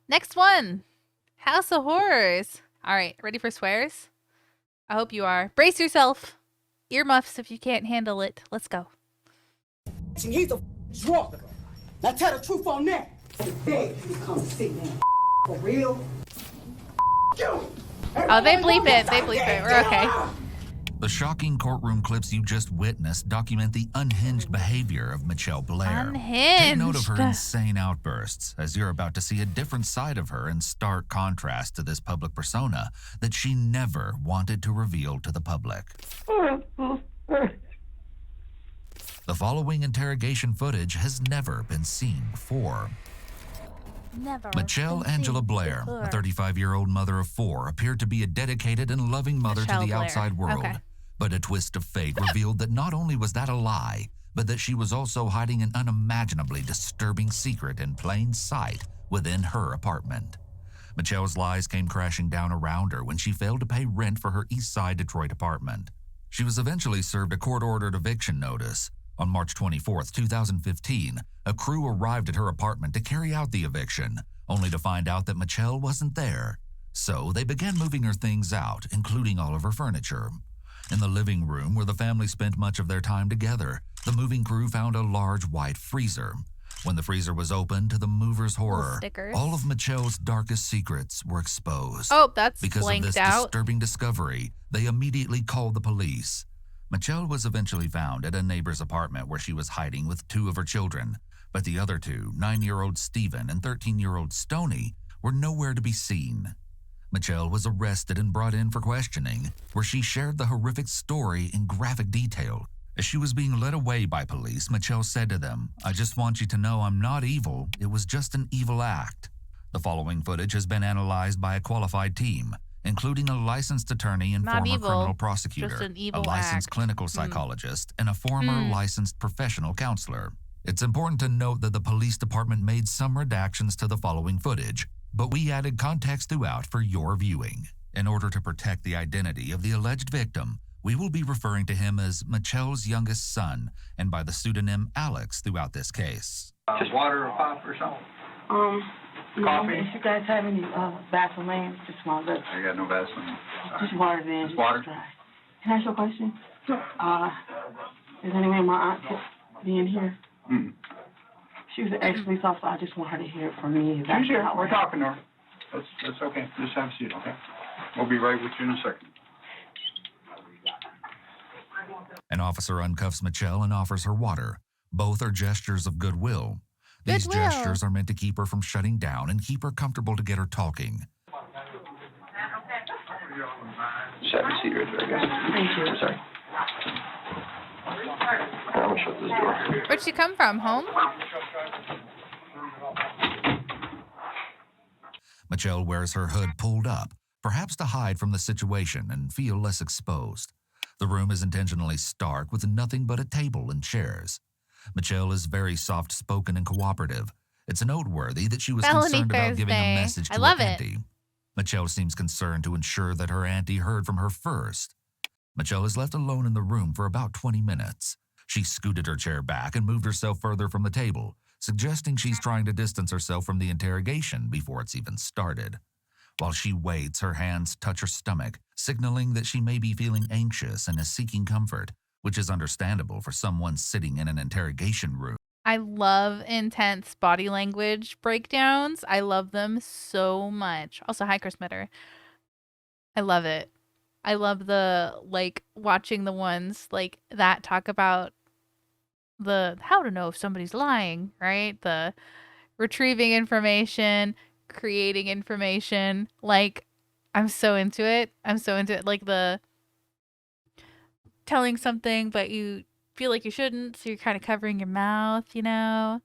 Next one. House of Horrors. All right, ready for swears? I hope you are. Brace yourself. Earmuffs if you can't handle it. Let's go. He's a drunk. Now tell the truth on that. Hey, you come sit down. For real? Oh, they bleep it. They bleep it. We're okay. The shocking courtroom clips you just witnessed document the unhinged behavior of Michelle Blair. Unhinged. Take note of her insane outbursts, as you're about to see a different side of her in stark contrast to this public persona that she never wanted to reveal to the public. The following interrogation footage has never been seen before. Never. Michelle Angela Blair, a 35-year-old mother of 4, appeared to be a dedicated and loving mother Michelle to the Blair. outside world. Okay. But a twist of fate revealed that not only was that a lie, but that she was also hiding an unimaginably disturbing secret in plain sight within her apartment. Michelle's lies came crashing down around her when she failed to pay rent for her East Side Detroit apartment. She was eventually served a court-ordered eviction notice. On March 24, 2015, a crew arrived at her apartment to carry out the eviction, only to find out that Michelle wasn't there. So they began moving her things out, including all of her furniture. In the living room, where the family spent much of their time together, the moving crew found a large white freezer. When the freezer was opened, to the movers' horror, all of Michelle's darkest secrets were exposed. Oh, that's because blanked of this out. disturbing discovery, they immediately called the police. Michelle was eventually found at a neighbor's apartment where she was hiding with 2 of her children, but the other 2, 9-year-old Stephen and 13-year-old Stoney, were nowhere to be seen. Michelle was arrested and brought in for questioning, where she shared the horrific story in graphic detail. As she was being led away by police, Michelle said to them, "I just want you to know I'm not evil. It was just an evil act." The following footage has been analyzed by a qualified team, including a licensed attorney and Not former evil, criminal just prosecutor, an a evil licensed act. clinical psychologist, and a former licensed professional counselor. It's important to note that the police department made some redactions to the following footage, but we added context throughout for your viewing. In order to protect the identity of the alleged victim, we will be referring to him as Michelle's youngest son and by the pseudonym Alex throughout this case. Just water or pop or something? Coffee? If you guys have any Vaseline, just one of those. I got no Vaseline. Just water then. Just water? Dry. Can I ask you a question? Is any way my aunt could be in here? Mm. She was an ex-police officer. I just want her to hear it from me. She's here. We're talking to her. That's okay. Just have a seat, okay? We'll be right with you in a second. An officer uncuffs Michelle and offers her water. Both are gestures of goodwill. These Goodwill. gestures are meant to keep her from shutting down and keep her comfortable to get her talking. Just have a seat right there, I guess. Thank you. Sorry. I'm gonna shut this door. Where'd she come from? Home? Michelle wears her hood pulled up, perhaps to hide from the situation and feel less exposed. The room is intentionally stark with nothing but a table and chairs. Michelle is very soft-spoken and cooperative. It's noteworthy that she was Felony concerned about giving a Thursday. message I to love her it. auntie. Michelle seems concerned to ensure that her auntie heard from her first. Michelle is left alone in the room for about 20 minutes. She scooted her chair back and moved herself further from the table, suggesting she's trying to distance herself from the interrogation before it's even started. While she waits, her hands touch her stomach, signaling that she may be feeling anxious and is seeking comfort, which is understandable for someone sitting in an interrogation room. I love intense body language breakdowns. I love them so much. Also, hi, Chris Mitter. I love it. I love watching the ones like that talk about the how to know if somebody's lying, right? The retrieving information, creating information. Like, I'm so into it. I'm so into it. Like the telling something, but you feel like you shouldn't, so you're kind of covering your mouth, you know?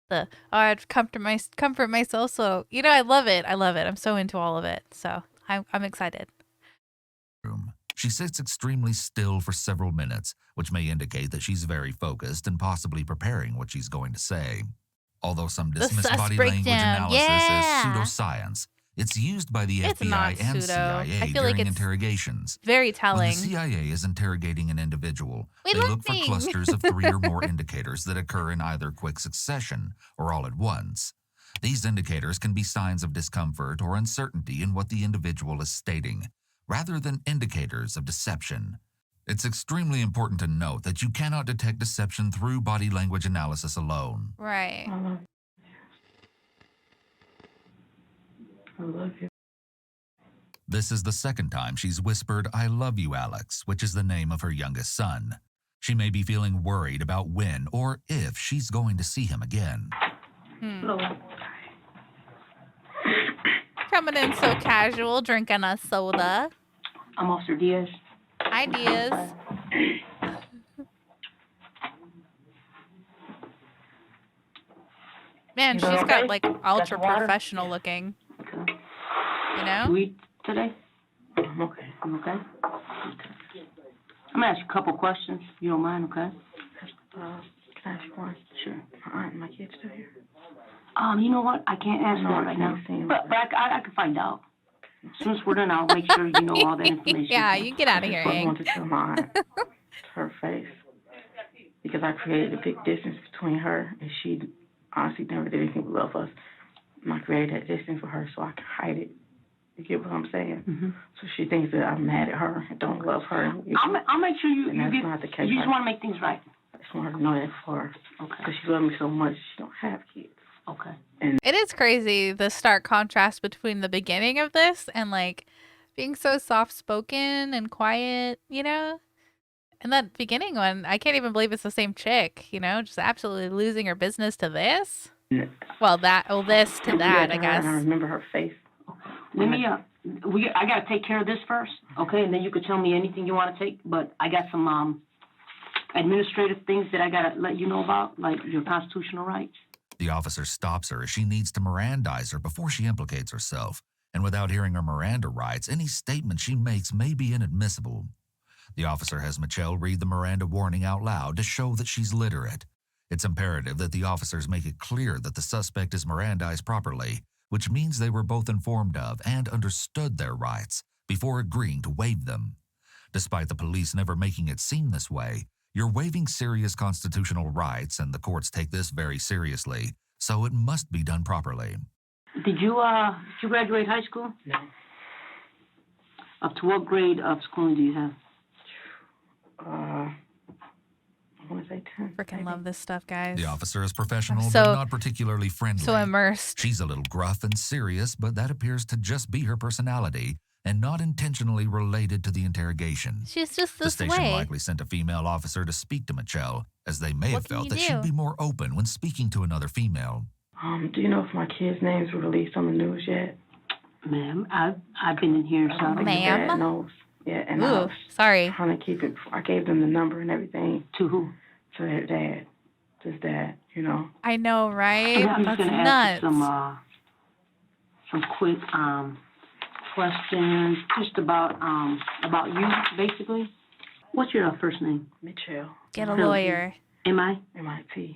The, oh, I have to comfort myself. So, you know, I love it. I love it. I'm so into all of it. So I'm excited. She sits extremely still for several minutes, which may indicate that she's very focused and possibly preparing what she's going to say. Although some dismiss sus body language breakdown. analysis Yeah. as pseudoscience, it's used by the It's FBI not and pseudo. CIA I feel like during it's interrogations. very When telling. the CIA is interrogating an individual, We they look for learning. clusters of 3 or more indicators that occur in either quick succession or all at once. These indicators can be signs of discomfort or uncertainty in what the individual is stating, rather than indicators of deception. It's extremely important to note that you cannot detect deception through body language analysis alone. Right. I love you. This is the second time she's whispered, "I love you, Alex," which is the name of her youngest son. She may be feeling worried about when or if she's going to see him again. Hello. Coming in so casual, drinking a soda. I'm Officer Diaz. Ideas. Man, You she's doing got okay? like Got ultra some water? professional looking. Okay. You know? You eat today? I'm okay. I'm okay? I'm gonna ask you a couple questions, if you don't mind, okay? Can I ask you one? Sure. My aunt and my kids still here? You know what? I can't answer No, that I right can't now. see 'em. But I can find out. As soon as we're done, I'll make sure you know all that information. Yeah, you get out of I here, just Hank. wanted to tell my aunt to her face because I created a big distance between her and she honestly never did anything but love us. And I created that distance for her so I can hide it. You get what I'm saying? Mm-hmm. So she thinks that I'm mad at her and don't love her. I'll make sure you And that's get. not the case. You just want to make things right. I just want her to know that for her Okay. because she loves me so much. She don't have kids. Okay. It is crazy the stark contrast between the beginning of this and like being so soft spoken and quiet, you know? And that beginning one, I can't even believe it's the same chick, you know, just absolutely losing her business to this. Well, this to that, I guess. And I remember her face. Let me I gotta take care of this first, okay? And then you could tell me anything you want to take. But I got some administrative things that I gotta let you know about, like your constitutional rights. The officer stops her as she needs to Mirandize her before she implicates herself, and without hearing her Miranda rights, any statement she makes may be inadmissible. The officer has Michelle read the Miranda warning out loud to show that she's literate. It's imperative that the officers make it clear that the suspect is Mirandized properly, which means they were both informed of and understood their rights before agreeing to waive them. Despite the police never making it seem this way, you're waiving serious constitutional rights, and the courts take this very seriously, so it must be done properly. Did you graduate high school? No. Up to what grade of schooling do you have? I want to say 10. Freaking maybe. love this stuff, guys. The officer is professional so- but not particularly friendly. So immersed. She's a little gruff and serious, but that appears to just be her personality and not intentionally related to the interrogation. She's just The this station way. likely sent a female officer to speak to Michelle, as they may have What can felt you that she'd do? be more open when speaking to another female. Do you know if my kids' names were released on the news yet? Ma'am, I've been in here, I so don't think Ma'am? your dad knows. Yeah, and I Ooh, was sorry. trying to keep it. I gave them the number and everything to who? to their dad. To his dad, you know. I know, right? Yeah, I'm just That's gonna nuts. ask you some quick questions, just about you, basically. What's your first name? Mitchell. Get a lawyer. M.I.? MITCHELLE.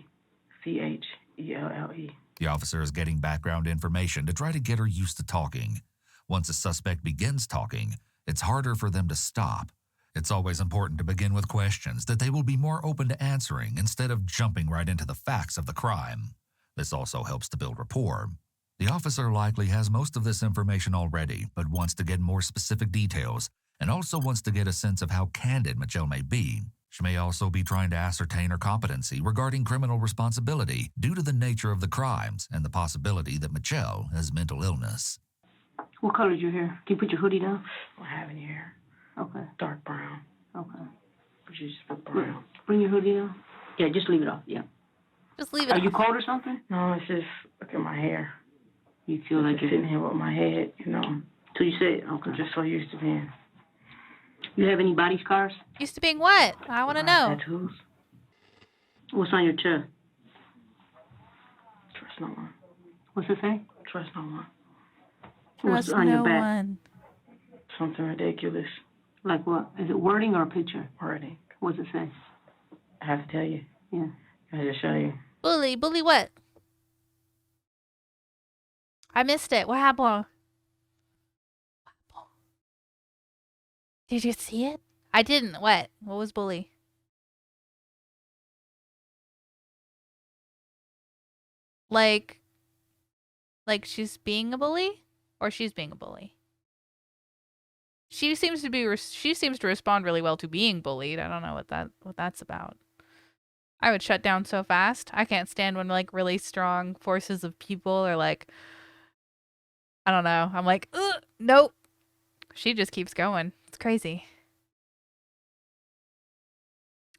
The officer is getting background information to try to get her used to talking. Once a suspect begins talking, it's harder for them to stop. It's always important to begin with questions that they will be more open to answering instead of jumping right into the facts of the crime. This also helps to build rapport. The officer likely has most of this information already, but wants to get more specific details and also wants to get a sense of how candid Michelle may be. She may also be trying to ascertain her competency regarding criminal responsibility due to the nature of the crimes and the possibility that Michelle has mental illness. What color is your hair? Can you put your hoodie down? I have any hair. Okay, Dark brown. okay. But you just put brown. Bring your hoodie down. Yeah, just leave it off, yeah. Just leave it. Are you cold or something? No, it's just, look at my hair. You feel like Just you're... sitting here with my head, you know. So you say, okay. I'm just so used to being. You have any body scars? Used to being what? I want to know. Tattoos. What's on your chest? Trust no one. What's it say? Trust no one. What's Trust on no your back? one. Something ridiculous. Like what? Is it wording or a picture? Wording. What's it say? I have to tell you. Yeah. I have to show you. Bully what? I missed it. What happened? Did you see it? I didn't. What? What was bully? Like, Like she's being a bully, or she's being a bully. She seems to respond really well to being bullied. I don't know what that's about. I would shut down so fast. I can't stand when like really strong forces of people are like, I don't know. I'm like, ugh, nope. She just keeps going. It's crazy.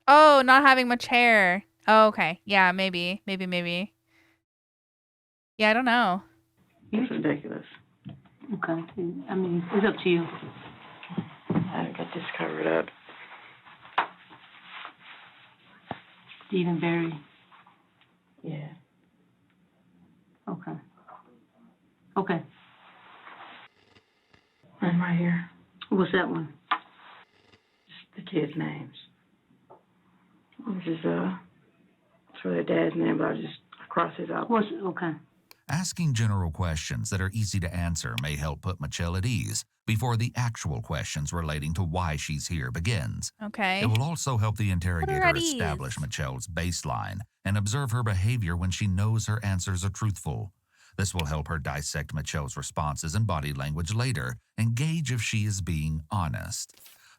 Oh, not having much hair. Oh, okay. Yeah, maybe. Yeah, I don't know. It's ridiculous. Okay. I mean, it's up to you. I got this covered up. Stephen Berry. Yeah. Okay. Okay. And right here, What's that one? just the kids' names. This is it's for their dad's name, but I cross it out. Okay. Asking general questions that are easy to answer may help put Michelle at ease before the actual questions relating to why she's here begins. Okay. It will also help the interrogator at ease. establish Michelle's baseline and observe her behavior when she knows her answers are truthful. This will help her dissect Michelle's responses and body language later and gauge if she is being honest.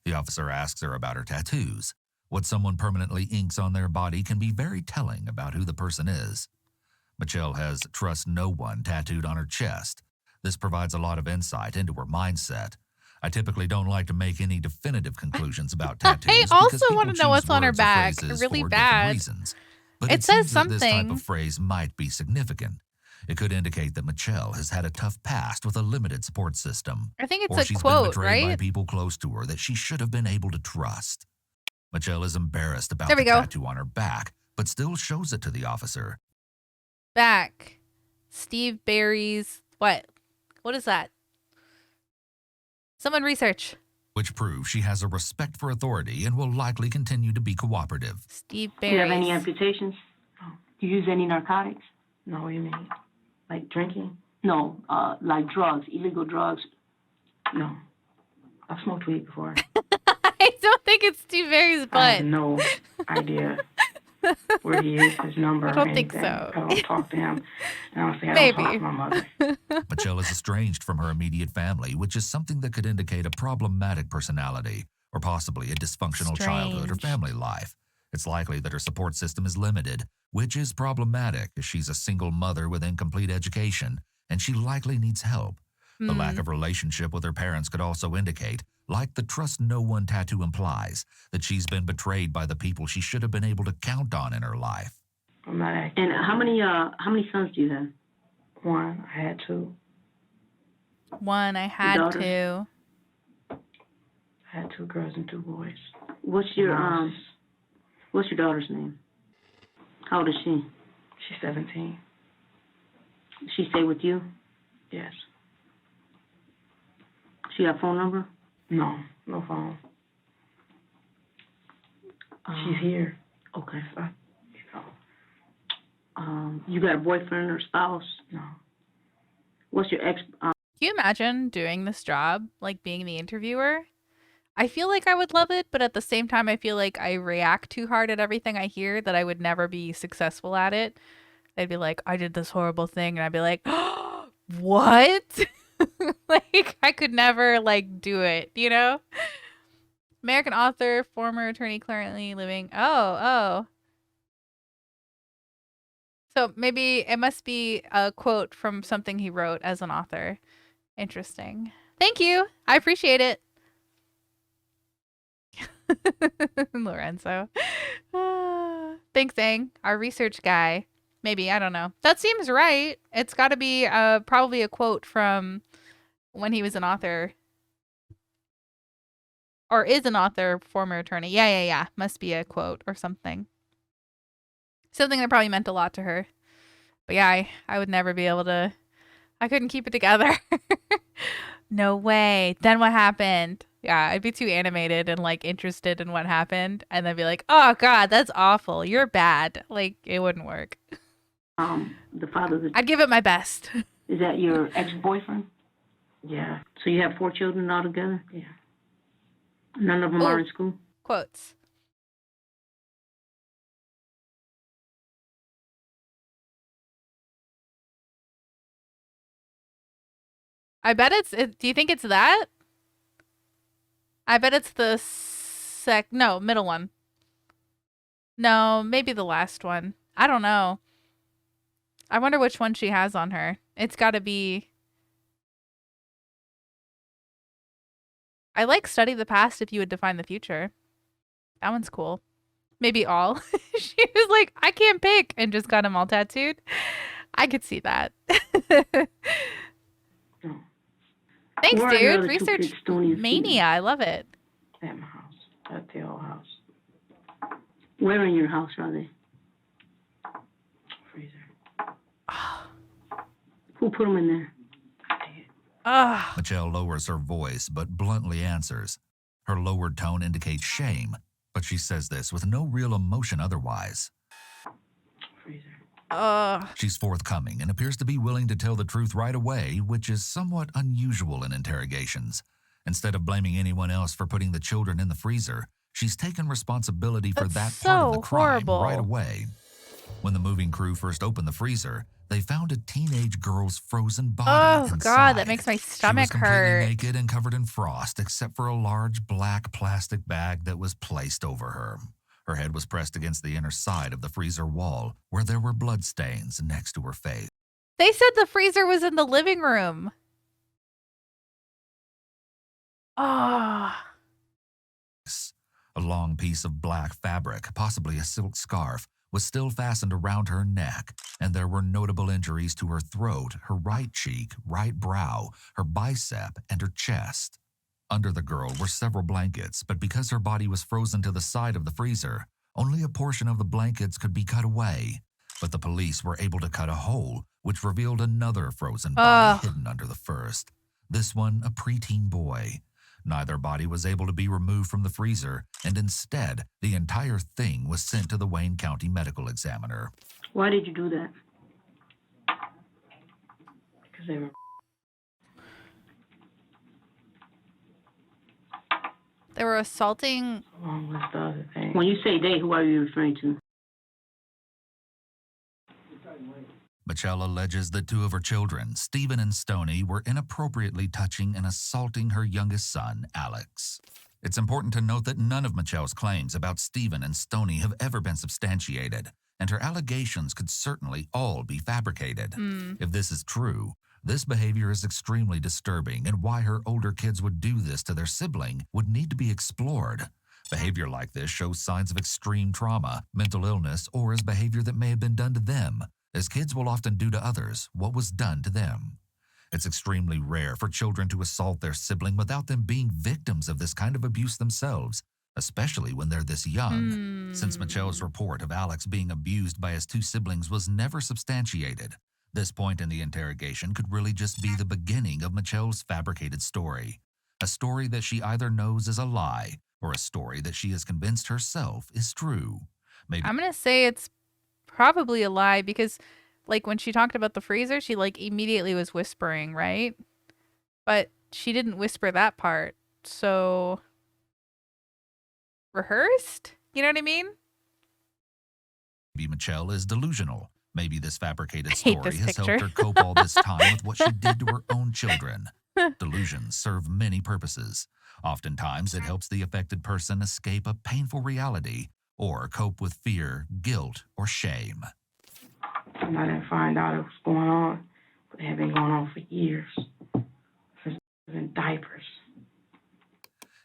The officer asks her about her tattoos. What someone permanently inks on their body can be very telling about who the person is. Michelle has "Trust No One" tattooed on her chest. This provides a lot of insight into her mindset. I typically don't like to make any definitive conclusions about tattoos. I also because want to people know what's choose on her words or back. phrases Really for different bad. reasons. But It it says seems that this type something. of phrase might be significant. It could indicate that Michelle has had a tough past with a limited support system. I think it's Or a she's quote, been betrayed by right? people close to her that she should have been able to trust. Michelle is embarrassed about There we the go. tattoo on her back, but still shows it to the officer. Back. Steve Barry's what? What is that? Someone research. Which proves she has a respect for authority and will likely continue to be cooperative. Steve Do you have any Barry's. amputations? No. Do you use any narcotics? No, what do you mean? Like drinking? No, like drugs, illegal drugs. No. I've smoked weed before. I don't think it's Steve Barry's I have butt. no idea where he is, his number. I don't or think anything. so. I don't talk to him. And honestly, I Maybe. don't talk to my mother. Michelle is estranged from her immediate family, which is something that could indicate a problematic personality or possibly a dysfunctional childhood or Strange. family life. It's likely that her support system is limited, which is problematic as she's a single mother with incomplete education, and she likely needs help. The lack of relationship with her parents could also indicate, like the "Trust No One" tattoo implies, that she's been betrayed by the people she should have been able to count on in her life. I'm not acting. And how many sons do you have? One, I had two. One, I had daughters? to. I had two girls and two boys. What's your daughter's name? How old is she? She's 17. She stay with you? Yes. She got a phone number? No, no phone. She's here. Okay. So, You got a boyfriend or spouse? no. What's your ex? Can you imagine doing this job, like being the interviewer? I feel like I would love it, but at the same time, I feel like I react too hard at everything I hear that I would never be successful at it. They'd be like, I did this horrible thing. And I'd be like, oh, what? Like, I could never, like, do it, you know? American author, former attorney, currently living. Oh. So maybe it must be a quote from something he wrote as an author. Interesting. Thank you. I appreciate it. Lorenzo. Thanks, Ang. Our research guy. Maybe. I don't know. That seems right. It's got to be probably a quote from when he was an author. Or is an author, former attorney. Yeah. Must be a quote or something. Something that probably meant a lot to her. But yeah, I would never be able to. I couldn't keep it together. No way. Then what happened? Yeah, I'd be too animated and like interested in what happened. And then be like, oh God, that's awful. You're bad. Like, it wouldn't work. The father of the, I'd give it my best. is that your ex-boyfriend? Yeah. So you have 4 children altogether? Yeah. None of them are Ooh. in school? Quotes. I bet do you think it's that? I bet it's the no, middle one. No, maybe the last one. I don't know. I wonder which one she has on her. It's got to be. I like study the past if you would define the future. That one's cool. Maybe all. She was like, I can't pick, and just got them all tattooed. I could see that. No, Thanks, Where are the dude. other two Research kids, Tony and Steven? mania. I love it. at my house, at the old house, Where in your house are they? freezer. Who put them in there? I did. Ugh. Michelle lowers her voice but bluntly answers. Her lowered tone indicates shame, but she says this with no real emotion otherwise. Freezer. Ugh. She's forthcoming and appears to be willing to tell the truth right away, which is somewhat unusual in interrogations. Instead of blaming anyone else for putting the children in the freezer, she's taken responsibility for That's that part of so the crime horrible. right away. When the moving crew first opened the freezer, they found a teenage girl's frozen body Oh, inside. God, that makes my She was stomach completely hurt. naked and covered in frost, except for a large black plastic bag that was placed over her. Her head was pressed against the inner side of the freezer wall, where there were blood stains next to her face. They said the freezer was in the living room. Oh. A long piece of black fabric, possibly a silk scarf, was still fastened around her neck, and there were notable injuries to her throat, her right cheek, right brow, her bicep, and her chest. Under the girl were several blankets, but because her body was frozen to the side of the freezer, only a portion of the blankets could be cut away. But the police were able to cut a hole, which revealed another frozen body Ugh. hidden under the first. This one, a preteen boy. Neither body was able to be removed from the freezer, and instead, the entire thing was sent to the Wayne County Medical Examiner. Why did you do that? Because they were. They were assaulting. Along with the other thing. When you say they, who are you referring to? Michelle alleges that two of her children, Stephen and Stoney, were inappropriately touching and assaulting her youngest son, Alex. It's important to note that none of Michelle's claims about Stephen and Stoney have ever been substantiated, and her allegations could certainly all be fabricated. If this is true, this behavior is extremely disturbing, and why her older kids would do this to their sibling would need to be explored. Behavior like this shows signs of extreme trauma, mental illness, or as behavior that may have been done to them, as kids will often do to others what was done to them. It's extremely rare for children to assault their sibling without them being victims of this kind of abuse themselves, especially when they're this young. Since Michelle's report of Alex being abused by his two siblings was never substantiated, this point in the interrogation could really just be the beginning of Michelle's fabricated story. A story that she either knows is a lie, or a story that she is convinced herself is true. Maybe I'm going to say it's probably a lie because, like, when she talked about the freezer, she, like, immediately was whispering, right? But she didn't whisper that part. So, rehearsed? You know what I mean? Maybe Michelle is delusional. Maybe this fabricated I hate story this has picture. helped her cope all this time with what she did to her own children. Delusions serve many purposes. Oftentimes, it helps the affected person escape a painful reality or cope with fear, guilt, or shame. And I didn't find out it was going on, but it had been going on for years. For in diapers.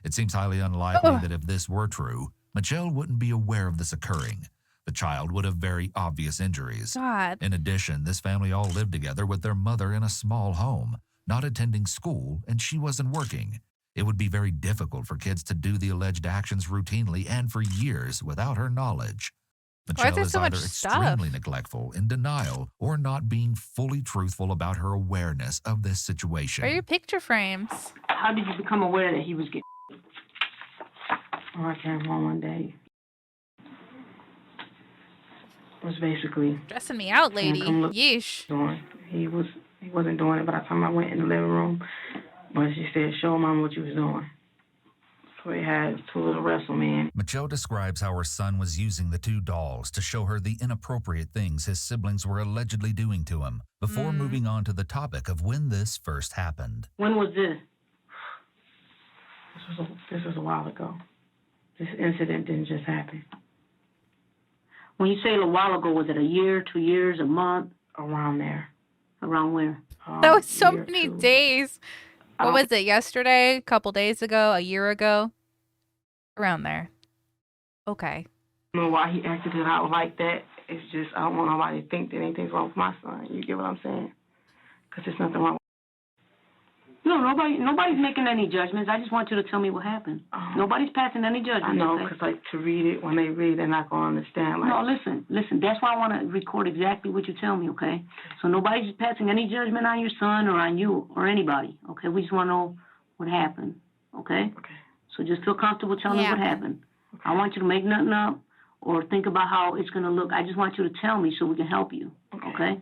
It seems highly unlikely Ugh. that if this were true, Michelle wouldn't be aware of this occurring. The child would have very obvious injuries. God. In addition, this family all lived together with their mother in a small home, not attending school, and she wasn't working. It would be very difficult for kids to do the alleged actions routinely and for years without her knowledge. Why is Michelle there is so much either stuff? extremely neglectful, in denial, or not being fully truthful about her awareness of this situation. Where are your picture frames? How did you become aware that he was getting? Oh, I came home one day. It was basically Dressing me out, lady. come look. Yeesh. doing. He wasn't doing it by the time I went in the living room. But she said, show Mama what you was doing. So he had two little wrestlemen. Michelle describes how her son was using the two dolls to show her the inappropriate things his siblings were allegedly doing to him before moving on to the topic of when this first happened. When was this? This was a while ago. This incident didn't just happen. When you say a while ago, was it a year, 2 years, a month? Around there. Around where? That was so Year or many two. days. What was it, yesterday, a couple days ago, a year ago? Around there. Okay. I don't know why he acted it out like that. It's just, I don't want nobody to think that anything's wrong with my son. You get what I'm saying? Because there's nothing wrong. No, nobody's making any judgments. I just want you to tell me what happened. Nobody's passing any judgments. I know, okay? because, like, to read it, when they read, they're not going to understand. Like, No, listen. That's why I want to record exactly what you tell me, okay? So nobody's passing any judgment on your son or on you or anybody, okay? We just want to know what happened, okay? Okay. So just feel comfortable telling me what happened. Okay. I want you to make nothing up or think about how it's going to look. I just want you to tell me so we can help you, okay?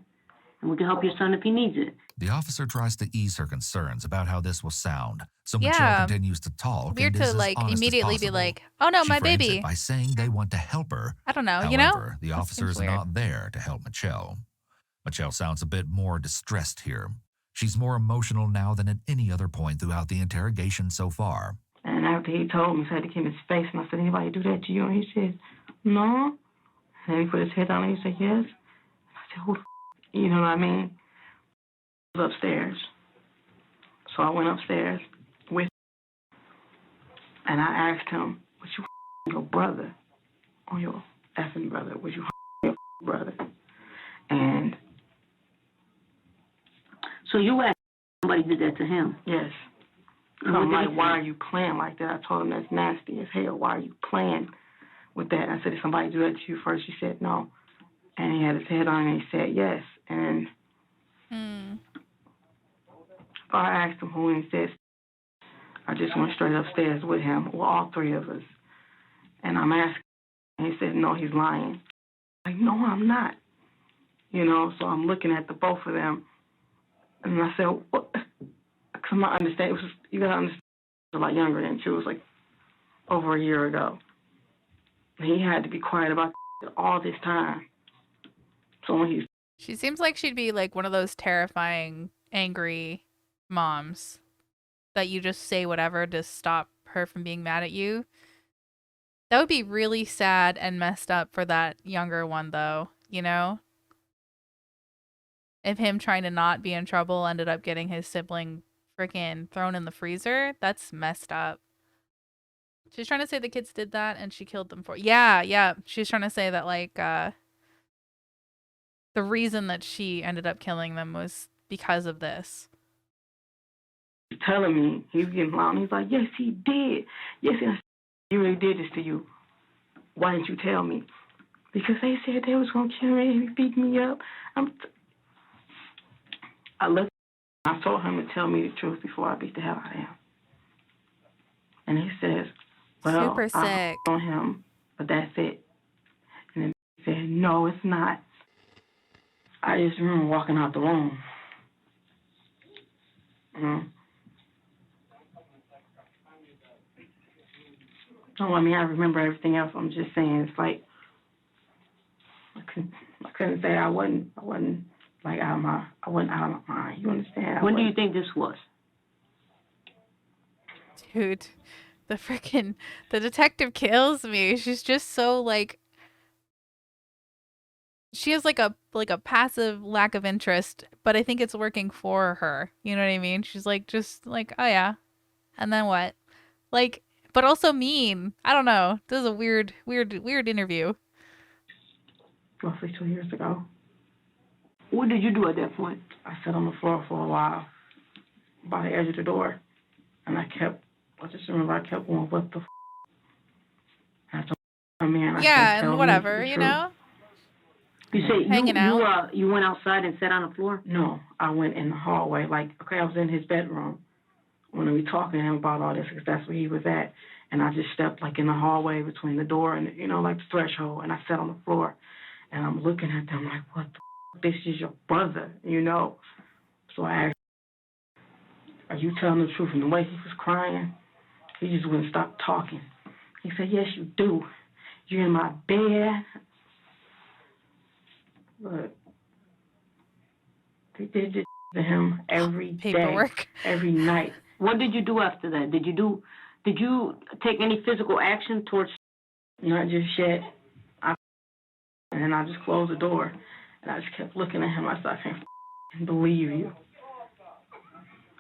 And we can help your son if he needs it. The officer tries to ease her concerns about how this will sound, so Michelle continues to talk. Weird and is to, as like, honest as immediately be possible. like, oh, no, She my frames baby. it by saying they want to help her. I don't know, However, you know? the That officer seems is weird. not there to help Michelle. Michelle sounds a bit more distressed here. She's more emotional now than at any other point throughout the interrogation so far. And after he told me, so I had to keep his face, and I said, anybody do that to you? And he said, no. And then he put his head down, and he said, yes. I said, who the f-? You know what I mean? He was upstairs. So I went upstairs with him, and I asked him, would you f- your brother, or your effing brother? Would you f- your brother? And So you asked somebody did that to him. yes. So And what I'm did he like, why say? are you playing like that? I told him that's nasty as hell. Why are you playing with that? I said, did somebody do that to you first? He said no. And he had his head on and he said yes. And I asked him who, and he said, I just went straight upstairs with him, well, all three of us. And I'm asking, and he said, no, he's lying. Like, no, I'm not. You know, so I'm looking at the both of them. And I said, what? Because I understand, it was just, you got to understand, I was a lot younger than too. It was like over a year ago. And he had to be quiet about all this time. So when he's She seems like she'd be like one of those terrifying, angry moms that you just say whatever to stop her from being mad at you. That would be really sad and messed up for that younger one, though, you know? If him trying to not be in trouble ended up getting his sibling freaking thrown in the freezer, that's messed up. She's trying to say the kids did that and she killed them for. Yeah. She's trying to say that, like, the reason that she ended up killing them was because of this. telling me, he was getting loud, and he's like, yes, he did. Yes, he really did this to you. Why didn't you tell me? Because they said they was going to kill me, beat me up. I told him to tell me the truth before I beat the hell out of him. And he says, well, Super I sick. on him, but that's it. And then he said, no, it's not. I just remember walking out the room. No, I mean, I remember everything else. I'm just saying, it's like, I couldn't say I wasn't like out of my mind. You understand? When do you think this was? Dude, the detective kills me. She's just so, like, she has like a passive lack of interest, but I think it's working for her. You know what I mean? She's like, just like, oh yeah. And then what? Like, but also mean. I don't know. This is a weird interview. Roughly 2 years ago. What did you do at that point? I sat on the floor for a while by the edge of the door, and I just remember I kept going, what the f***? And I told my man, Yeah, "Tell and me whatever, the you truth." know? You say Hanging out. you went outside and sat on the floor? No, I went in the hallway. Like, okay, I was in his bedroom when we were talking to him about all this, because that's where he was at. And I just stepped, like, in the hallway between the door and, you know, like the threshold, and I sat on the floor. And I'm looking at them like, what the f***? This is your brother, you know? So I asked, are you telling the truth? And the way he was crying, He just wouldn't stop talking. He said, yes, you do. You're in my bed. Look, they did this to him every day, Paperwork. every night. What did you do after that? Did you take any physical action towards? Not just yet. And then I just closed the door, and I just kept looking at him. I said, I can't believe you.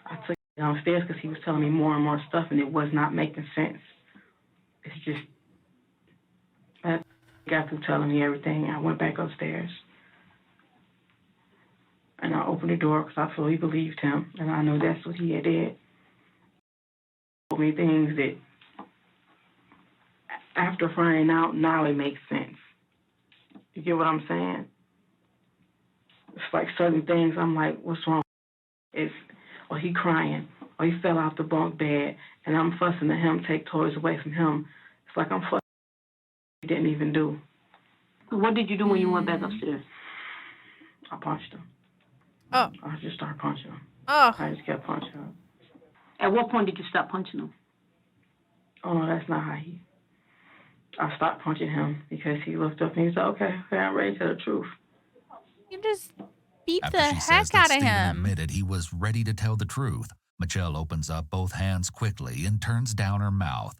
I took him downstairs because he was telling me more and more stuff, and it was not making sense. It's just, I got through telling me everything. I went back upstairs, and I opened the door because I fully believed him, and I know that's what he had did. He told me things that, after finding out, now it makes sense. You get what I'm saying? It's like certain things, I'm like, what's wrong? Or he crying, or he fell out the bunk bed, and I'm fussing at him, take toys away from him. It's like I'm fussing he didn't even do. What did you do when you went back upstairs? I punched him. Oh. I just started punching him. Oh. I just kept punching him. At what point did you stop punching him? Oh, no, that's not how I stopped punching him because he looked up and he said, okay, I'm ready to tell the truth. You just beat After the she says heck that out of Stephen him. admitted he was ready to tell the truth, Michelle opens up both hands quickly and turns down her mouth.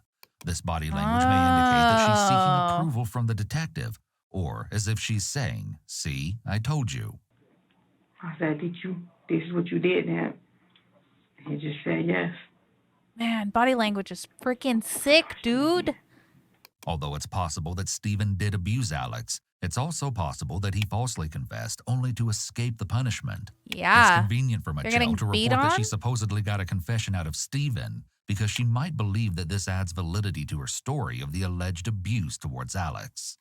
This body language may indicate that she's seeking approval from the detective, or as if she's saying, see, I told you. I said, this is what you did, Dad? He just said yes. Man, body language is freaking sick, dude. Although it's possible that Stephen did abuse Alex, it's also possible that he falsely confessed only to escape the punishment. Yeah. It's convenient for You're Michelle getting to beat report that she on? supposedly got a confession out of Stephen because she might believe that this adds validity to her story of the alleged abuse towards Alex.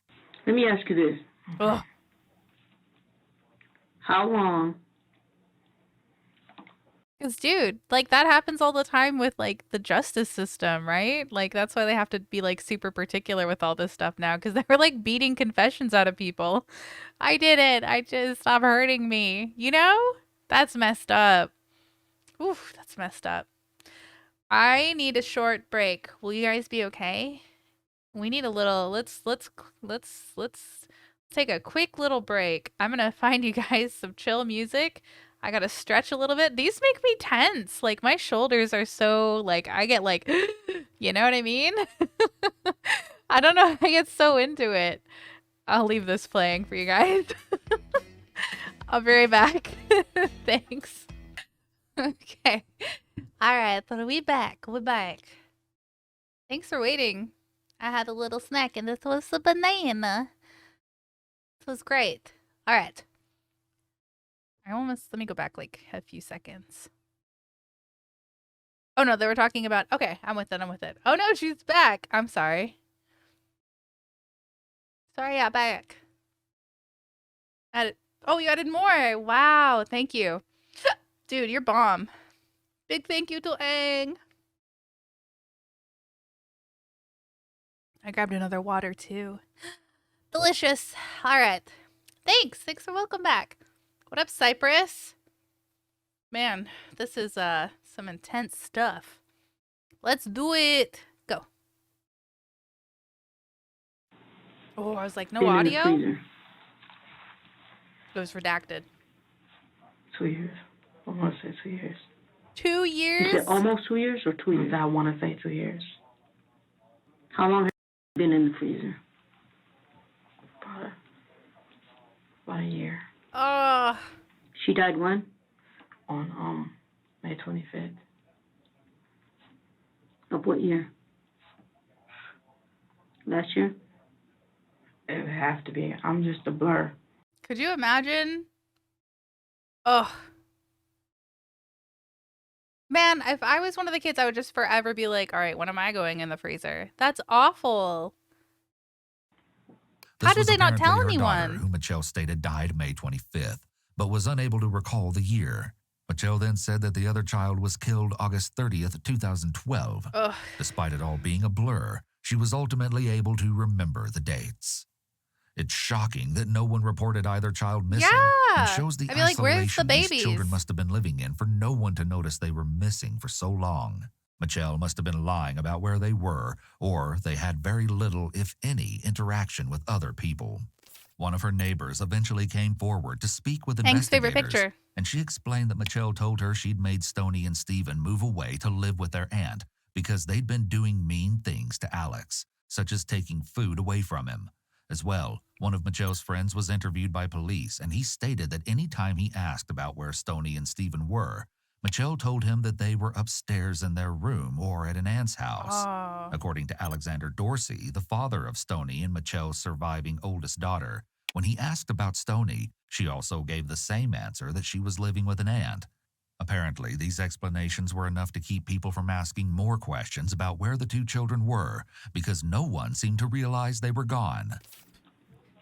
Let me ask you this. Ugh. How long? Because, dude, like, that happens all the time with, like, the justice system, right? Like, that's why they have to be, like, super particular with all this stuff now. Because they were, like, beating confessions out of people. I did it. I just, stop hurting me. You know? That's messed up. Oof, that's messed up. I need a short break. Will you guys be okay? We need a little, let's take a quick little break. I'm gonna find you guys some chill music. I gotta stretch a little bit. These make me tense. Like, my shoulders are so, like, I get like, you know what I mean? I don't know. I get so into it. I'll leave this playing for you guys. I'll be right back. Thanks. Okay. All right. So we're back. We're back. Thanks for waiting. I had a little snack and this was a banana. This was great. All right. Let me go back like a few seconds. Oh no, they were talking about, okay, I'm with it. Oh no, she's back. I'm sorry. Sorry, yeah, back. Oh, you added more. Wow, thank you. Dude, you're bomb. Big thank you to Aang. I grabbed another water too. Delicious. All right. Thanks for welcome back. What up, Cypress? Man, this is some intense stuff. Let's do it. Go. Oh, I was like, no Been in the audio? freezer. It was redacted. 2 years. I want to say 2 years. 2 You years? said almost 2 years or 2 years? I want to say 2 years. How long have you been in the freezer? About a year. Oh, She died when? On May 25th. Of what year? Last year? It would have to be. I'm just a blur. could you imagine? Oh. Man, if I was one of the kids, I would just forever be like, all right, when am I going in the freezer? That's awful. This How did was they not apparently tell her anyone? daughter, who Michelle stated died May 25th, but was unable to recall the year. Michelle then said that the other child was killed August 30th, 2012. Ugh. Despite it all being a blur, she was ultimately able to remember the dates. It's shocking that no one reported either child missing, Yeah. and shows the I'd be like, where's the isolation these babies? children must have been living in for no one to notice they were missing for so long. Michelle must have been lying about where they were, or they had very little, if any, interaction with other people. One of her neighbors eventually came forward to speak with Hank's favorite investigators, picture. and she explained that Michelle told her she'd made Stoney and Stephen move away to live with their aunt because they'd been doing mean things to Alex, such as taking food away from him. As well, one of Michelle's friends was interviewed by police, and he stated that any time he asked about where Stoney and Stephen were, Michelle told him that they were upstairs in their room or at an aunt's house. Oh. According to Alexander Dorsey, the father of Stoney and Michelle's surviving oldest daughter, when he asked about Stoney, she also gave the same answer, that she was living with an aunt. Apparently, these explanations were enough to keep people from asking more questions about where the two children were, because no one seemed to realize they were gone.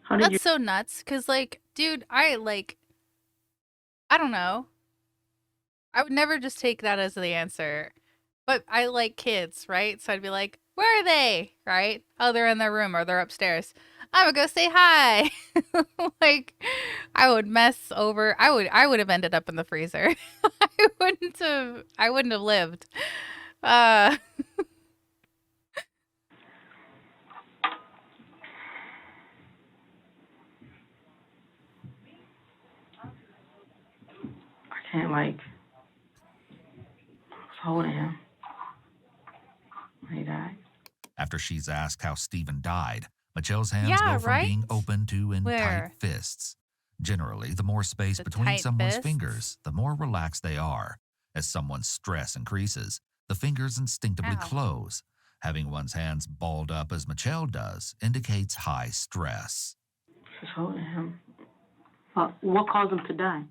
How did you? That's so nuts. Because, like, dude, I don't know. I would never just take that as the answer. But I like kids, right? So I'd be like, where are they? Right? Oh, they're in their room or they're upstairs. I'm gonna go say hi. Like, I would mess over. I would have ended up in the freezer. I wouldn't have lived. Uh I can't, like, I was holding him when he died. After she's asked how Stephen died, Michelle's hands Yeah, go from being right? open to in Where? tight fists. Generally, the more space The between tight someone's fists? fingers, the more relaxed they are. As someone's stress increases, the fingers instinctively Ow. close. Having one's hands balled up as Michelle does indicates high stress. Just holding him. What caused him to die?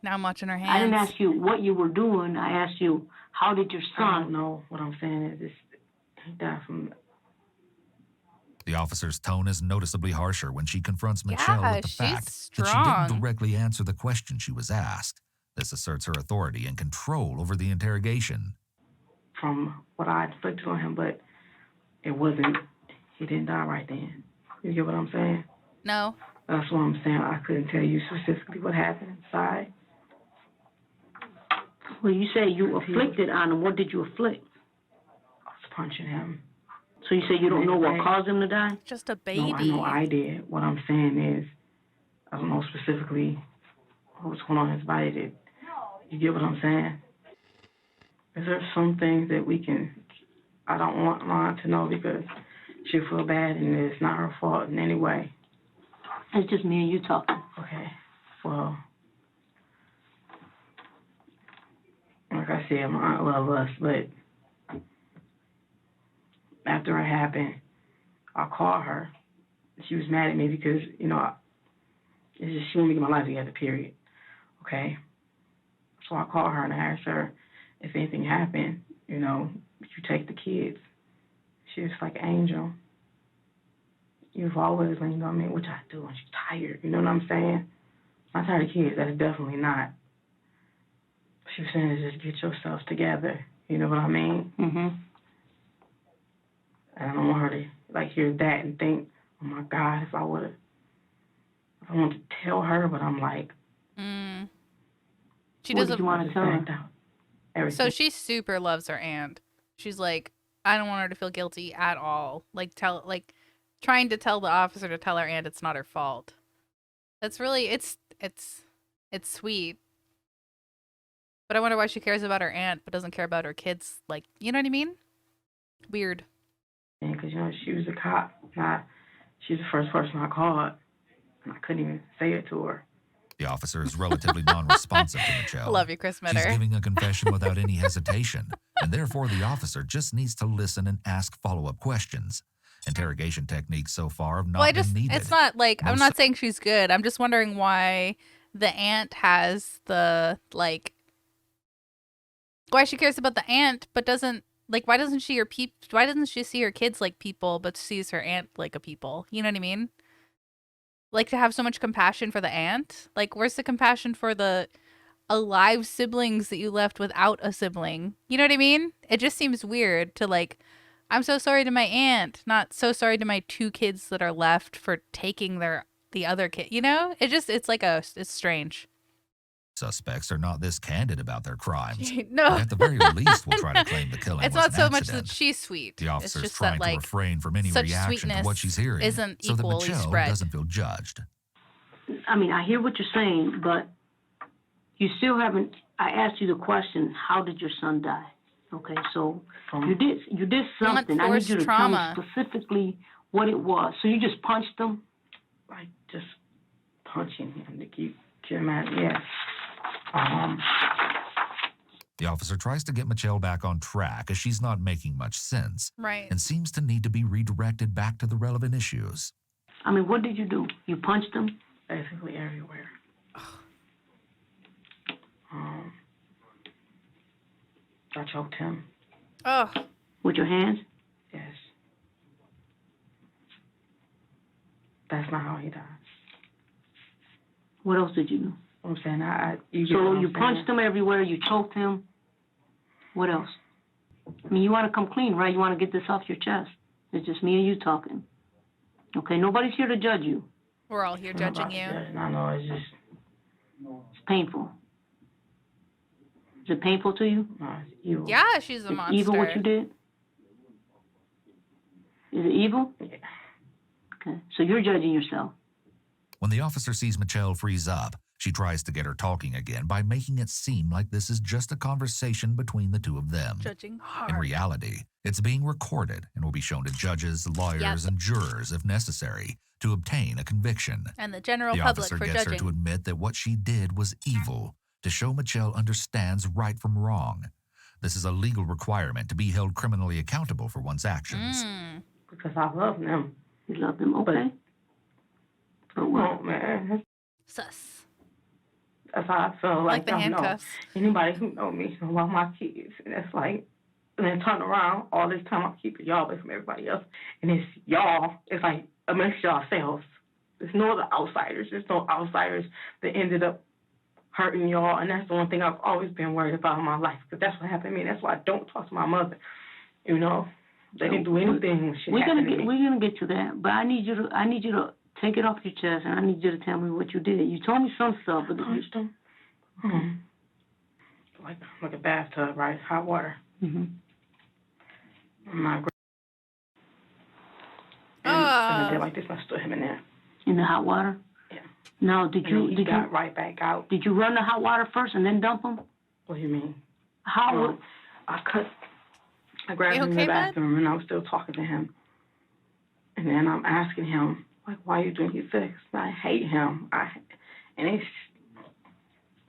Now I'm watching her hands. I didn't ask you what you were doing. I asked you, how did your I don't son? know. What I'm saying is this, he died from, The officer's tone is noticeably harsher when she confronts Yeah, Michelle with the she's fact that she strong. didn't directly answer the question she was asked. This asserts her authority and control over the interrogation. from what I inflicted on him, but it wasn't, he didn't die right then. You get what I'm saying? No. That's what I'm saying. I couldn't tell you specifically what happened inside. Well, you say you afflicted on him. What did you afflict? I was punching him. So you say you don't know what caused him to die? Just a baby. No, I know I did. What I'm saying is, I don't know specifically what was going on in his body. You get what I'm saying? Is there some things that we can, I don't want Ron to know because she'll feel bad and it's not her fault in any way. It's just me and you talking. Okay, well, like I said, my aunt loves us, but after it happened, I called her. She was mad at me because, you know, it's just she wanted me to get my life together, period. Okay? So I called her and I asked her if anything happened, you know, you take the kids. She was like, Angel, you've always leaned on me, which I do, and she's tired, you know what I'm saying? I'm not tired of kids, that's definitely not. She was saying, just get yourself together, you know what I mean? Mm-hmm. And I don't want her to, like, hear that and think, oh my God, if I wanted to tell her, but I'm like, She What doesn't did you want to tell her? backed out. Everything. So she super loves her aunt. She's like, I don't want her to feel guilty at all. Like trying to tell the officer to tell her aunt it's not her fault. That's really it's sweet. But I wonder why she cares about her aunt but doesn't care about her kids. Like, you know what I mean? Weird. Because, you know, she was a cop. She's the first person I called, and I couldn't even say it to her. The officer is relatively non-responsive to Michelle. Love you, Chris She's Mitter. giving a confession without any hesitation, and therefore the officer just needs to listen and ask follow-up questions. Interrogation techniques so far have not Well, been needed. it's not like, I'm Most- not saying she's good. I'm just wondering why the aunt has the, like, why she cares about the aunt but doesn't, like, why doesn't she see her kids like people but sees her aunt like a people? You know what I mean? Like, to have so much compassion for the aunt? Like, where's the compassion for the alive siblings that you left without a sibling? You know what I mean? It just seems weird to, like, I'm so sorry to my aunt, not so sorry to my two kids that are left for taking the other kid. You know? It's strange. Suspects are not this candid about their crimes. No. At the very least, will try to claim the killing It's was not an so much accident. that she's sweet. The It's officer's just trying that, to like, refrain from any such reaction to what sweetness she's hearing, isn't so that equally Michelle spread. doesn't feel judged. I mean, I hear what you're saying, but you still haven't, I asked you the question, how did your son die? Okay, so you did something. I need you to tell me trauma. specifically what it was. So you just punched him? Like, just punching him to keep him at, yes. The officer tries to get Michelle back on track as she's not making much sense Right. and seems to need to be redirected back to the relevant issues. I mean, what did you do? You punched him? Basically everywhere. I choked him, Oh, With your hands? yes. That's not how he died. What else did you do? I'm saying, you get what So I'm you saying? punched him everywhere, you choked him. What else? I mean, you want to come clean, right? You want to get this off your chest. It's just me and you talking. Okay, nobody's here to judge you. we're all here I'm not judging about to you. judge, I know, it's just, It's painful. Is it painful to you? no, it's evil. Yeah, she's a It's monster. evil what you did? Is it evil? Yeah. Okay, so you're judging yourself. When the officer sees Michelle freeze up, she tries to get her talking again by making it seem like this is just a conversation between the two of them. Judging In hard. reality, it's being recorded and will be shown to judges, lawyers, Yep. and jurors if necessary to obtain a conviction. And the general The public officer for gets judging. her to admit that what she did was evil, to show Michelle understands right from wrong. This is a legal requirement to be held criminally accountable for one's actions. Because I love them. You love them, okay? But what? Oh, man, Sus. that's how I feel. Like the I know handcuffs. anybody who know me know about my kids. And it's like, and then turn around, all this time I'm keeping y'all away from everybody else. And it's y'all, it's like amongst yourselves. There's no other outsiders. There's no outsiders that ended up hurting y'all. And that's the one thing I've always been worried about in my life. Because that's what happened to me. That's why I don't talk to my mother. You know, they didn't do anything when shit happened to me. We're gonna get to that, but I need you to take it off your chest, and I need you to tell me what you did. You told me some stuff, but Punched them. Like a bathtub, right? Hot water. mm-hmm. My and Ah. I did like this. I stood him in there. In the hot water. Yeah. Now, And then he got right back out. did you run the hot water first and then dump them? What do you mean? How? I grabbed You him in okay, the bud? bathroom and I was still talking to him. And then I'm asking him, like, why are you doing his sex? I hate him. And it's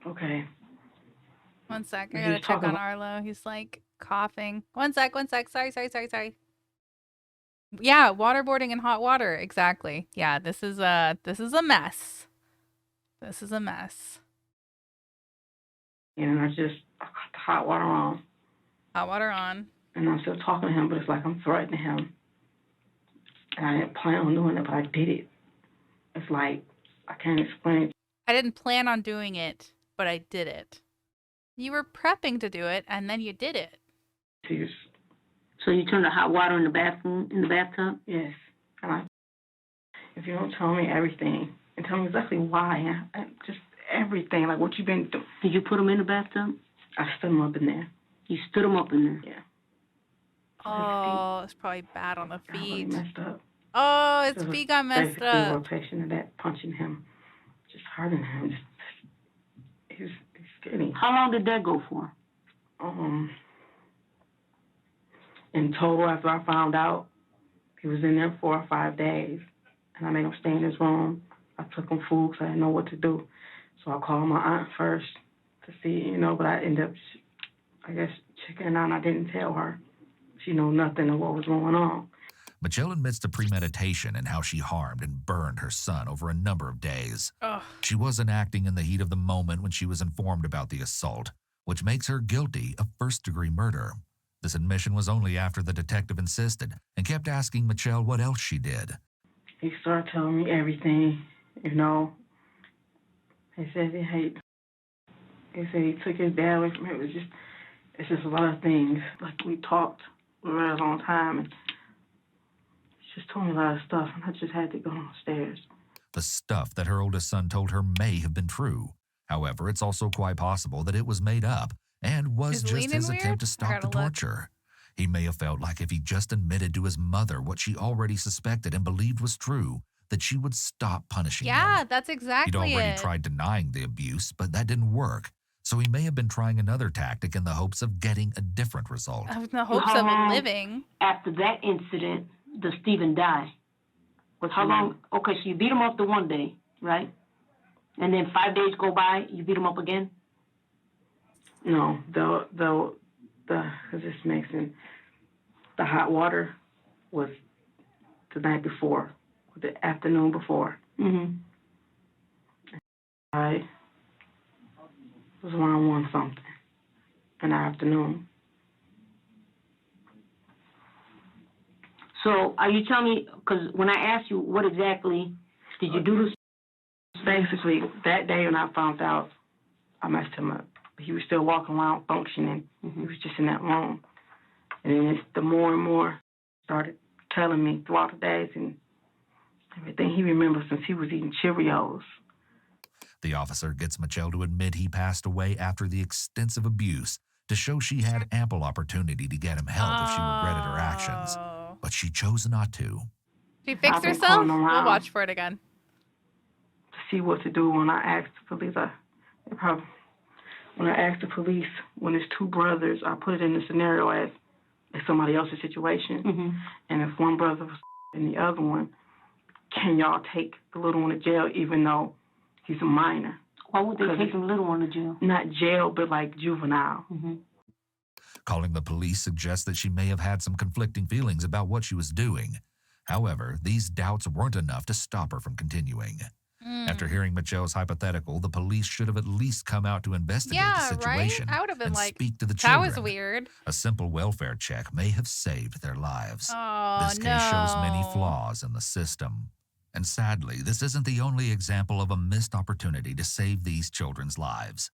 okay. One sec. I He's gotta check talking on about- Arlo. He's like coughing. One sec. Sorry. Yeah, waterboarding in hot water. Exactly. Yeah, this is a mess. This is a mess. And I got the hot water on. Hot water on. And I'm still talking to him, but it's like I'm threatening him. And I didn't plan on doing it, but I did it. It's like, I can't explain it. I didn't plan on doing it, but I did it. You were prepping to do it, and then you did it. to you. So you turned the hot water in the bathtub? Yes. And if you don't tell me everything, and tell me exactly why, and just everything, like what you've been doing. Did you put them in the bathtub? I stood him up in there. You stood them up in there. Yeah. Oh, it's probably bad on the I really feet. messed up. Oh, his It was feet got messed basically up. rotation of that, punching him, just hurting him. He's skinny. How long did that go for? In total, after I found out, he was in there 4 or 5 days, and I made him stay in his room. I took him food because I didn't know what to do. So I called my aunt first to see, but I ended up, I guess, checking out, and I didn't tell her. She knew nothing of what was going on. Michelle admits to premeditation and how she harmed and burned her son over a number of days. Ugh. She wasn't acting in the heat of the moment when she was informed about the assault, which makes her guilty of first-degree murder. This admission was only after the detective insisted and kept asking Michelle what else she did. He started telling me everything, He said he said he took his dad away from him. It's just a lot of things. Like, we talked for a very long time, and he just told me a lot of stuff, and I just had to go downstairs. The stuff that her oldest son told her may have been true. However, it's also quite possible that it was made up and was Is just leaning his weird? attempt to I stop the gotta look. torture. He may have felt like if he just admitted to his mother what she already suspected and believed was true, that she would stop punishing him. Yeah, that's He'd exactly already it. tried denying the abuse, but that didn't work. So he may have been trying another tactic in the hopes of getting a different result. In the hopes how of long- living. After that incident, does Stephen die? How long? Okay, so you beat him up the one day, right? And then 5 days go by, you beat him up again? No, cause it's mixing. The hot water was the night before, the afternoon before. Mm-hmm. I was around 1 something in the afternoon. So are you telling me, because when I asked you what exactly did you do this? Basically, that day when I found out, I messed him up. He was still walking around functioning. He was just in that room. And then it's the more and more started telling me throughout the days and everything he remembers since he was eating Cheerios. The officer gets Michelle to admit he passed away after the extensive abuse to show she had ample opportunity to get him help if she regretted her actions. Oh. But she chose not to. She fixed I've been herself? calling We'll around. watch for it again. To see what to do when I asked the police. When I asked the police, when it's 2 brothers, I put it in the scenario as it's somebody else's situation. Mm-hmm. And if one brother was and the other one, can y'all take the little one to jail even though he's a minor? Why would they take the little one to jail? Not jail, but like juvenile. Mm-hmm. Calling the police suggests that she may have had some conflicting feelings about what she was doing. However, these doubts weren't enough to stop her from continuing. After hearing Michelle's hypothetical, the police should have at least come out to investigate the Yeah, situation right? I would have been and like, speak to the that children. was weird. A simple welfare check may have saved their lives. Oh, This case shows many no. flaws in the system. And sadly, this isn't the only example of a missed opportunity to save these children's lives.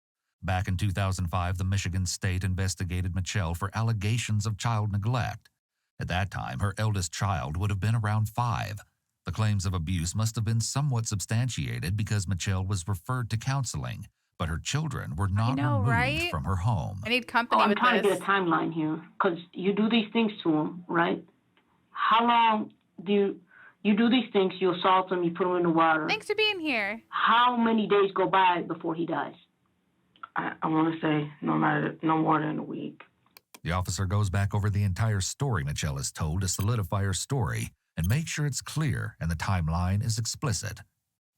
Back in 2005, the Michigan State investigated Michelle for allegations of child neglect. At that time, her eldest child would have been around 5. The claims of abuse must have been somewhat substantiated because Michelle was referred to counseling, but her children were not know, removed right? from her home. I need company I'm with trying to this. get a timeline here, because you do these things to him, right? How long do you do these things? You assault him, you put him in the water. Thanks for being here. How many days go by before he dies? I want to say no more than a week. The officer goes back over the entire story Michelle has told to solidify her story and make sure it's clear and the timeline is explicit.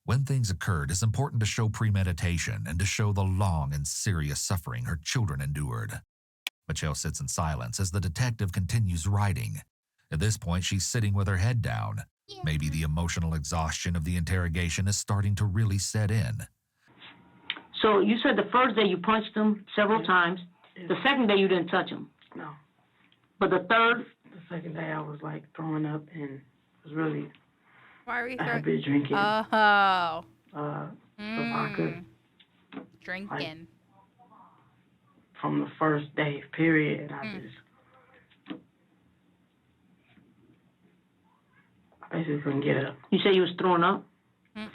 When things occurred, it's important to show premeditation and to show the long and serious suffering her children endured. Michelle sits in silence as the detective continues writing. At this point, she's sitting with her head down. Maybe the emotional exhaustion of the interrogation is starting to really set in. So you said the first day you punched him several times. The second day you didn't touch him. No. But the third, The second day I was like throwing up and was really Why are we I had throwing? been drinking. Oh. Vodka Drinking. from the first day, period. And I basically couldn't get up. you say you was throwing up?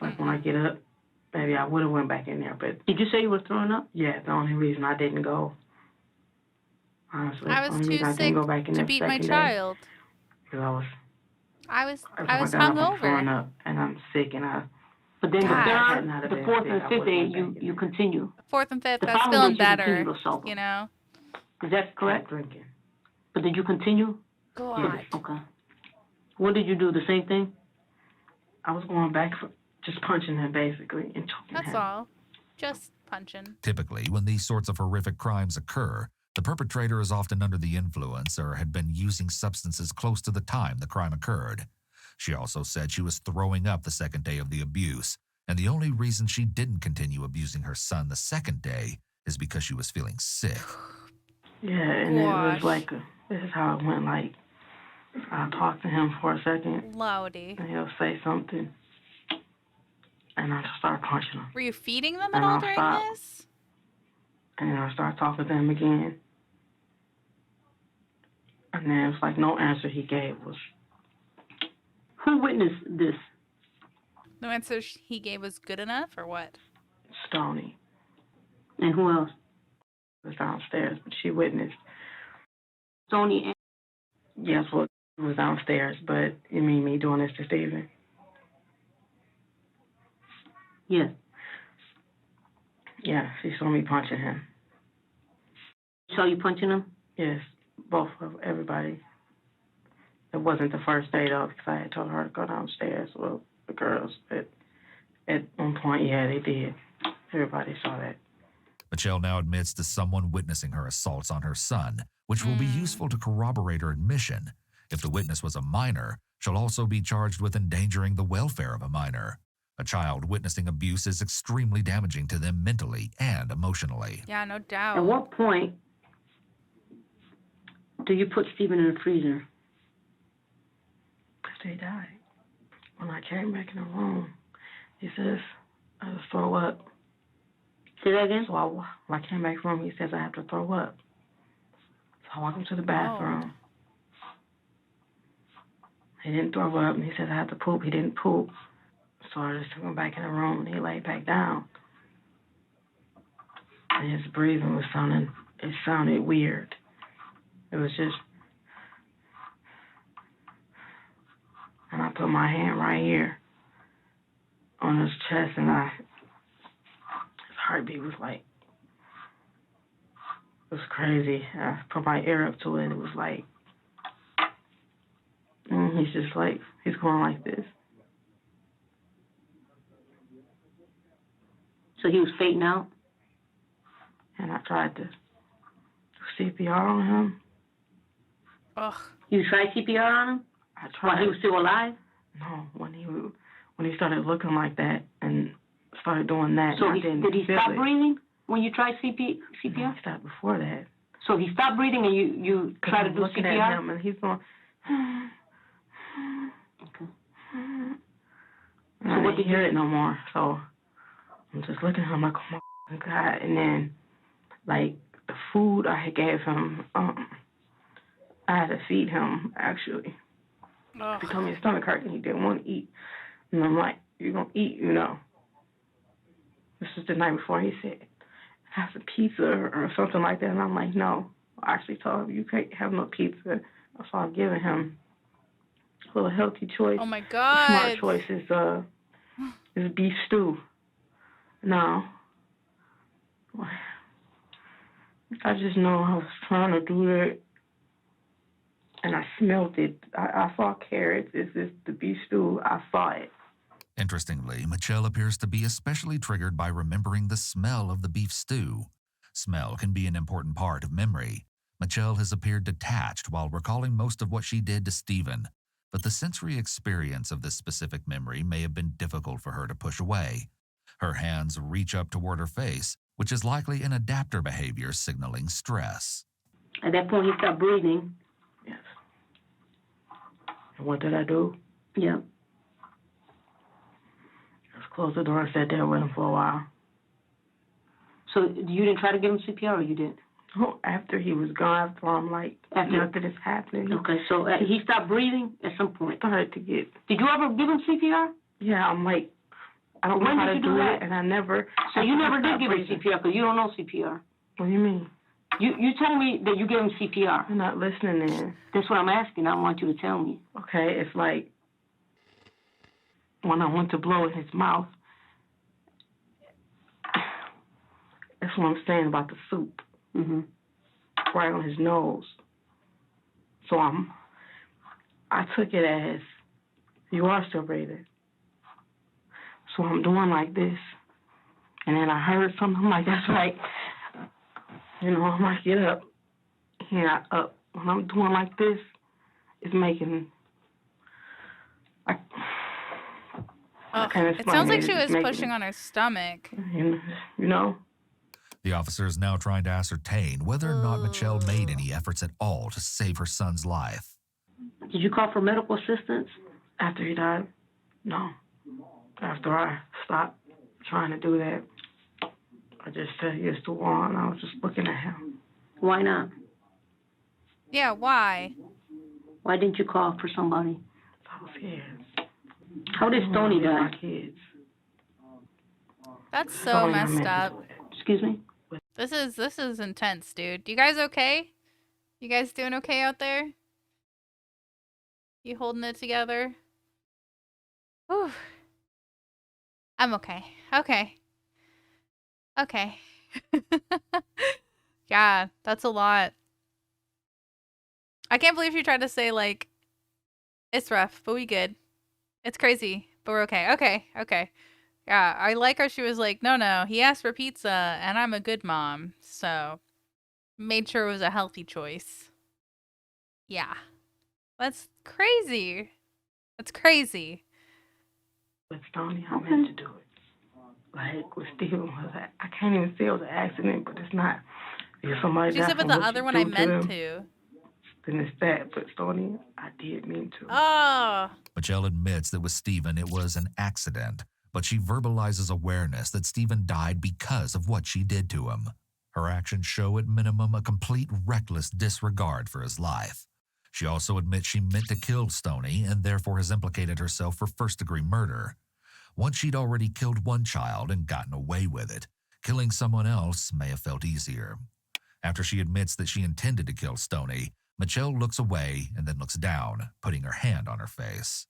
Like when I get up, maybe I would have went back in there, but Did you say you were throwing up? yeah, the only reason I didn't go, honestly, I the was only too reason I sick didn't go back in to there beat the my second child. because I was I was throwing hungover. up and I'm sick and I But then God. the Had third, not have the been fourth, sick, and I fifth would've day went back you in there. continue. 4th and 5th, The I was following feeling day you better. continued to sober. You know. Is that correct? drinking. But did you continue? God. Okay. What did you do? The same thing? I was going back for just punching him basically and choking That's him. all. Just punching. Typically, when these sorts of horrific crimes occur, the perpetrator is often under the influence or had been using substances close to the time the crime occurred. She also said she was throwing up the second day of the abuse, and the only reason she didn't continue abusing her son the second day is because she was feeling sick. Yeah, and it was Gosh. like, this is how it went, like, I'll talk to him for a second, Loudy. and he'll say something, and I'll start punching him. Were you feeding them at And all I'll during stop. this? And then I'll start talking to him again. And then it's like no answer he gave was, Who witnessed this? No answer he gave was good enough, or what? Stoney. And who else? Was downstairs, but she witnessed. Stoney and... Yes, well, he was downstairs, but you mean me doing this to Steven? Yes. Yeah, she saw me punching him. Saw you punching him? Yes, both of everybody. It wasn't the first day, though, because I had told her to go downstairs with the girls. But at one point, yeah, they did. Everybody saw that. Michelle now admits to someone witnessing her assaults on her son, which will be useful to corroborate her admission. If the witness was a minor, she'll also be charged with endangering the welfare of a minor. A child witnessing abuse is extremely damaging to them mentally and emotionally. Yeah, no doubt. At what point do you put Steven in the freezer? After he died. When I came back in the room, he says, I just throw up. Say that again? So when I came back from, he says I have to throw up. So I walk him to the bathroom. He didn't throw up, and he says I have to poop. He didn't poop. So I just took him back in the room, and he laid back down. And his breathing was sounded weird. It was just, and I put my hand right here on his chest, and his heartbeat was like, it was crazy. I put my ear up to it, and it was like, and he's just like, he's going like this. So he was fading out? And I tried to do CPR on him. Ugh. You tried CPR on him? I tried. While he was still alive? No, when he started looking like that and started doing that. So did he stop breathing when you tried CPR? No, he stopped before that. So he stopped breathing and you tried to do looking CPR? at him and he's going. Okay. And So I what didn't did hear you- it no more. So I'm just looking at him like, oh my God. And then, like, the food I had gave him, I had to feed him, actually. Ugh. He told me his stomach hurt and he didn't want to eat. And I'm like, you're going to eat, you know. This was the night before. He said, have some pizza or something like that. And I'm like, no. I actually told him, you can't have no pizza. So I'm giving him a little healthy choice. Oh my The God. smart choice is beef stew. No. I just know I was trying to do it, and I smelled it. I saw carrots. It's just the beef stew. I saw it. Interestingly, Michelle appears to be especially triggered by remembering the smell of the beef stew. Smell can be an important part of memory. Michelle has appeared detached while recalling most of what she did to Steven, but the sensory experience of this specific memory may have been difficult for her to push away. Her hands reach up toward her face, which is likely an adapter behavior signaling stress. At that point, he stopped breathing. Yes. And what did I do? Yeah. I just closed the door and sat there with him for a while. So you didn't try to give him CPR, or you did? Oh, after he was gone, after I'm like, after this happened, he Okay, so he stopped breathing at some point. started to get, Did you ever give him CPR? yeah, I'm like, I don't know When how did to you do do that? it, and I never. So you never did stopped give him breathing. CPR because you don't know CPR. What do you mean? You told me that you gave him CPR. You're not listening then. That's what I'm asking. I want you to tell me. Okay, it's like when I went to blow in his mouth. That's what I'm saying about the soup, Mm-hmm. right on his nose. So I took it as, you are still breathing. So I'm doing like this, and then I heard something, I'm like, that's right. You know, I'm like, get up. He not up. When I'm doing like this, it's making, I Ugh. can't It explain sounds like it. she It's was making pushing me- on her stomach. you know? The officer is now trying to ascertain whether or not Michelle made any efforts at all to save her son's life. Did you call for medical assistance? After he died? No. After I stopped trying to do that, I just said yes to Juan. I was just looking at him. Why not? Yeah, why? Why didn't you call for somebody? I was scared. How did Stoney With die? my kids. That's so Stoney, I messed meant up. with- Excuse me? This is intense, dude. You guys okay? You guys doing okay out there? You holding it together? Whew. I'm okay. Okay. Okay. Yeah, that's a lot. I can't believe she tried to say, like, it's rough, but we good. It's crazy, but we're okay. Okay, okay. Yeah, I like how she was like, no, he asked for pizza, and I'm a good mom, so made sure it was a healthy choice. Yeah. That's crazy. That's crazy. With Stoney, I meant to do it. Like with Steven, I can't even say it was an accident, but it's not. If somebody She died said, but from the what other you one I do meant them, to. then it's that. But Stoney, I did mean to. Oh. Michelle admits that with Stephen it was an accident, but she verbalizes awareness that Stephen died because of what she did to him. Her actions show at minimum a complete reckless disregard for his life. She also admits she meant to kill Stoney and therefore has implicated herself for first-degree murder. Once she'd already killed one child and gotten away with it, killing someone else may have felt easier. After she admits that she intended to kill Stoney, Michelle looks away and then looks down, putting her hand on her face.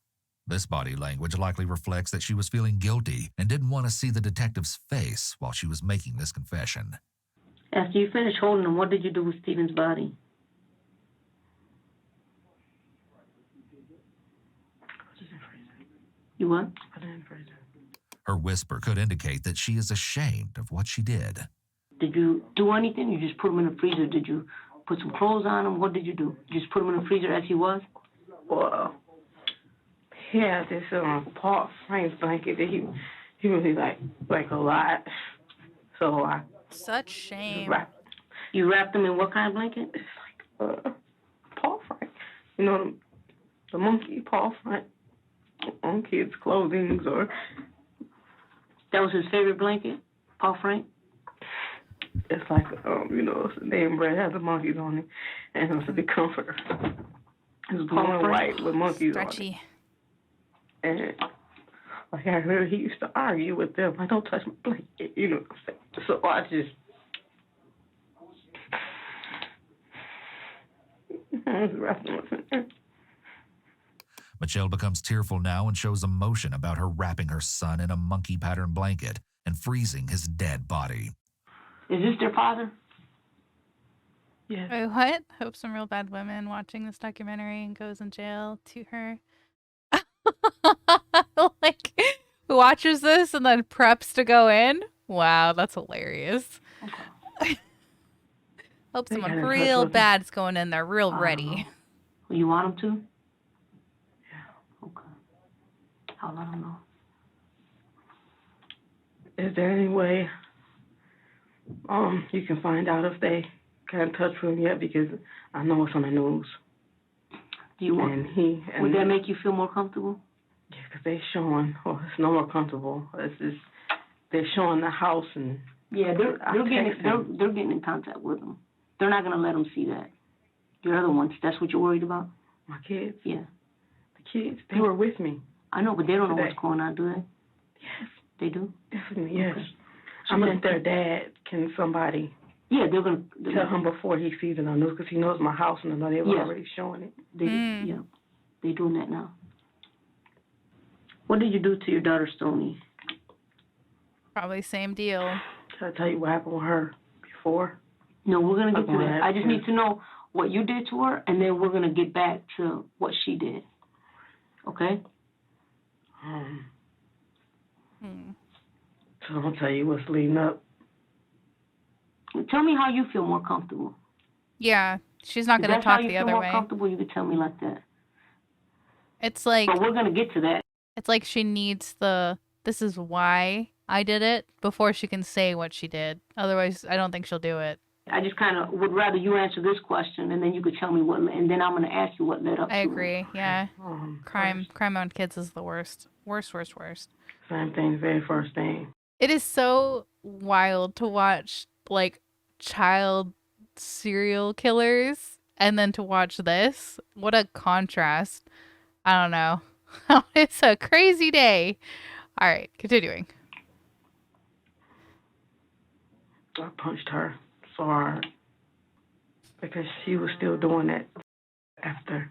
This body language likely reflects that she was feeling guilty and didn't want to see the detective's face while she was making this confession. After you finished holding him, what did you do with Stephen's body? You what? Put it in the freezer. Her whisper could indicate that she is ashamed of what she did. Did you do anything? You just put him in the freezer. Did you put some clothes on him? What did you do? You just put him in the freezer as he was? Well, he had this Paul Frank's blanket that he really like a lot. So I Such shame. wrapped. You wrapped him in what kind of blanket? It's like Paul Frank. You know the monkey Paul Frank on kids' clothing or. That was his favorite blanket, Paul Frank? It's like, you know, it's a name brand, has the monkeys on it, and it's a big comforter. It's blue and white with monkeys Stretchy. on it. And, like, I heard he used to argue with them, like, don't touch my blanket, you know what I'm saying? So I just wrapping myself. Michelle becomes tearful now and shows emotion about her wrapping her son in a monkey pattern blanket and freezing his dead body. Is this their father? Yes. Wait, what? Hope some real bad women watching this documentary and goes in jail to her. Like, who watches this and then preps to go in? Wow, that's hilarious. Okay. Hope They someone got in touch real with him. bad's going in there real ready. You want him to? Yeah. Okay. I'll let him know. Is there any way you can find out if they got in touch with him yet? Because I know it's on the news. Do you want? Would that make you feel more comfortable? Yeah, because they're showing. Well, it's no more comfortable. It's just they're showing the house and. Yeah, they're getting in contact with him. They're not gonna let him see that. Your other ones. That's what you're worried about? My kids. Yeah. The kids. They were with me. I know, but they don't know Today. what's going on, do they? Yes. They do. Definitely. Yes. Okay. I mean, their dad. Can somebody Yeah, they're gonna tell him before he sees it on news? Because he knows my house and I know they were Yeah. already showing it. Yeah, they're doing that now. What did you do to your daughter, Stoney? Probably same deal. Should I tell you what happened with her before? No, we're gonna get to Okay. that. I just need to know what you did to her, and then we're gonna get back to what she did. Okay? Hmm. So I'm gonna tell you what's leading up. Tell me how you feel more comfortable. Yeah, she's not If gonna that's how talk you the feel other more way. comfortable, you could tell me like that. It's like But we're gonna get to that. it's like she needs the this is why I did it before she can say what she did. Otherwise, I don't think she'll do it. I just kind of would rather you answer this question, and then you could tell me what, and then I'm gonna ask you what led up to I it. agree. Yeah. Crime First, on kids is the worst. Worst. same thing, very first thing. It is so wild to watch like child serial killers and then to watch this. What a contrast. I don't know. It's a crazy day. All right, continuing. I punched her. saw her because she was still doing that after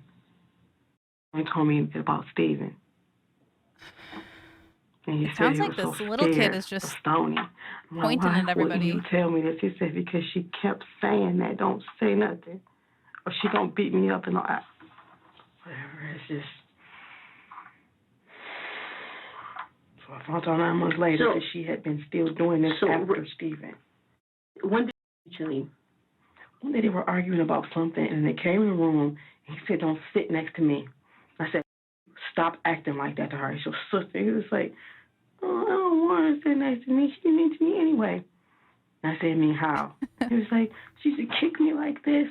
he told me about Steven. And he It said sounds he like was this so little kid scared is just of Stoney. I'm like, pointing why at everybody. wouldn't you tell me this? He said, because she kept saying that, don't say nothing, or she gonna beat me up and all that. Whatever, it's just. So I found out 9 months later So- that she had been still doing this so- after Steven. When did you leave? One day they were arguing about something, and they came in the room, and he said, don't sit next to me. I said, stop acting like that to her. It's your sister. He was like, oh, I don't want her to sit next to me. She mean to me anyway. And I said, mean how? He was like, she should kick me like this.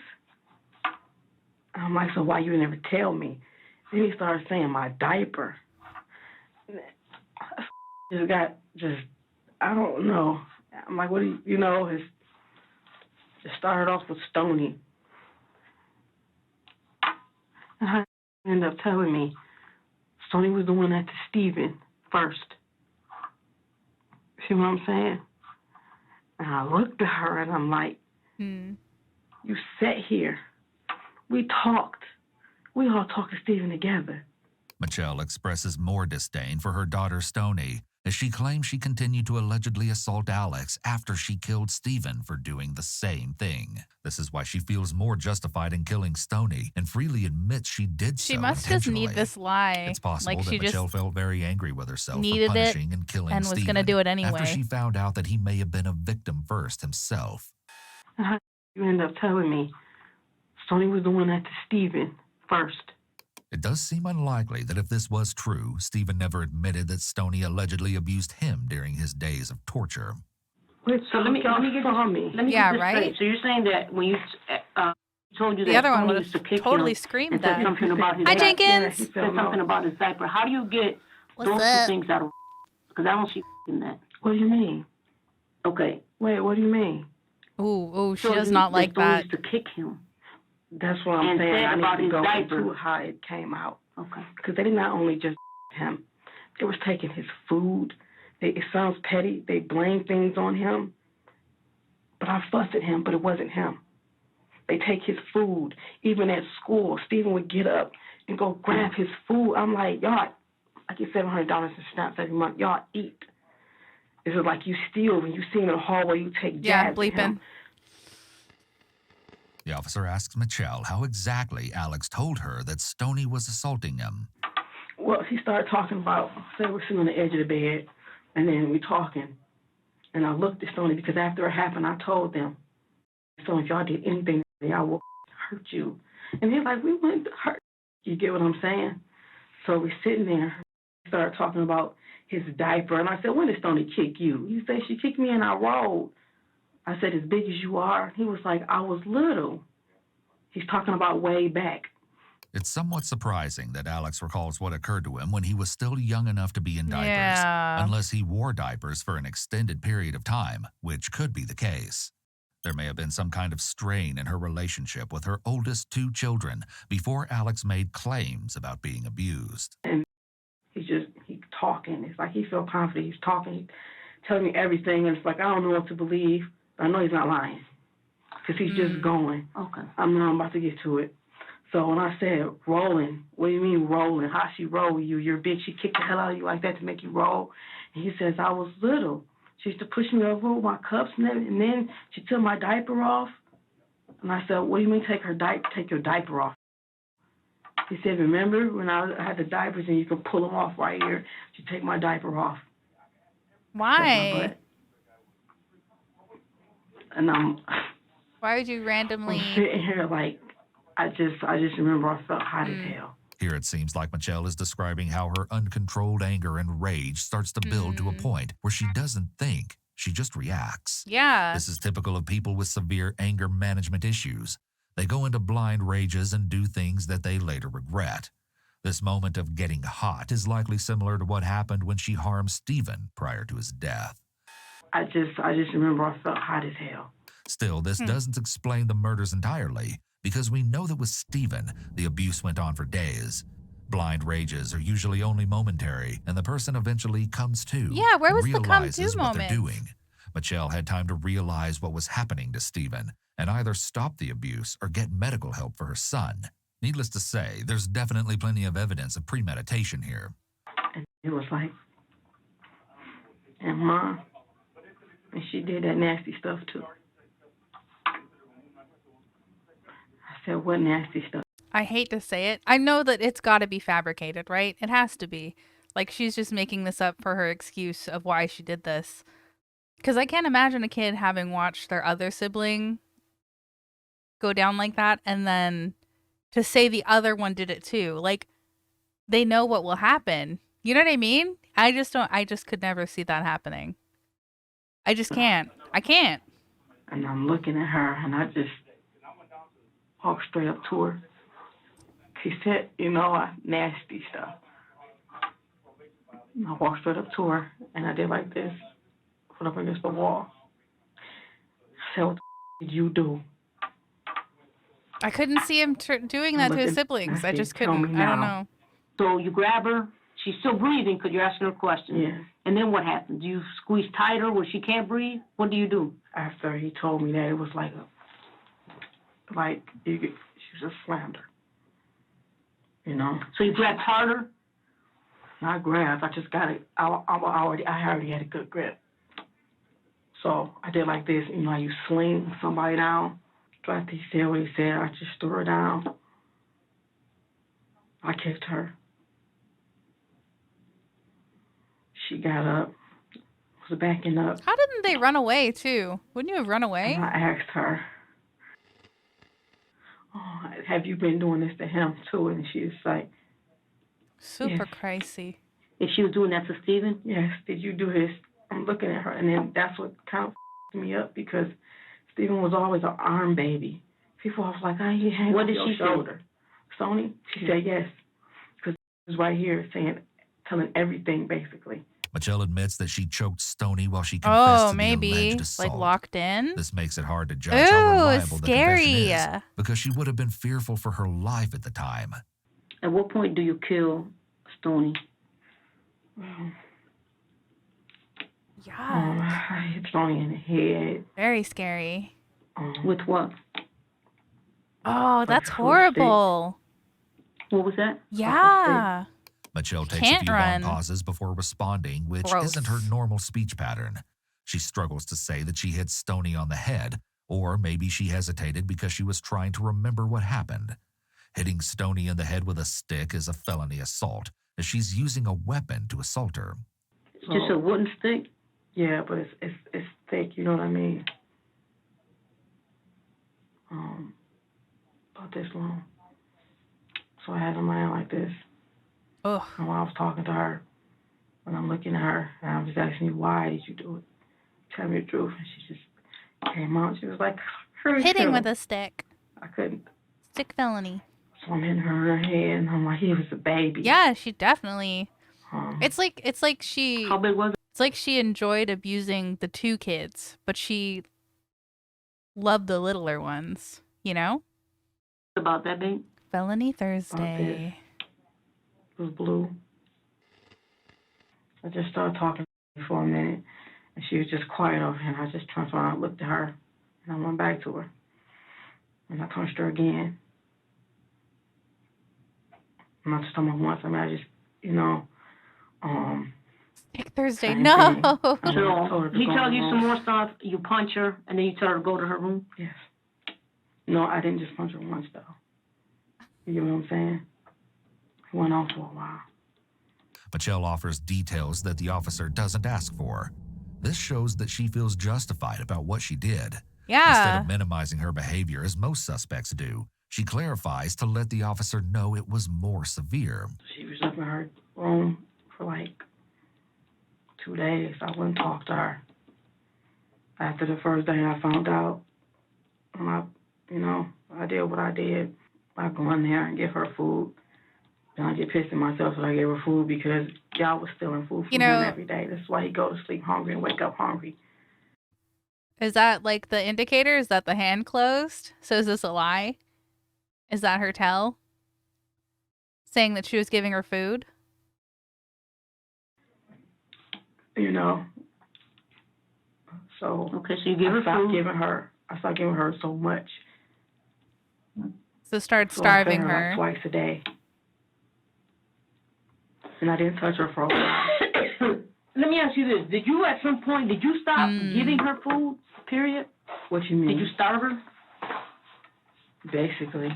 I'm like, so why you never tell me? Then he started saying my diaper. I don't know. I'm like, what do you know, it started off with Stoney. And I ended up telling me Stoney was doing that to Steven first. See what I'm saying? And I looked at her and I'm like, Hmm. you sat here. We talked. We all talked to Steven together. Michelle expresses more disdain for her daughter Stoney as she claims she continued to allegedly assault Alex after she killed Steven for doing the same thing. This is why she feels more justified in killing Stoney and freely admits she did She so must just need intentionally. this lie. It's possible like that she Michelle just felt very angry with herself needed for it punishing and killing and was Steven gonna do it after anyway. she found out that he may have been a victim first himself. And how you end up telling me Stoney was doing that to Steven first. It does seem unlikely that if this was true, Steven never admitted that Stoney allegedly abused him during his days of torture. Wait, So let me get this. Let me Yeah, get this right? straight. So you're saying that when you told you The that other one Stoney would used to have kick totally him screamed and said that. something about his Hi, diaper. Jenkins. he Said said something no. about his diaper. How do you get What's those up? two things out of? Because I don't see in that. What do you mean? Okay. Wait, what do you mean? Ooh, she So does you- not like Stoney that. used to kick him. That's what I'm And saying. said I about need to his go diaper. into how it came out. Okay. Because they did not only just him, they was taking his food. It sounds petty. They blame things on him. But I fussed at him, but it wasn't him. They take his food. Even at school, Steven would get up and go grab his food. I'm like, y'all, I get $700 in snaps every month. Y'all eat. This is like you steal. When you see him in the hallway, you take Yeah, jabs at him. bleeping. The officer asks Michelle how exactly Alex told her that Stoney was assaulting him. Well, he started talking about, say we're sitting on the edge of the bed, and then we're talking. And I looked at Stoney because after it happened, I told them, so if y'all did anything, I will hurt you. And they're like, we wouldn't hurt. You get what I'm saying? So we're sitting there. He started talking about his diaper. And I said, when did Stoney kick you? He said, she kicked me and I rolled. I said, as big as you are? He was like, I was little. He's talking about way back. It's somewhat surprising that Alex recalls what occurred to him when he was still young enough to be in diapers, Yeah. unless he wore diapers for an extended period of time, which could be the case. There may have been some kind of strain in her relationship with her oldest two children before Alex made claims about being abused. And he's talking. It's like he felt confident. He's talking, he's telling me everything. And it's like, I don't know what to believe. But I know he's not lying because he's just going. Okay. I'm about to get to it. So when I said rolling, what do you mean rolling? How she roll you? You're big. She kicked the hell out of you like that to make you roll. And he says, I was little. She used to push me over with my cups and then she took my diaper off. And I said, what do you mean take your diaper off? He said, remember when I had the diapers and you could pull them off right here? She take my diaper off. Why? And Why would you randomly? I'm sitting here like, I just remember I felt hot as hell. Here it seems like Michelle is describing how her uncontrolled anger and rage starts to build to a point where she doesn't think, she just reacts. Yeah. This is typical of people with severe anger management issues. They go into blind rages and do things that they later regret. This moment of getting hot is likely similar to what happened when she harmed Steven prior to his death. I just remember I felt hot as hell. Still, this doesn't explain the murders entirely, because we know that with Steven, the abuse went on for days. Blind rages are usually only momentary, and the person eventually comes to Yeah, where and was the come realizes to what they're moment? doing. Michelle had time to realize what was happening to Stephen and either stop the abuse or get medical help for her son. Needless to say, there's definitely plenty of evidence of premeditation here. And it was like, and Mom, and she did that nasty stuff too. I said, what nasty stuff? I hate to say it. I know that it's got to be fabricated, right? It has to be. Like, she's just making this up for her excuse of why she did this. Because I can't imagine a kid having watched their other sibling go down like that and then to say the other one did it too. Like, they know what will happen. You know what I mean? I just could never see that happening. I just can't. I can't. And I'm looking at her, and I just walked straight up to her. She said, nasty stuff. And I walked straight up to her, and I did like this, put up against the wall. I said, what the did you do? I couldn't see him doing that to his siblings. I just couldn't. I don't know. So you grab her. She's still breathing because you're asking her questions. Yeah. And then what happens? Do you squeeze tighter where she can't breathe? What do you do? After he told me that, it was she just slammed her. So you grabbed harder? Not grab. I just got it. I already had a good grip. So I did like this. How you sling somebody down. After he said what he said, I just threw her down. I kicked her. She got up, was backing up. How didn't they run away, too? Wouldn't you have run away? And I asked her, oh, have you been doing this to him, too? And she was like, Super yes. crazy. If she was doing that to Stephen? Yes, did you do this? I'm looking at her, and then that's what kind of me up because Stephen was always an arm baby. People was like, oh, he hangs on your shoulder. Sony, she said yes, because he was right here telling everything, basically. Michelle admits that she choked Stoney while she confessed to the alleged assault. Like locked in. This makes it hard to judge how reliable the confession is, scary. because she would have been fearful for her life at the time. At what point do you kill Stoney? Yeah. I hit Stoney in the head. Very scary. With what? Oh, that's horrible. What was that? Yeah. Michelle takes a few long pauses before responding, which isn't her normal speech pattern. She struggles to say that she hit Stoney on the head, or maybe she hesitated because she was trying to remember what happened. Hitting Stoney in the head with a stick is a felony assault, as she's using a weapon to assault her. Just a wooden stick? Yeah, but it's thick, you know what I mean? About this long. So I had her mind like this. Ugh. And while I was talking to her, when I'm looking at her, and I'm just asking you, why did you do it? Tell me the truth. And she just came out. She was like, hitting with a stick. I couldn't. Stick felony. So I'm hitting her in her head, and I'm like, he was a baby. Yeah, she definitely. It's like she. How big was it? It's like she enjoyed abusing the two kids, but she loved the littler ones. You know. About that big? Felony Thursday. It was blue. I just started talking for a minute, and she was just quiet over here. And I just turned around and looked at her, and I went back to her. And I touched her again. I'm not just talking about once. I mean, I just, Stick Thursday. No. So he tells you some more stuff, you punch her, and then you tell her to go to her room? Yes. No, I didn't just punch her once, though. You know what I'm saying? It went on for a while. Michelle offers details that the officer doesn't ask for. This shows that she feels justified about what she did. Yeah. Instead of minimizing her behavior as most suspects do, she clarifies to let the officer know it was more severe. She was up in her room for like 2 days. I wouldn't talk to her. After the first day I found out, I did what I did. I go in there and give her food. Then I get pissed at myself that I gave her food because y'all was stealing food from him every day. That's why he go to sleep hungry and wake up hungry. Is that like the indicator? Is that the hand closed? So is this a lie? Is that her tell? Saying that she was giving her food? So Okay, so you give her I stopped food. giving her so much. So start So I fed starving her her. like twice a day. And I didn't touch her for a while. Let me ask you this. Did you at some point, did you stop giving her food, period? What you mean? Did you starve her? Basically. It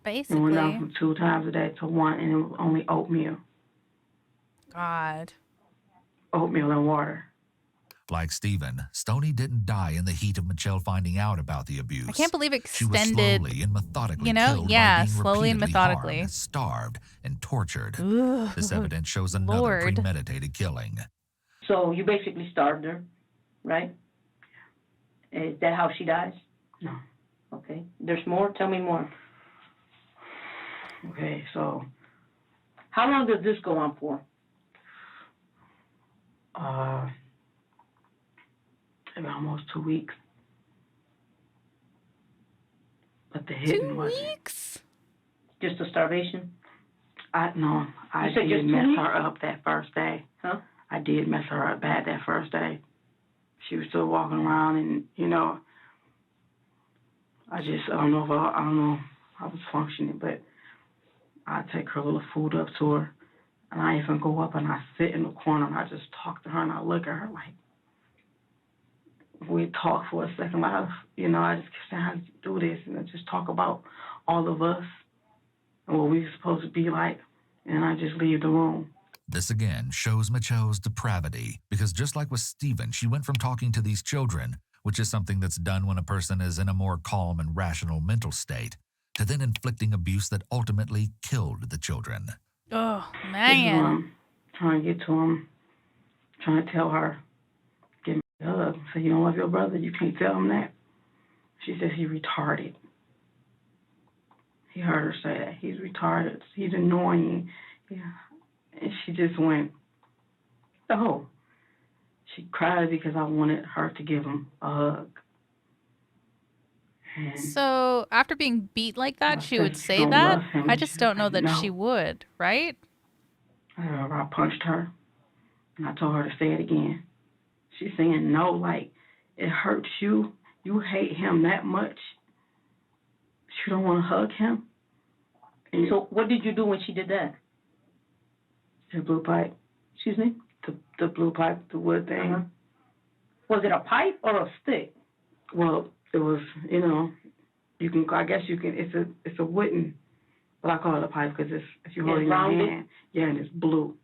went Basically. down from 2 times a day to 1, and it was only oatmeal. God. Oatmeal and water. Like Stephen, Stoney didn't die in the heat of Michelle finding out about the abuse. I can't believe She was extended. slowly and methodically You know? killed Yeah, by being slowly and repeatedly methodically. harmed, starved, and tortured. Ugh, This evidence shows another Lord. premeditated killing. So you basically starved her, right? Is that how she dies? No. Okay. There's more? Tell me more. Okay, so How long does this go on for? maybe almost 2 weeks. But the 2 hitting wasn't. weeks? Just a starvation? I You said did just 2 mess weeks? her up that first day. Huh? I did mess her up bad that first day. She was still walking around, and you know, I don't know how I was functioning, but I take her little food up to her, and I even go up and I sit in the corner and I just talk to her and I look at her like, we talk for a second. I just keep saying, how did you do this? And I just talk about all of us and what we were supposed to be like, and I just leave the room. This again shows Michelle's depravity, because just like with Stephen, she went from talking to these children, which is something that's done when a person is in a more calm and rational mental state, to then inflicting abuse that ultimately killed the children. Oh, This is man. what I'm trying to get to him, trying to tell her, give me a hug. Say, you don't love your brother? You can't tell him that? She says he's retarded. He heard her say that. He's retarded. He's annoying. Yeah. And she just went, oh. She cried because I wanted her to give him a hug. And So after being beat like that, I she said, would "You say don't that? love him." I just She don't was know like, that she "No." would, right? I punched her, and I told her to say it again. She's saying no, like, it hurts you. You hate him that much. You don't want to hug him. And So what did you do when she did that? the blue pipe, Excuse me? the blue pipe, the wood thing. Uh-huh. Was it a pipe or a stick? Well, it was, I guess you can, it's a wooden, but I call it a pipe because if you hold it in your rounded? hand, yeah, and it's blue.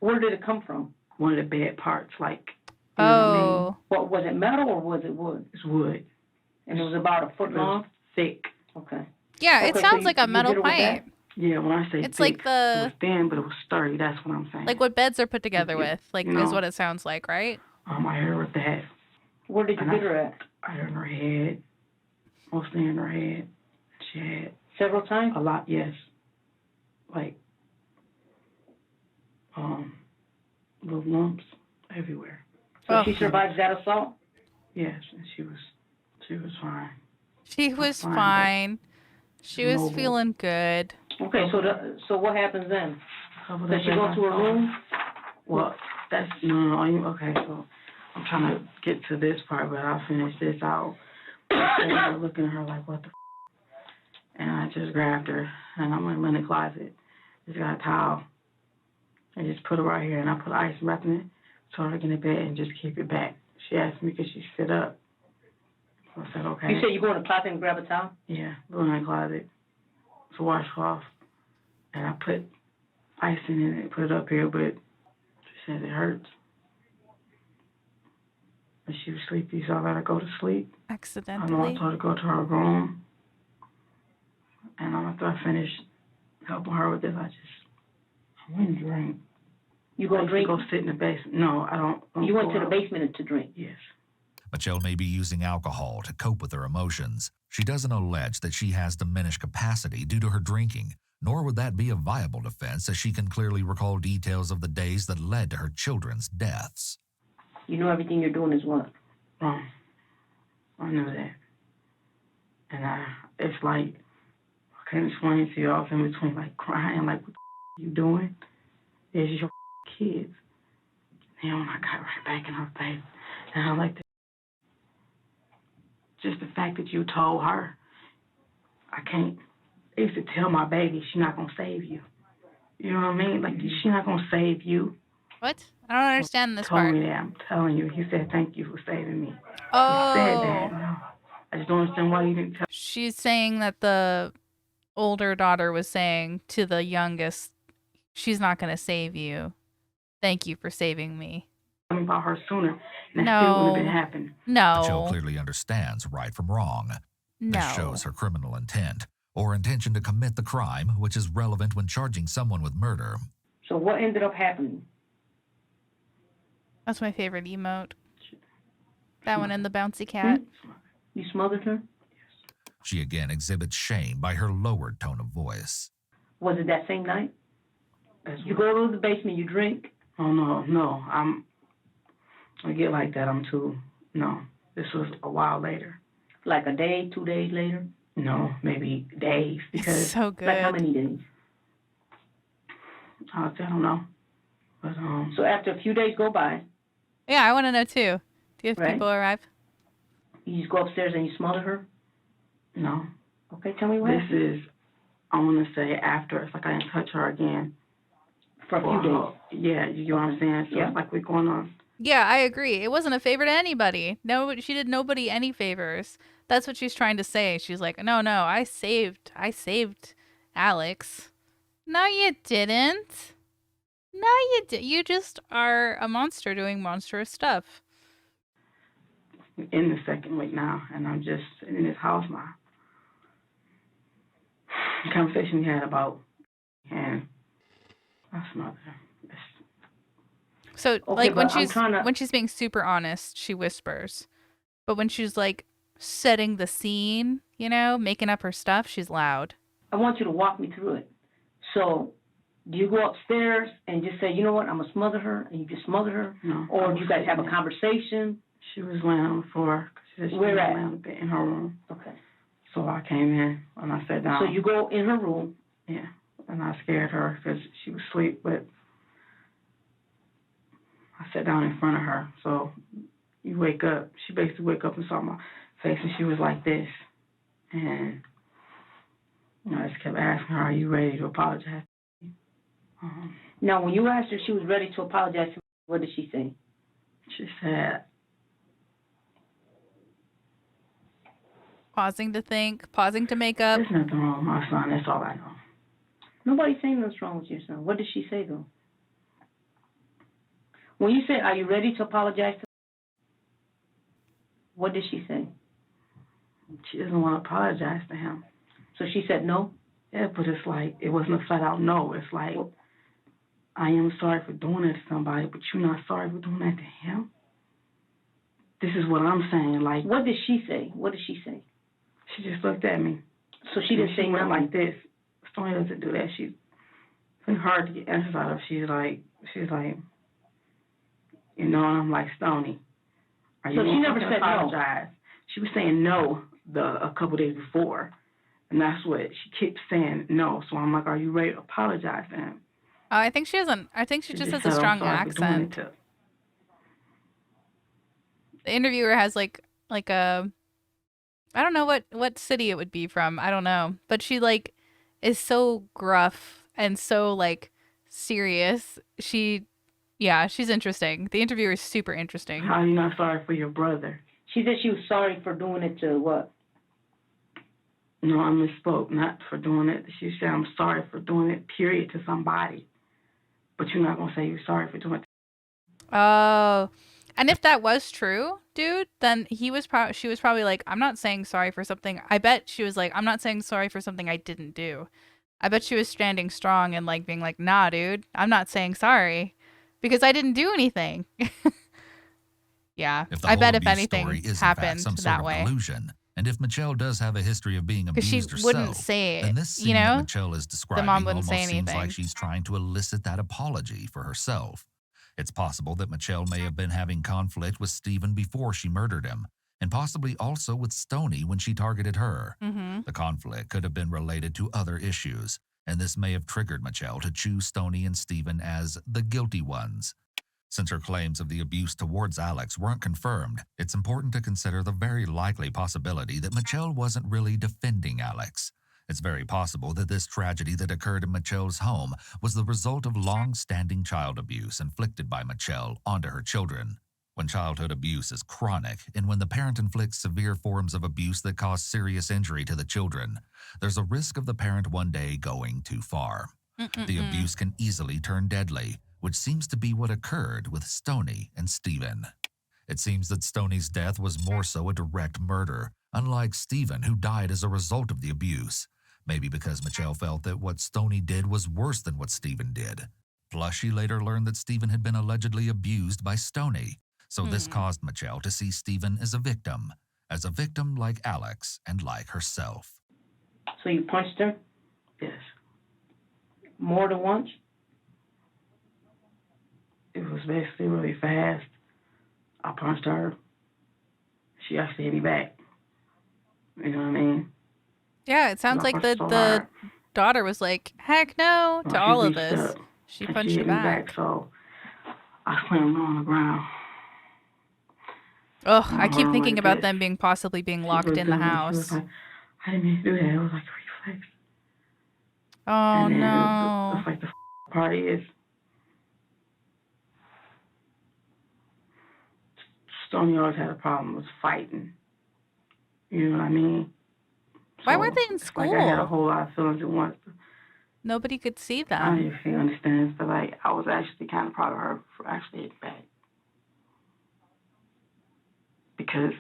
Where did it come from? One of the bad parts, like, you know what I mean? Oh. What, was it metal or was it wood? It's wood. And it was about a foot It was long? thick. Okay. Yeah, it Okay, so sounds you- like a you metal did it with that? pipe. Yeah, when I say It's thick, like the- it was thin, but it was sturdy. That's what I'm saying. Like what beds are put together You- with, like, you know. is what it sounds like, right? I hit her with that. Where did you And hit her at? I hit her in her head, mostly in her head. She had Several times? a lot, yes. Like, little lumps everywhere. So Oh. she survived that assault? Yes, and she was fine. She was fine, but fine. She was mobile. feeling good. Okay, so what happens then? Covered Does up she go as to her I saw room? Well, that's, no, okay, so I'm trying to get to this part, but I'll finish this out. I was looking at her like, what the f***? And I just grabbed her, and I went in the closet, just got a towel, and just put it right here, and I put ice wrap in it, told her to get in bed and just keep it back. She asked me, could she sit up? So I said, okay. You said you go in the closet and grab a towel? Yeah, go in the closet to wash off, and I put icing in it, put it up here, but she said it hurts. And she was sleepy, so I let her go to sleep. I know I Accidentally. told her to go to her room, and after I finished helping her with this, I went and drank. You I go used to drink? go sit in the basement. No, I don't You went go to the out. basement to drink? Yes. Michelle may be using alcohol to cope with her emotions. She doesn't allege that she has diminished capacity due to her drinking, nor would that be a viable defense, as she can clearly recall details of the days that led to her children's deaths. You know everything you're doing is what? Wrong. I knew that. And it's like, I can't explain it to you. I was in between, like, crying, like, what the you doing? It's your kids. And when I got right back in her face, And I like just the fact that you told her, I can't. I used to tell my baby, she's not gonna save you. You know what I mean? Like, she's not gonna save you. What? I don't understand this Told part. me that. I'm telling you. He said, thank you for saving me. He said Oh. that. No. I just don't understand why you didn't tell She's saying that the older daughter was saying to the youngest, she's not going to save you. Thank you for saving me. me about her sooner, and that still wouldn't have been No. happening. Michelle No. clearly understands right from wrong. No. This shows her criminal intent, or intention to commit the crime, which is relevant when charging someone with murder. So what ended up happening? That's my favorite emote. That one and the bouncy cat. You smothered her? She again exhibits shame by her lowered tone of voice. Was it that same night? You go to the basement, you drink? Oh, no. I get like that. No. This was a while later. Like a day, 2 days later? No, maybe days. Because It's so good. Like how many days? I don't know. But, So after a few days go by, Yeah, I want to know too. Do you have Right. people arrive? you just go upstairs and you smother her? no. Okay, tell me what This happened. is, I want to say after. It's like I didn't touch her again. For a few days. Yeah, you get what I'm saying? So Yeah. it's like we're going on. Yeah, I agree. It wasn't a favor to anybody. No, she did nobody any favors. That's what she's trying to say. She's like, no, I saved Alex. No, you didn't. No, you did. You just are a monster doing monstrous stuff. In the second week now, and I'm just sitting in this house now. The conversation we had about, and that's not there. So, Okay, like but I'm trying to- when she's being super honest, she whispers. But when she's like setting the scene, making up her stuff, she's loud. I want you to walk me through it. So, do you go upstairs and just say, you know what, I'm going to smother her, and you just smother her? No. Or do you guys have a conversation? She was laying on the floor. She said she Where was at? laying on the bed in her room. Okay. So I came in and I sat down. So you go in her room. Yeah, and I scared her because she was asleep, but I sat down in front of her. So you wake up. She basically wake up and saw my face, and she was like this. And I just kept asking her, "Are you ready to apologize?" Now, when you asked her if she was ready to apologize, what did she say? She said, Pausing to think, pausing to make up. "There's nothing wrong with my son. That's all I know." Nobody's saying what's wrong with your son. What did she say, though? When you said, are you ready to apologize to what did she say? She doesn't want to apologize to him. So she said no? Yeah, but it's like, it wasn't a flat out no. It's like, I am sorry for doing it to somebody, but you're not sorry for doing that to him? This is what I'm saying. Like, What did she say? What did she say? she just looked at me. So she didn't say went nothing. like this. Stoney doesn't do that. She's been hard to get answers out of. She's like, and I'm like, Stoney, are you So she gonna never fucking said no. apologize? She was saying no a couple days before, and that's what she keeps saying no. So I'm like, are you ready to apologize to him? I think she doesn't. I think she just has a said, strong "I'm sorry for doing accent. it to-" The interviewer has like a, I don't know what city it would be from. I don't know, but she like is so gruff and so like serious. She's interesting. The interviewer is super interesting. How are you not sorry for your brother? She said she was sorry for doing it to what? No, I misspoke. Not for doing it. She said, I'm sorry for doing it, period, to somebody. But you're not going to say you're sorry for doing it. Oh, and if that was true, dude, then she was probably like, I'm not saying sorry for something. I bet she was like, I'm not saying sorry for something I didn't do. I bet she was standing strong and like being like, nah, dude, I'm not saying sorry because I didn't do anything. Yeah, If the I whole bet if abuse anything story is happened in fact some sort that of way, delusion, and if Michelle does have a history of being because she abused herself, wouldn't say then it, this scene that Michelle is describing wouldn't almost say seems like anything. she's trying to elicit that apology for herself. It's possible that Michelle may have been having conflict with Stephen before she murdered him, and possibly also with Stoney when she targeted her. Mm-hmm. The conflict could have been related to other issues, and this may have triggered Michelle to choose Stoney and Stephen as the guilty ones. Since her claims of the abuse towards Alex weren't confirmed, it's important to consider the very likely possibility that Michelle wasn't really defending Alex. It's very possible that this tragedy that occurred in Michelle's home was the result of long-standing child abuse inflicted by Michelle onto her children. When childhood abuse is chronic, and when the parent inflicts severe forms of abuse that cause serious injury to the children, there's a risk of the parent one day going too far. The abuse can easily turn deadly, which seems to be what occurred with Stoney and Stephen. It seems that Stoney's death was more so a direct murder, unlike Stephen, who died as a result of the abuse. Maybe because Michelle felt that what Stoney did was worse than what Stephen did. Plus, she later learned that Stephen had been allegedly abused by Stoney, so this caused Michelle to see Stephen as a victim like Alex and like herself. So you punched her Yes. more than once? It was basically really fast. I punched her. She actually hit me back. You know what I mean? Yeah, it sounds I like punched so the hard. daughter was like, heck no Well, to she all of reached this. up She and punched she you hit me back. So I slammed her on the ground. Ugh, And I keep her thinking like about this. them being possibly being She locked was in the doing it. She house. was like, I didn't mean to do that. It was like a reflex. Oh And then no. it's like the part is Stoney always had a problem with fighting. You know what I mean? Why weren't they in it's like I had a school? whole lot of feelings at once. Nobody could see I them. don't even understand, but like I was actually kind of proud of her for actually hitting back because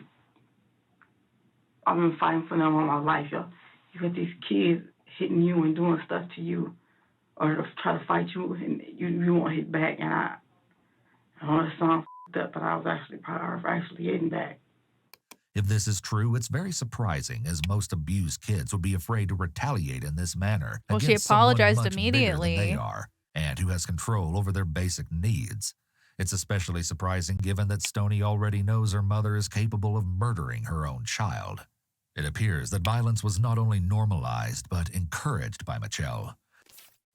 I've been fighting for them all my life, yo. You got these kids hitting you and doing stuff to you, or to try to fight you, and you won't hit back. And I know it sounds up, but I was actually proud of her for actually hitting back. If this is true, it's very surprising, as most abused kids would be afraid to retaliate in this manner Well, she against someone apologized much bigger than immediately. they are, and who has control over their basic needs. It's especially surprising given that Stoney already knows her mother is capable of murdering her own child. It appears that violence was not only normalized, but encouraged by Michelle.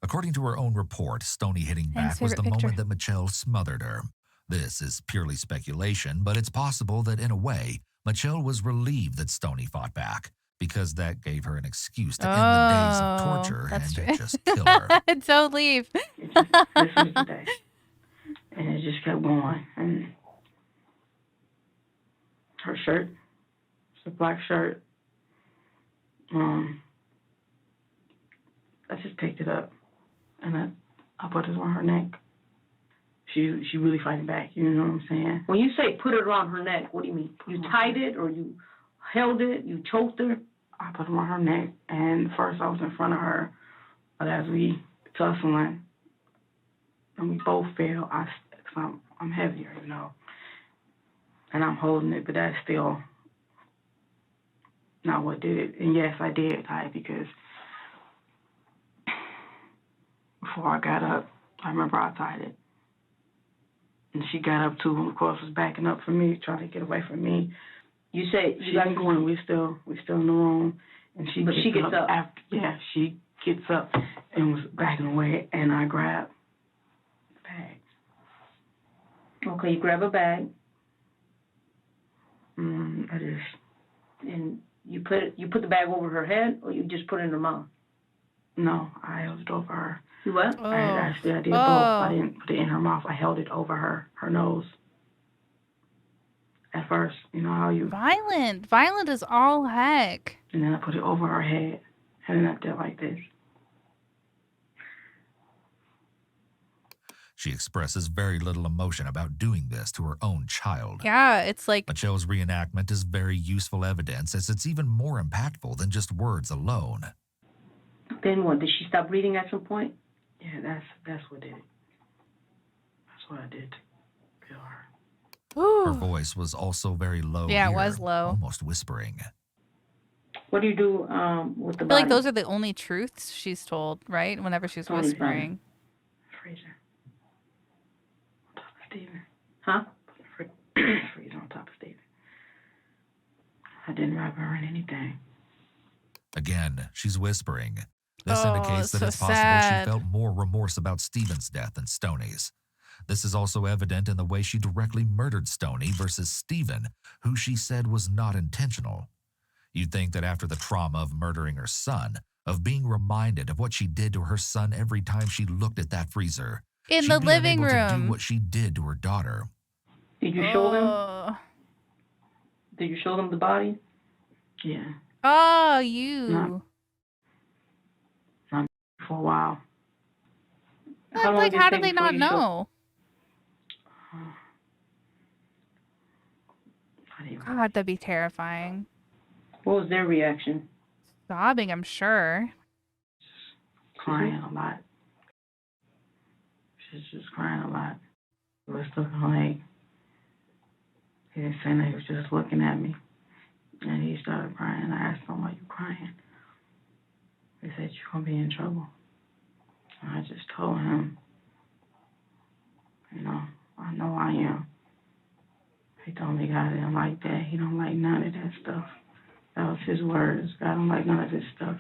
According to her own report, Stoney hitting Anne's back was the favorite picture. moment that Michelle smothered her. This is purely speculation, but it's possible that in a way, Michelle was relieved that Stoney fought back, because that gave her an excuse to end the days of torture that's and true. just kill her. Don't leave. It just, this was the day, and it just kept going. And her shirt, it's a black shirt. I just picked it up, and I put it on her neck. She really fighting back. You know what I'm saying? When you say put it around her neck, what do you mean? You tied it, or you held it, you choked her? I put it on her neck, and first I was in front of her, but as we tussling, and we both fell. Cause I'm heavier, you know, and I'm holding it, but that's still not what did it. And yes, I did tie it because before I got up, I remember I tied it. And she got up too, and of course was backing up from me, trying to get away from me. You say She didn't go in. We still in the room, and she gets up. After, yeah, she gets up and was backing away, and I grabbed the bag. Okay, you grab a bag I just and you put the bag over her head, or you just put it in her mouth? no, I held it over her. You what? Oh. I did both. I didn't put it in her mouth. I held it over her nose. At first, you know how you, Violent. Violent is all heck. and then I put it over her head, had it up there like this. She expresses very little emotion about doing this to her own child. Yeah, it's like, Michelle's reenactment is very useful evidence, as it's even more impactful than just words alone. Then what? Did she stop breathing at some point? Yeah, that's what did it. That's what I did to kill her. Her ooh. voice was also very low. Yeah, it here, was low. almost whispering. What do you do with the I feel body? like those are the only truths she's told, right? Whenever she's Totally whispering. Freezer. On top of Steven. Huh? Freezer on top of Steven. I didn't rob her in anything. Again, she's whispering. This Oh, indicates it's that so it's possible sad. she felt more remorse about Stephen's death than Stoney's. This is also evident in the way she directly murdered Stoney versus Stephen, who she said was not intentional. You'd think that after the trauma of murdering her son, of being reminded of what she did to her son every time she looked at that freezer, In she'd the be living unable to do room. what she did to her daughter. Did you show them? Oh. Did you show them the body? Yeah, Oh, you. No. for a while. That's long like, did it how do take they before not you showed- know? How do you God, that'd be terrifying. What was their reaction? Sobbing, I'm sure. crying a lot. She's just crying a lot. It was looking like he didn't say nothing, he was just looking at me. And he started crying. I asked him, why you crying? He said, you're going to be in trouble. And I just told him, I know I am. He told me God didn't like that. He don't like none of that stuff. That was his words. God don't like none of this stuff.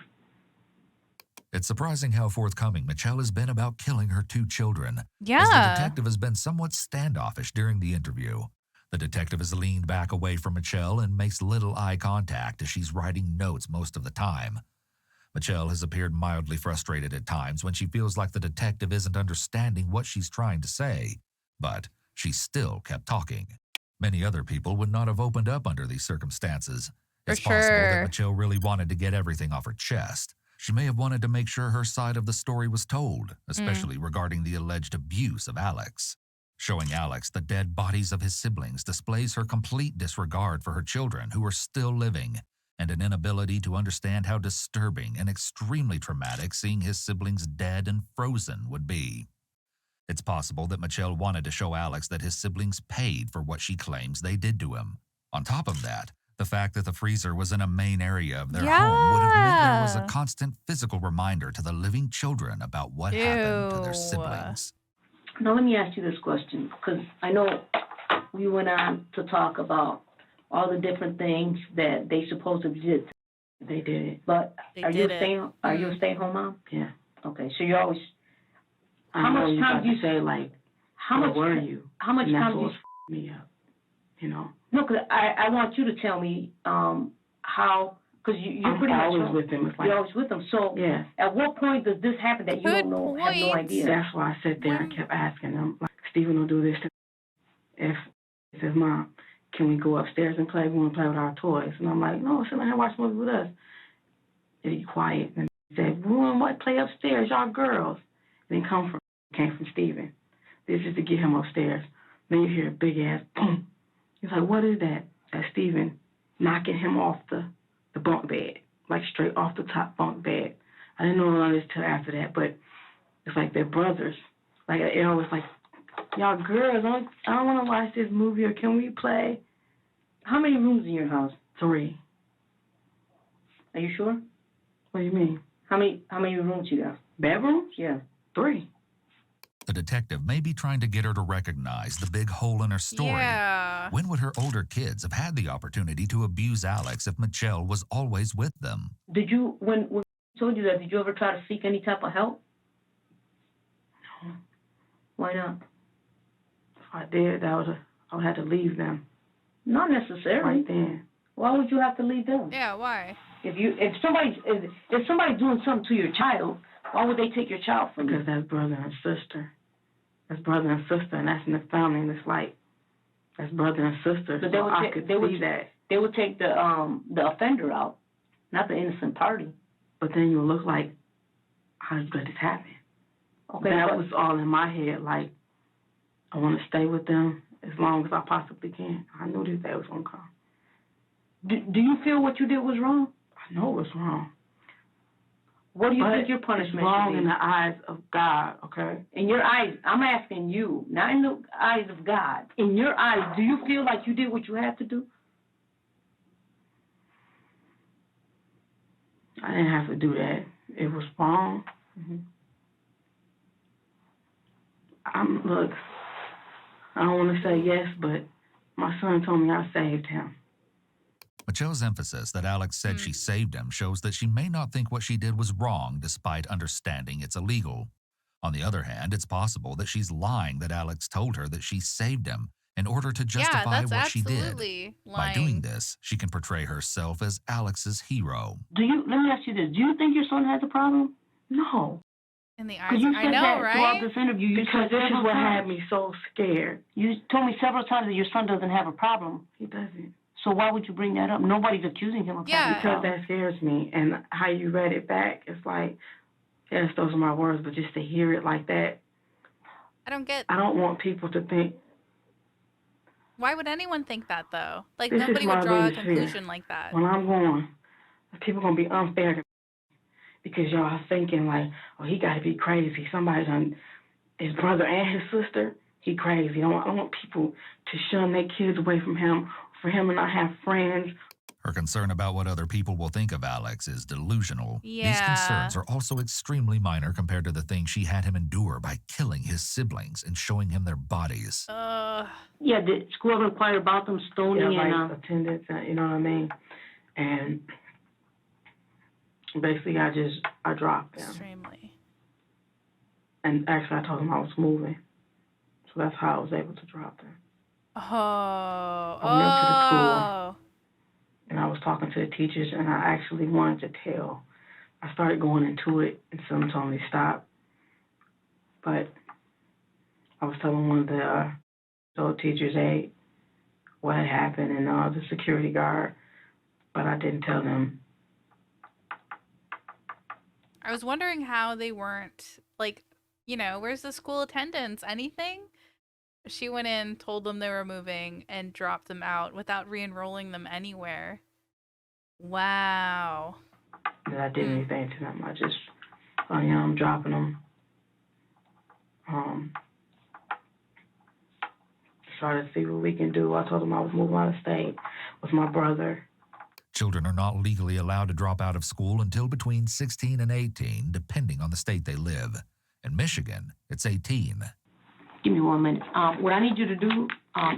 It's surprising how forthcoming Michelle has been about killing her 2 children, as the Yeah. detective has been somewhat standoffish during the interview. The detective has leaned back away from Michelle and makes little eye contact as she's writing notes most of the time. Michelle has appeared mildly frustrated at times when she feels like the detective isn't understanding what she's trying to say, but she still kept talking. Many other people would not have opened up under these circumstances. For It's possible that sure. Michelle really wanted to get everything off her chest. She may have wanted to make sure her side of the story was told, especially regarding the alleged abuse of Alex. Showing Alex the dead bodies of his siblings displays her complete disregard for her children who are still living, and an inability to understand how disturbing and extremely traumatic seeing his siblings dead and frozen would be. It's possible that Michelle wanted to show Alex that his siblings paid for what she claims they did to him. On top of that, the fact that the freezer was in a main area of their home would have meant there was a Yeah. constant physical reminder to the living children about what happened to their Ew. siblings. Now, let me ask you this question, because I know we went on to talk about all the different things that they supposedly did. They did it. But They are you did a it. stay stay-at-home mom? Yeah. Okay, so you're always, I How know much you time about do you- to say, like, how where much, were you? how much And that's time do what you, f***ed me up, no, because I want you to tell me, how, because you're I'm pretty much, always with them. It's like, you're always with them, so yeah. at what point does this happen that you Good don't know, have no point. idea? That's why I sat there and kept asking them, like, Stephen will do this to me. If he says, Mom, can we go upstairs and play? We want to play with our toys. And I'm like, no, sit down here and watch movies with us. And he quiet. And he said, we want to play upstairs, y'all girls. And then came from Stephen. This is to get him upstairs. Then you hear a big ass boom. He's like, what is that? That's Stephen knocking him off the bunk bed, like straight off the top bunk bed. I didn't know none of this till after that, but it's like they're brothers. Like, it was like, y'all girls, I don't want to watch this movie, or can we play? How many rooms in your house? 3. Are you sure? What do you mean? How many rooms you got? Bedrooms? Yeah. 3. The detective may be trying to get her to recognize the big hole in her story. Yeah. When would her older kids have had the opportunity to abuse Alex if Michelle was always with them? Did you, when I told you that, did you ever try to seek any type of help? No. Why not? If I did, I would have to leave them Not necessarily. right then. Why would you have to leave them? Yeah, why? If somebody's doing something to your child, why would they take your child from you? Because that's brother and sister. That's brother and sister, and that's in the family, and it's like, that's brother and sister. But So I could see that. They would take the offender out, not the innocent party. But then you look like, how did this happen? Okay, That but was all in my head, like, I want to stay with them as long as I possibly can. I knew this day was going to come. do you feel what you did was wrong? I know it was wrong. What do you But think your it's punishment wrong should in be? the eyes of God, okay? In your eyes, I'm asking you, not in the eyes of God. In your eyes, do you feel like you did what you had to do? I didn't have to do that. It was wrong. Mm-hmm. Look, I don't want to say yes, but my son told me I saved him. Michelle's emphasis that Alex said she saved him shows that she may not think what she did was wrong despite understanding it's illegal. On the other hand, it's possible that she's lying that Alex told her that she saved him in order to Yeah, justify that's what she did. absolutely By doing lying. this, she can portray herself as Alex's hero. Let me ask you this. Do you think your son has a problem? No, In the eyes, Because you I said know, that throughout right? this interview. You because said this is several what had times. me so scared. You told me several times that your son doesn't have a problem. He doesn't. So why would you bring that up? Nobody's accusing him of Yeah. having a Because problem. that scares me. And how you read it back, it's like, yes, those are my words, but just to hear it like that, I don't get. I don't want people to think, Why would anyone think that though? Like This is nobody my would draw a biggest fear. conclusion like that. when I'm going, people going to be unfair to me because y'all are thinking like, oh, he got to be crazy. Somebody done, his brother and his sister, he crazy. I don't want people to shun their kids away from him, for him to not have friends. Her concern about what other people will think of Alex is delusional. These Yeah. concerns are also extremely minor compared to the things she had him endure by killing his siblings and showing him their bodies. Yeah, did school ever inquire about them stoning Yeah, and like attendance, you know what I mean? And basically, I dropped them. Extremely. And actually, I told them I was moving. So that's how I was able to drop them. Oh. I went to the school. And I was talking to the teachers, and I actually wanted to tell. I started going into it, and someone told me to stop. But I was telling one of the old teachers, hey, what had happened, and the security guard, but I didn't tell them. I was wondering how they weren't, like, you know, where's the school attendance? Anything? She went in, told them they were moving, and dropped them out without re-enrolling them anywhere. Wow. That I did anything to them. I just, I'm dropping them. Started to see what we can do. I told them I was moving out of state with my brother. Children are not legally allowed to drop out of school until between 16 and 18, depending on the state they live. In Michigan, it's 18. Give me 1 minute. What I need you to do,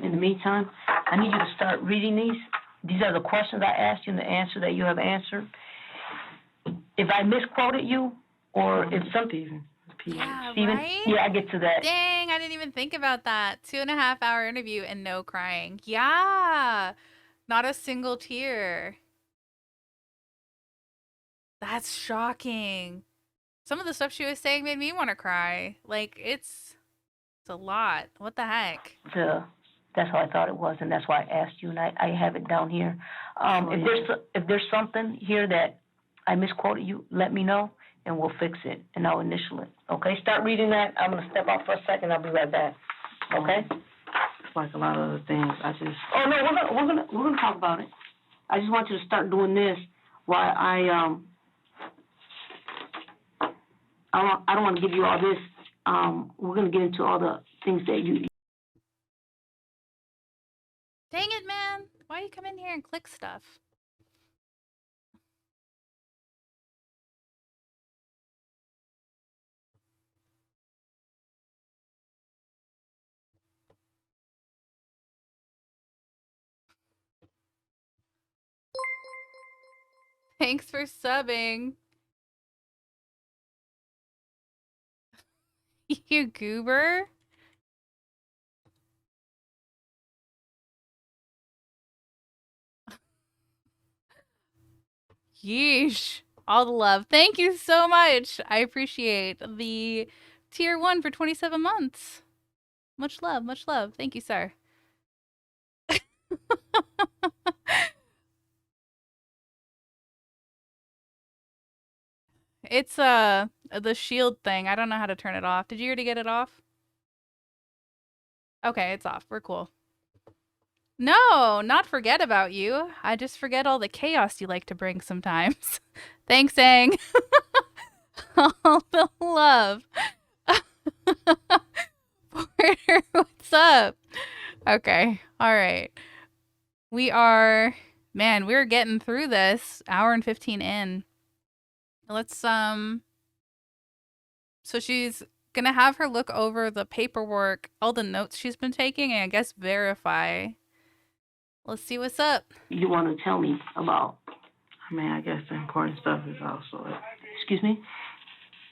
in the meantime, I need you to start reading these. These are the questions I asked you and the answer that you have answered. If I misquoted you, or if something, Yeah, Steven, right? yeah, I get to that. Dang, I didn't even think about that. 2.5-hour interview and no crying. Yeah. Not a single tear. That's shocking. Some of the stuff she was saying made me want to cry. Like, it's a lot. What the heck? That's how I thought it was, and that's why I asked you, and I have it down here. If there's something here that I misquoted you, let me know, and we'll fix it, and I'll initial it. Okay, start reading that. I'm gonna step out for a second. I'll be right back. Okay? It's like a lot of other things. I just. Oh no, we're gonna talk about it. I just want you to start doing this while I don't want to give you all this. We're gonna get into all the things that you. Dang it, man. Why do you come in here and click stuff? Thanks for subbing. You goober? Yeesh. All the love. Thank you so much. I appreciate the tier 1 for 27 months. Much love, much love. Thank you, sir. It's the shield thing. I don't know how to turn it off. Did you already get it off? Okay, it's off. We're cool. No, not forget about you. I just forget all the chaos you like to bring sometimes. Thanks, Aang. All the love. Porter, what's up? Okay, all right. We're getting through this. Hour and 15 in. Let's, so she's gonna have her look over the paperwork, all the notes she's been taking, and I guess verify. Let's see what's up. You want to tell me about? I mean, I guess the important stuff is also it. Excuse me?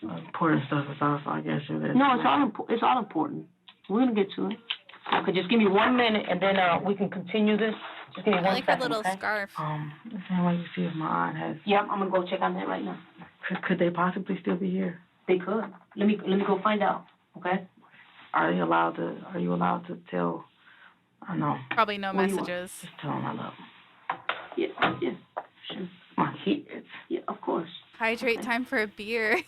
important stuff is also, I guess, you're there. No, it's all important. We're gonna get to it. Okay, just give me 1 minute and then, we can continue this. Just give me I one like her second, little okay? scarf. The same way you see if my aunt has, Yep, I'm gonna go check on that right now. could they possibly still be here? They could. Let me go find out, okay? Are you allowed to tell, I know, Probably no What do you want? messages. just tell them I love them. Yeah, sure. My kids. Yeah, of course. Hydrate Okay. time for a beer.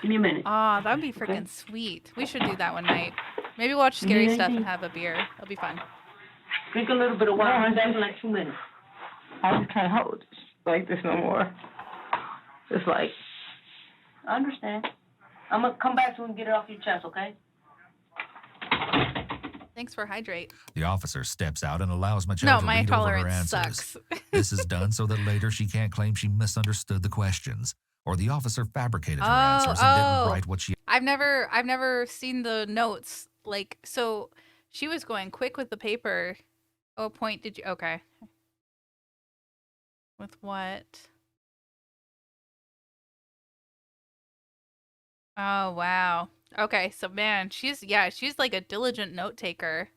Give me a minute. Oh, that'd be Okay. freaking sweet. We should do that one night. Maybe watch scary Yeah, stuff yeah. and have a beer. It'll be fun. Drink a little bit of No, wine. I I'm back in just- like 2 minutes. I just can't hold it like this no more. It's like, I understand. I'm gonna come back so we can get it off your chest, okay? Thanks for hydrate. The officer steps out and allows Michelle No, to my read over her tolerance answers. sucks. This is done so that later she can't claim she misunderstood the questions or the officer fabricated her answers and didn't write what she I've never seen the notes. Like, so she was going quick with the paper. Oh, point did you? Okay. With what? Oh, wow. Okay, so man, she's like a diligent note taker.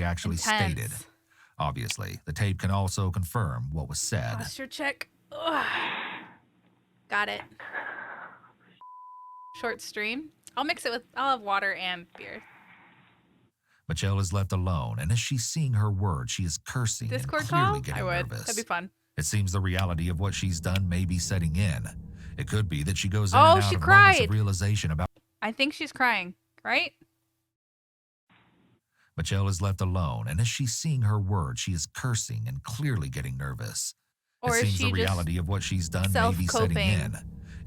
actually stated. Intense. Obviously, the tape can also confirm what was said. Posture check. Ugh. Got it. Short stream. I'll have water and beer. Michelle is left alone, and as she's seeing her words, she is cursing Discord and clearly call? getting I would. nervous. That'd be fun. It seems the reality of what she's done may be setting in. It could be that she goes in Oh, and out she of moments of cried. realization about I think she's crying, right? Michelle is left alone, and as she's seeing her words, she is cursing and clearly getting nervous. Or it is seems she the reality of what she's done may be setting self-coping? in.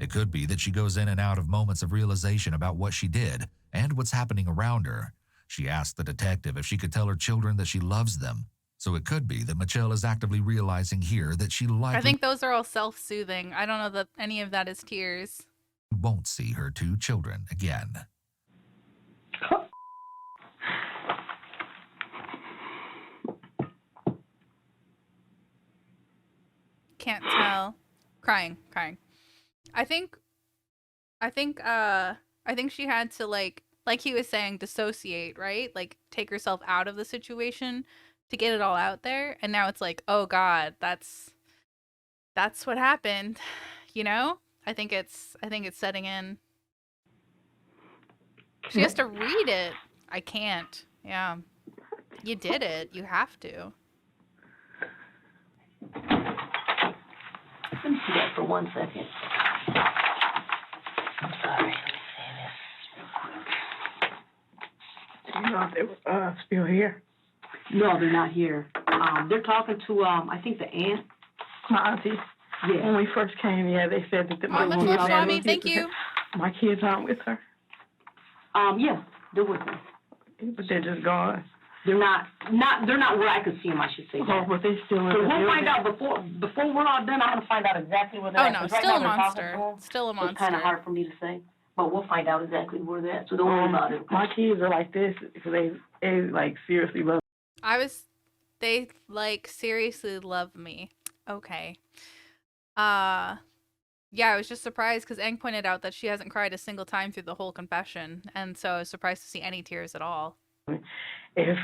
It could be that she goes in and out of moments of realization about what she did and what's happening around her. She asked the detective if she could tell her children that she loves them. So it could be that Michelle is actively realizing here that she likely I think those are all self-soothing. I don't know that any of that is tears. won't see her two children again. Can't tell. Crying. I think she had to like he was saying, dissociate, right? Like take herself out of the situation to get it all out there. And now it's like, oh God, that's what happened. You know? I think it's setting in. She has to read it. I can't. Yeah. You did it. You have to. Let me see that for 1 second. I'm sorry. Let me say this real quick. do you know if they were still here? No, they're not here. They're talking to, I think the aunt. My auntie. Yeah. When we first came, yeah, they said that Oh, much love, Swami. Thank you. My kids aren't with her, Yeah, they're with them. but they're just gone. They're not where I could see them, I should say Oh, that. but they still in So the we'll building. find out before we're all done. I'm gonna find out exactly where they're Oh at. no, 'Cause right still now a they're talking monster. to them, Still a so it's kind of monster. hard for me to say, but we'll find out exactly where they're at. So don't worry about it. My kids are like this because they like seriously love. They like seriously love me. Okay. Yeah, I was just surprised because Aang pointed out that she hasn't cried a single time through the whole confession, and so I was surprised to see any tears at all. If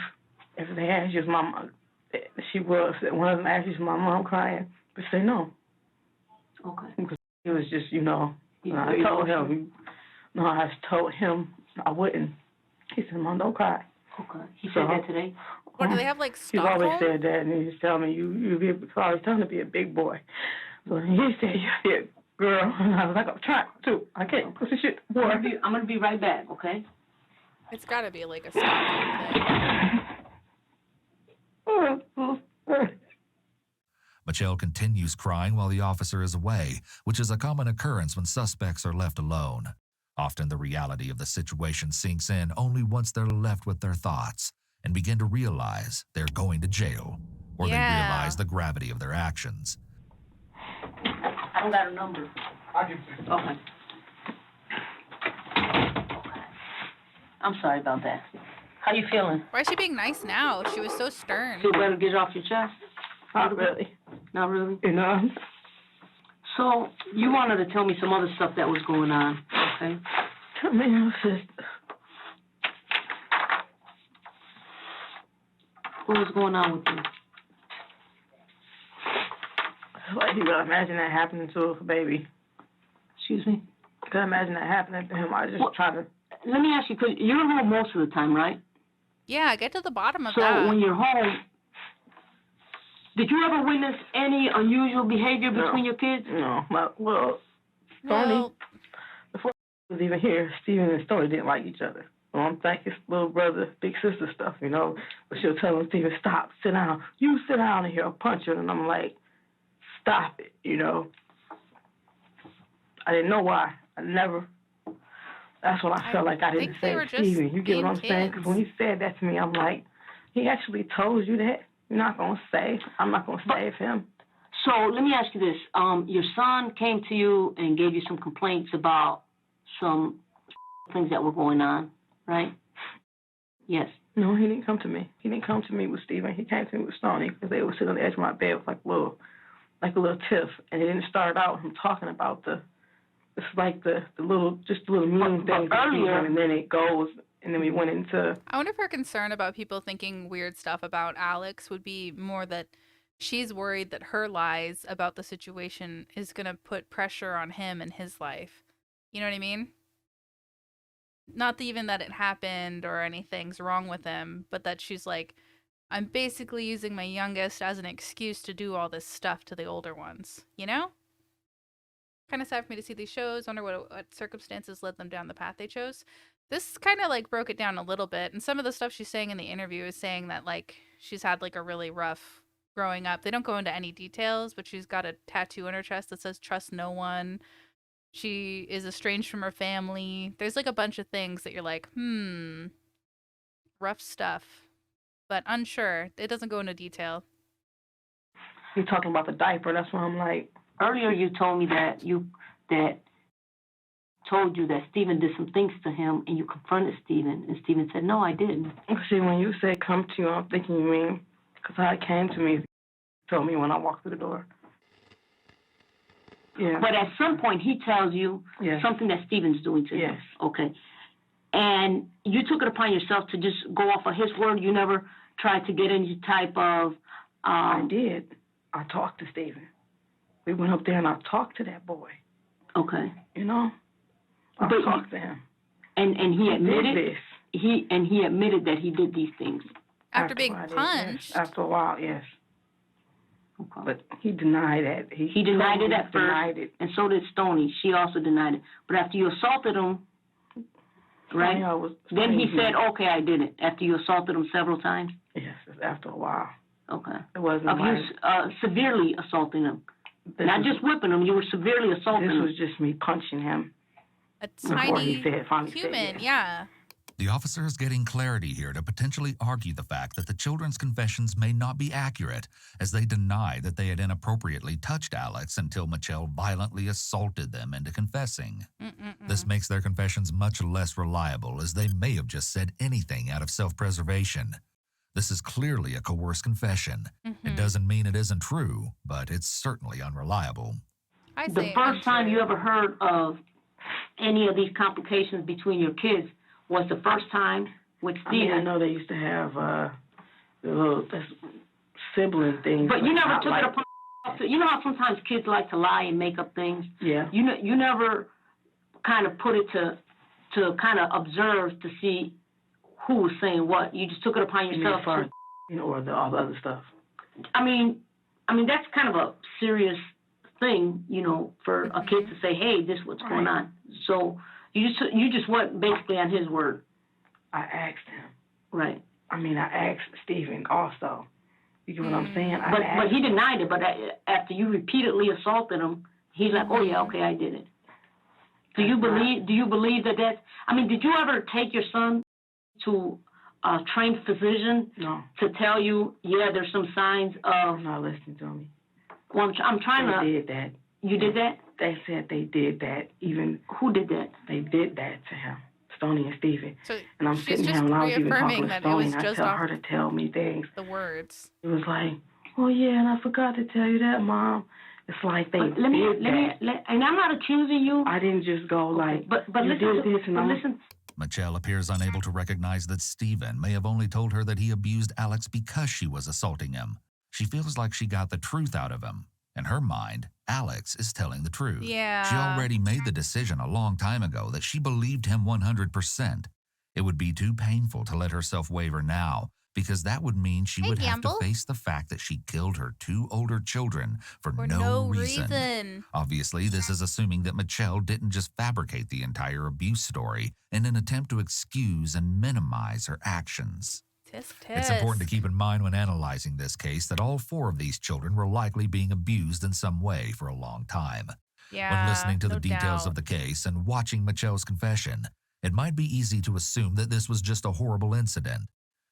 they ask you, mom, she was one of them asked you, is my mom crying? But say no. Okay. It was just, you know. Yeah, I told him. No, I told him I wouldn't. He said, "Mom, don't cry." Okay. He said that today. What do they have, like, He's always Stockholm? said that, and he's telling me you're always telling to be a big boy. So he said you're a girl, and I was like, I'm trying to. I can't push the shit, boy. I'm gonna be right back. Okay. It's gotta be like a Stockholm thing. Michelle continues crying while the officer is away, which is a common occurrence when suspects are left alone. Often the reality of the situation sinks in only once they're left with their thoughts and begin to realize they're going to jail, or they Yeah. realize the gravity of their actions. I don't got a number. I can see. Okay. I'm sorry about that. How you feeling? Why is she being nice now? She was so stern. Feel better? Get it off your chest? Not really. Not really. You know? So, you wanted to tell me some other stuff that was going on, okay? I mean, it was just, What was going on with you? like, you gotta imagine that happening to a baby. Excuse me? You gotta imagine that happening to him. I just Well, try to, Let me ask you, because you're home most of the time, right? Yeah, get to the bottom of So that. when you're home, did you ever witness any unusual behavior No. between your kids? well, Well, before I was even here, Steven and Stoney didn't like each other. So I'm thinking little brother, big sister stuff, you know. But she'll tell him, Steven, stop, sit down. You sit down and he'll punch her. And I'm like, stop it, you know. I didn't know why. That's what I felt like I didn't think they say were to just Steven. You get what I'm being saying? Because when kids. he said that to me, I'm like, he actually told you that? You're not going to say. I'm not going to save him. So let me ask you this. Your son came to you and gave you some complaints about some things that were going on, right? Yes. No, he didn't come to me. He didn't come to me with Steven. He came to me with Stoney because they would sit on the edge of my bed with like a little tiff. And it didn't start out him talking about it's like the little mean things earlier, and then it goes, and then we went into. I wonder if her concern about people thinking weird stuff about Alex would be more that she's worried that her lies about the situation is going to put pressure on him and his life. You know what I mean? Not even that it happened or anything's wrong with him, but that she's like, I'm basically using my youngest as an excuse to do all this stuff to the older ones. You know? Kind of sad for me to see these shows. Wonder what circumstances led them down the path they chose. This kind of like broke it down a little bit, and some of the stuff she's saying in the interview is saying that like she's had like a really rough growing up. They don't go into any details, but she's got a tattoo on her chest that says "Trust no one." She is estranged from her family. There's like a bunch of things that you're like, rough stuff, but unsure. It doesn't go into detail. You're talking about the diaper. That's why I'm like. Earlier you told me that told you that Steven did some things to him, and you confronted Steven, and Steven said, no, I didn't. See, when you say come to you, I'm thinking you mean, because how it came to me, told me when I walked through the door. Yeah. But at some point, he tells you Yes. something that Steven's doing to him. Yes. Okay. And you took it upon yourself to just go off of his word. You never tried to get any type of... I did. I talked to Steven. We went up there and I talked to that boy. Okay. You know? I But talked to him. And he admitted... did this. He admitted that he did these things. After being I did, punched. yes. After a while, yes. Okay. But he denied that. He denied it at first, denied it. and so did Stoney. She also denied it. But after you assaulted him, right? Then he said, okay, I did it. After you assaulted him several times? Yes, after a while. Okay. It wasn't Of you severely assaulting him. Not just whipping him, you were severely assaulting him. This was just me punching him. A Before tiny he finally said human, yes. yeah. The officer is getting clarity here to potentially argue the fact that the children's confessions may not be accurate, as they deny that they had inappropriately touched Alex until Michelle violently assaulted them into confessing. This makes their confessions much less reliable, as they may have just said anything out of self-preservation. This is clearly a coerced confession. It doesn't mean it isn't true, but it's certainly unreliable. The first time you ever heard of any of these complications between your kids was the first time with Steven. I know they used to have the little sibling things. But you never not took like, it upon yourself to, you know how sometimes kids like to lie and make up things? Yeah. You never kind of put it to kind of observe to see who was saying what. You just took it upon yourself. As far as, or all the other stuff. I mean, that's kind of a serious thing, for a kid to say, hey, this is what's going on. So you just went basically on his word. I asked him. Right. I asked Steven also. You get what I'm saying? But he denied it. But after you repeatedly assaulted him, he's like, oh yeah, okay, I did it. Do you believe that that's? Did you ever take your son to a trained physician? No. To tell you, yeah, there's some signs of? I'm not listening to me. Well, I'm trying to. They did that. You did that? They said they did that. Even who did that? They did that to him, Stoney and Steven. So and I'm sitting here and I was even talking to Stoney. I just tell her to tell me things. The words. It was like, oh yeah, and I forgot to tell you that, Mom. It's like they Let me, did that. and I'm not accusing you. I didn't just go like, but you listen, did this and I'm listen. Michelle appears unable to recognize that Stephen may have only told her that he abused Alex because she was assaulting him. She feels like she got the truth out of him. In her mind, Alex is telling the truth. Yeah. She already made the decision a long time ago that she believed him 100%. It would be too painful to let herself waver now, because that would mean she would have to face the fact that she killed her 2 older children for no reason. Obviously, this is assuming that Michelle didn't just fabricate the entire abuse story in an attempt to excuse and minimize her actions. Tisk, tisk. It's important to keep in mind when analyzing this case that all 4 of these children were likely being abused in some way for a long time. Yeah, When listening to no the details doubt. of the case and watching Michelle's confession, it might be easy to assume that this was just a horrible incident.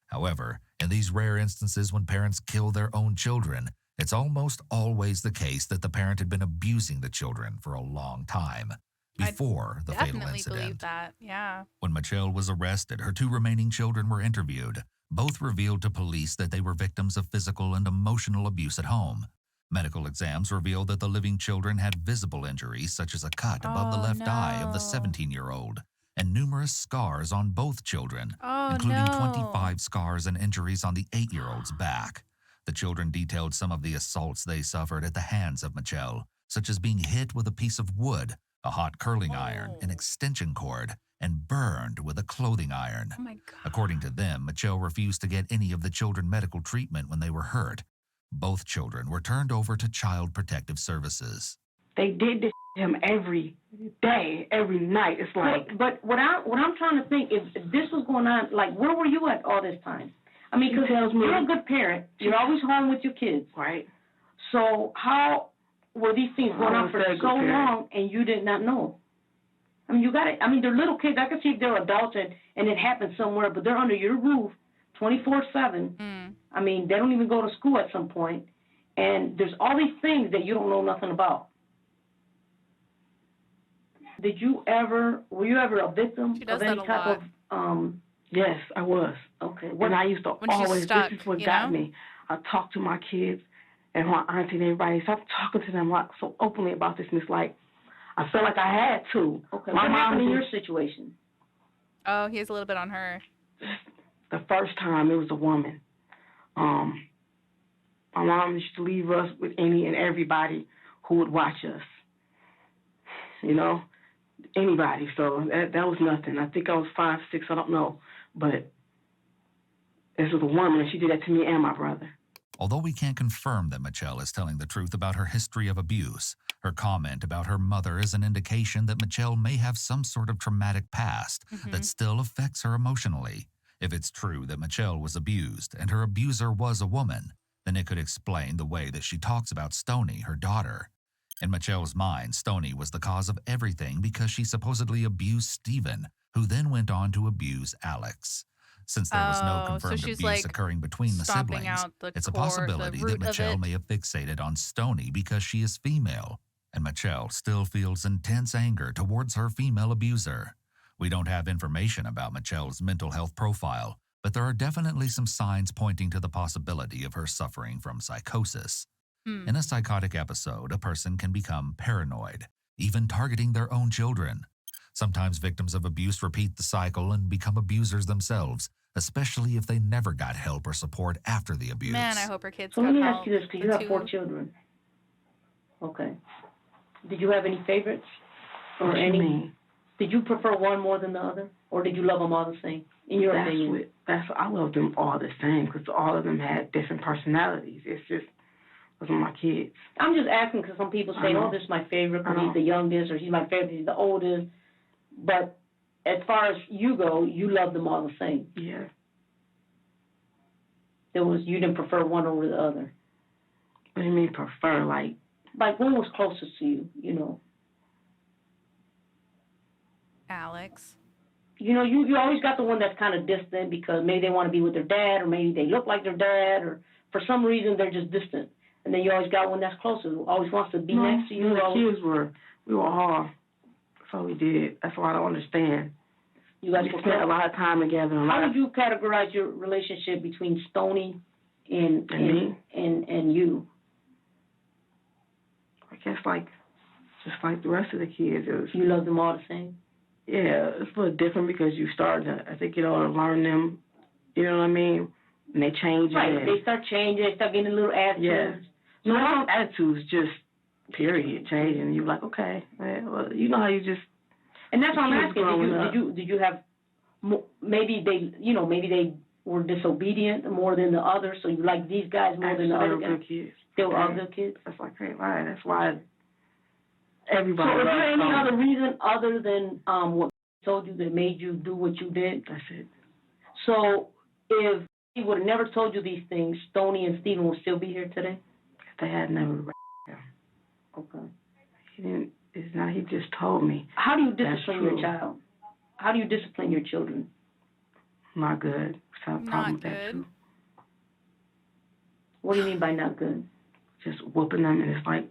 However, in these rare instances when parents kill their own children, it's almost always the case that the parent had been abusing the children for a long time before the fatal Definitely incident. believe that. Yeah. When Michelle was arrested, her 2 remaining children were interviewed. Both revealed to police that they were victims of physical and emotional abuse at home. Medical exams revealed that the living children had visible injuries such as a cut above the left eye of the 17-year-old and numerous scars on both children, including 25 scars and injuries on the 8-year-old's back. The children detailed some of the assaults they suffered at the hands of Michelle, such as being hit with a piece of wood, a hot curling iron, an extension cord, and burned with a clothing iron. Oh my God. According to them, Michelle refused to get any of the children medical treatment when they were hurt. Both children were turned over to Child Protective Services. they did this to him every day, every night. It's like, But what I'm trying to think, if this was going on, like, where were you at all this time? I mean, because She tells me- you're a good parent. You're always home with your kids. right? So how were these things going I on was for a good so parent. long and you did not know? I mean, you got it. I mean, they're little kids. I can see if they're adults and it happened somewhere, but they're under your roof 24/7. Mm. I mean, they don't even go to school at some point, and there's all these things that you don't know nothing about. Were you ever a victim She does of any that a type lot. of, Yes, I was. okay, And I used to When she's always, stuck, this is what you got know? me. I talk to my kids and my auntie and everybody. So I'm talking to them like so openly about this, and it's like, I felt like I had to. okay, My what happened in mom your situation? Oh, he has a little bit on her. The first time it was a woman. My mom used to leave us with any and everybody who would watch us. You know, anybody. So that was nothing. I think I was 5, 6, I don't know. But this was a woman, and she did that to me and my brother. Although we can't confirm that Michelle is telling the truth about her history of abuse, her comment about her mother is an indication that Michelle may have some sort of traumatic past that still affects her emotionally. If it's true that Michelle was abused and her abuser was a woman, then it could explain the way that she talks about Stoney, her daughter. In Michelle's mind, Stoney was the cause of everything because she supposedly abused Stephen, who then went on to abuse Alex. Since there was no Oh, so confirmed she's, abuse like, occurring between the stomping siblings, out the it's a core, the possibility root that of Michelle it. may have fixated on Stoney because she is female, and Michelle still feels intense anger towards her female abuser. We don't have information about Michelle's mental health profile, but there are definitely some signs pointing to the possibility of her suffering from psychosis. Hmm. In a psychotic episode, a person can become paranoid, even targeting their own children. Sometimes victims of abuse repeat the cycle and become abusers themselves, especially if they never got help or support after the abuse. Man, I hope her kids So got let me help. ask you this, because The you have two- 4 children. Okay. Did you have any favorites? Or What you any? mean? Did you prefer one more than the other? Or did you love them all the same, in your opinion? I love them all the same because all of them had different personalities. It's just, those are my kids. I'm just asking because some people say, I know. oh, this is my favorite I because know. he's the youngest, or he's my favorite, he's the oldest. But as far as you go, you love them all the same. Yeah. You didn't prefer one over the other. What do you mean prefer? Like One was closest to you, you know? Alex. You know, you always got the one that's kind of distant because maybe they want to be with their dad, or maybe they look like their dad, or for some reason they're just distant. And then you always got one that's closer, who always wants to be next to you. The always- kids we were all, that's all we did. That's why I don't understand. You guys We were spent a close. lot of time together. And a How lot would you categorize your relationship between Stoney and And me? and you? I guess like just like the rest of the kids, it was. You love them all the same? Yeah, it's a little different because you start to, I think, learn them. You know what I mean? And they change. Right. And, They start changing. They start getting a little attitude. yeah. No, not attitudes, just period changing. You're like, okay, well, you know how you just. And that's what I'm Kids asking. growing up. Did you have maybe they were disobedient more than the others, so you like these guys more than the Actually, other they were guys? good kids. They were all Okay. good kids. That's like, hey, right. That's why everybody. So is there loves any Tony. other reason other than what told you that made you do what you did? That's it. So if he would have never told you these things, Stoney and Stephen would still be here today? They had never. Okay. He didn't. It's not. He just told me. How do you That's discipline your true. child? How do you discipline your children? Not good. I have a problem Not with that good. too. What do you mean by not good? Just whooping them, and it's like,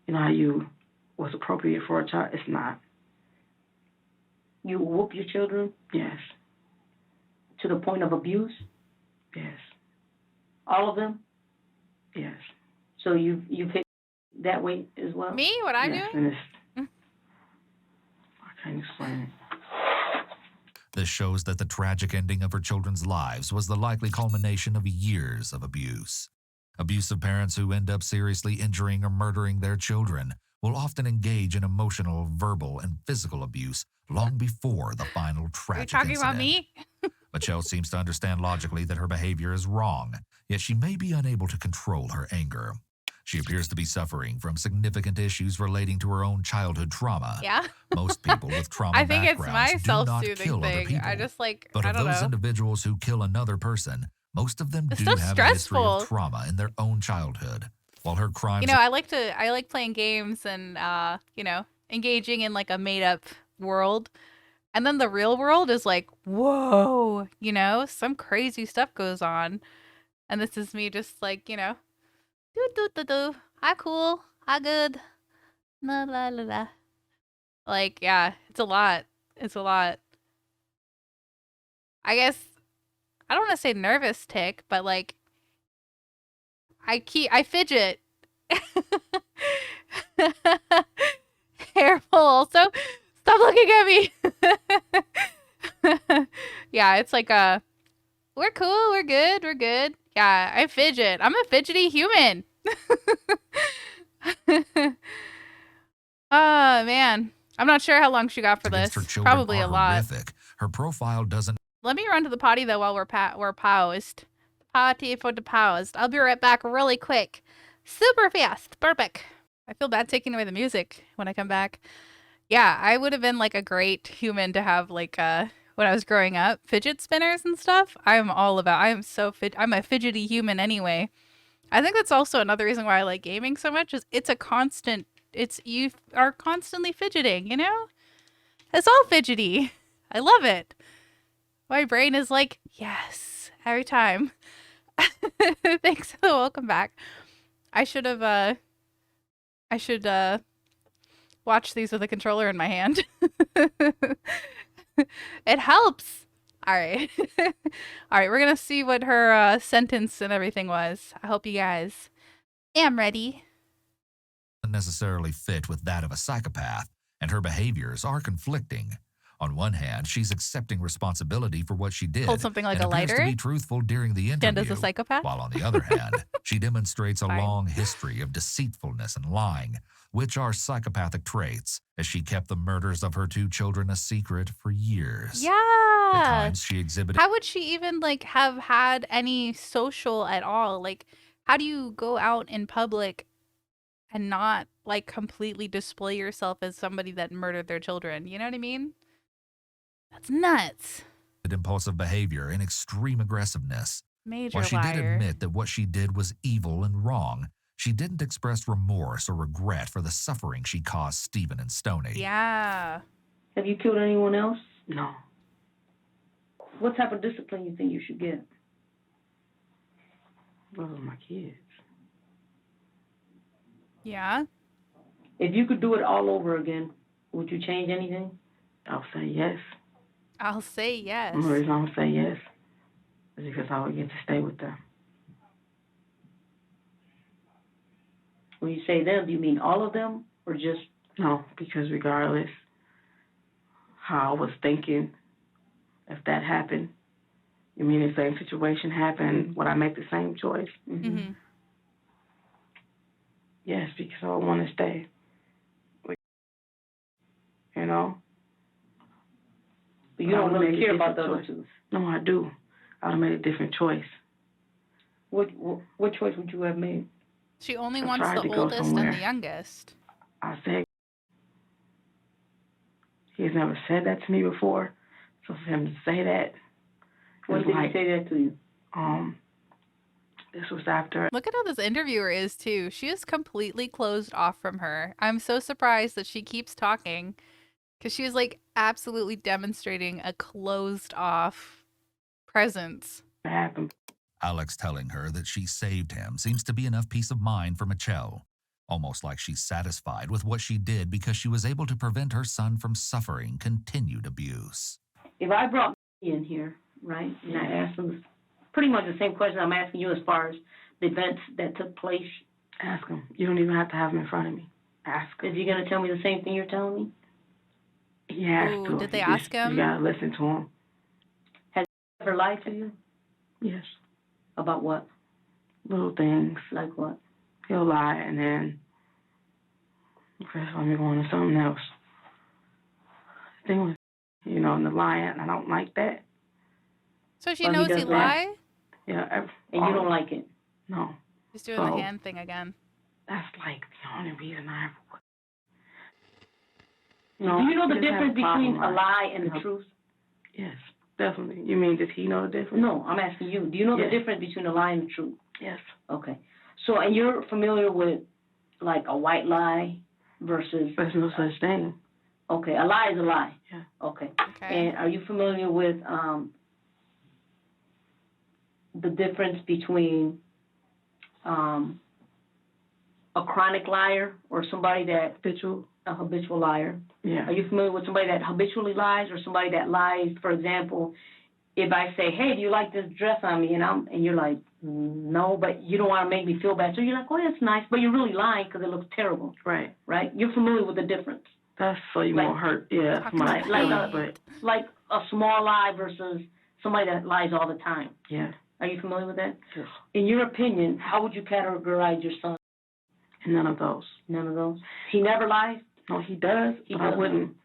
you know how you what's appropriate for a child. It's not. You whoop your children Yes. to the point of abuse? Yes. All of them? Yes. So you've hit that way as well? Me? What I yes. do? And it's. I can't explain it. This shows that the tragic ending of her children's lives was the likely culmination of years of abuse. Abusive parents who end up seriously injuring or murdering their children will often engage in emotional, verbal, and physical abuse long before the final Are you tragic talking incident. about me? Michelle seems to understand logically that her behavior is wrong, yet she may be unable to control her anger. She appears to be suffering from significant issues relating to her own childhood trauma. Yeah. Most people with trauma I think it's backgrounds my do not self-soothing kill other thing. people. I just like, But I of don't those know. individuals who kill another person, most of them It's do so have a history stressful. of trauma in their own childhood. While her crimes You know, I like playing games and engaging in like a made up world. And then the real world is like, whoa, some crazy stuff goes on. And this is me just like, do. Hi cool. Hi good. La la la la. Like, yeah, it's a lot. It's a lot. I guess I don't want to say nervous tick, but like I fidget. Careful also. Stop looking at me. Yeah, it's like we're cool, we're good. Yeah, I fidget. I'm a fidgety human. Oh man. I'm not sure how long she got for against this. her children Probably are a lot. horrific. Her profile doesn't Let me run to the potty though while we're paused. Potty for the paused. I'll be right back really quick. Super fast. Perfect. I feel bad taking away the music when I come back. Yeah, I would have been like a great human to have like when I was growing up, fidget spinners and stuff. I'm a fidgety human anyway. I think that's also another reason why I like gaming so much is you are constantly fidgeting, It's all fidgety. I love it. My brain is like, yes, every time. Thanks. Welcome back. I should watch these with a controller in my hand. It helps. All right. All right, we're going to see what her sentence and everything was. I hope you guys am ready. necessarily fit with that of a psychopath, and her behaviors are conflicting. On one hand, she's accepting responsibility for what she did Hold something like and a appears lighter. to be truthful during the Stand as interview, a psychopath. while on the other hand, she demonstrates a Fine. long history of deceitfulness and lying, which are psychopathic traits, as she kept the murders of her 2 children a secret for years. At Yeah. times, she exhibited How would she even like have had any social at all? Like, how do you go out in public and not like completely display yourself as somebody that murdered their children? You know what I mean? That's nuts. impulsive behavior and extreme aggressiveness. Major While she did liar. admit that what she did was evil and wrong, she didn't express remorse or regret for the suffering she caused Stephen and Stoney. Yeah. Have you killed anyone else? No. What type of discipline you think you should get? Those are my kids. Yeah. If you could do it all over again, would you change anything? I'll say yes. I'll say yes. The reason I'm gonna say yes is because I would get to stay with them. When you say them, do you mean all of them or just? No, because regardless how I was thinking, if that happened, you mean the same situation happened, would I make the same choice? Mm-hmm. Yes, because I want to stay. You know? But you don't really care about the other choice. two. No, I do. I would have made a different choice. What choice would you have made? She only I wants tried the to go oldest and somewhere. the youngest. I said, he's never said that to me before. So for him to say that, When did he say that to you? this was after. Look at how this interviewer is too. She is completely closed off from her. I'm so surprised that she keeps talking because she is like absolutely demonstrating a closed off presence. It happened. Alex telling her that she saved him seems to be enough peace of mind for Michelle, almost like she's satisfied with what she did because she was able to prevent her son from suffering continued abuse. If I brought in here, right, and I asked him pretty much the same question I'm asking you as far as the events that took place, Ask him. You don't even have to have him in front of me. Ask him. is he going to tell me the same thing you're telling me? He has Ooh, to. did they You ask just- him? You gotta listen to him. Has he ever lied to you? Yes. About what? Little things. Like what? He'll lie and then, okay, let me go on to something else. The thing was, you know, in the lying, I don't like that. So she Well, he knows he does that. lied? Yeah. And you don't like it? No. He's doing So- the hand thing again. That's like the only reason I ever would. Do you know the he doesn't have difference a problem between a lying. lie and the truth? Yes, definitely. You mean, does he know the difference? No, I'm asking you. Do you know the Yes. difference between a lie and the truth? Yes. Okay. So, and you're familiar with, like, a white lie versus, There's no such thing. okay, a lie is a lie. Yeah. Okay. Okay. And are you familiar with, the difference between, a chronic liar or somebody that, Habitual? a habitual liar? Yeah. Are you familiar with somebody that habitually lies or somebody that lies, for example, if I say, hey, do you like this dress on me? And you're like, no, but you don't want to make me feel bad. So you're like, oh, that's nice, but you're really lying because it looks terrible, Right. right? You're familiar with the difference. That's so you Like- won't hurt. Yeah. Talk My about like feelings, that. but Like a small lie versus somebody that lies all the time. yeah. Are you familiar with that? Yes. In your opinion, how would you categorize your son? None of those. None of those. He never lies? No, he does, He but I does. wouldn't.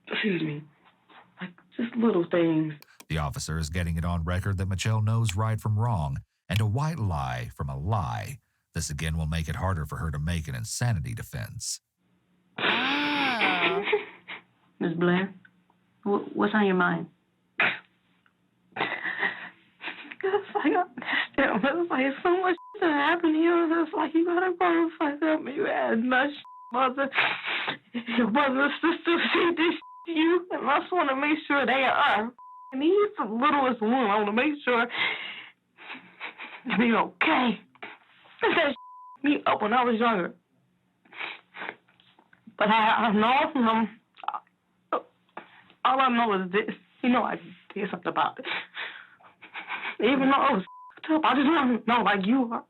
Excuse me. Like just little things. The officer is getting it on record that Michelle knows right from wrong and a white lie from a lie. This again will make it harder for her to make an insanity defense. Oh. Ms. Blair, what's on your mind? It's like, it's like so much that happened to you. It's like you gotta grow the fuck up and you had much mother. Your brother and sister see this to you, and I just want to make sure they are. And he's the littlest one. I want to make sure to be okay. That me up when I was younger. But I know, all I know is this. You know I did something about it. Even though it was tough, I just want to know, like, you are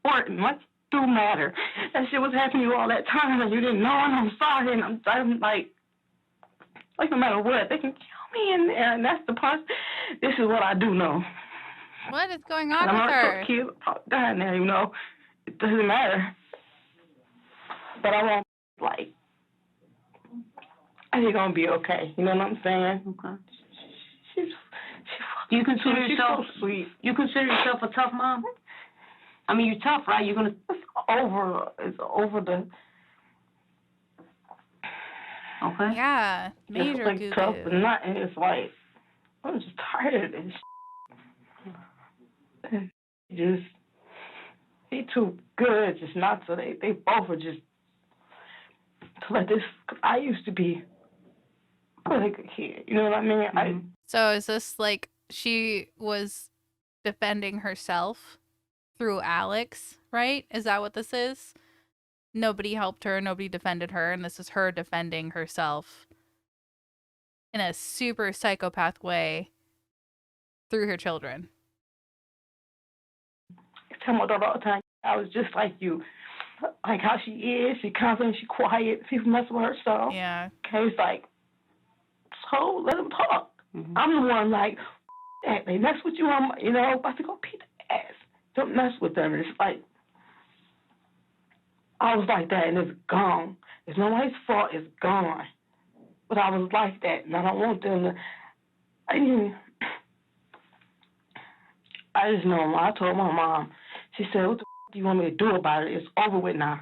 important. Like, you do matter. That shit was happening to you all that time, and you didn't know, and I'm sorry, and I'm like, no matter what, they can kill me in there, and that's the part. This is what I do know. What is going And on I'm with not her? kids dying there, you know. It doesn't matter. But I won't, like, I think I'm gonna be okay. You know what I'm saying? Okay. She's Do you consider she's yourself, so sweet. you consider yourself a tough mom? I mean, you're tough, right? You're gonna, It's over the. okay? Yeah. Major It's like goo tough, but goo. not. And it's like I'm just tired of this. And just he too good, just not so they both are just to let this. I used to be a really good kid. You know what I mean? Mhm. So is this like she was defending herself through Alex, right? Is that what this is? Nobody helped her, nobody defended her, and this is her defending herself in a super psychopath way through her children. I tell my daughter all the time, I was just like you. like how she is. She confident, she quiet. People mess with her stuff. Yeah. Okay, it's like, so let them talk. Mhm. I'm the one like, that. They mess with you, I'm, about to go beat the ass. Don't mess with them. And it's like, I was like that, and it's gone. It's nobody's fault. It's gone. But I was like that, and I don't want them to. I just know. I told my mom. She said, "What the do you want me to do about it? It's over with now."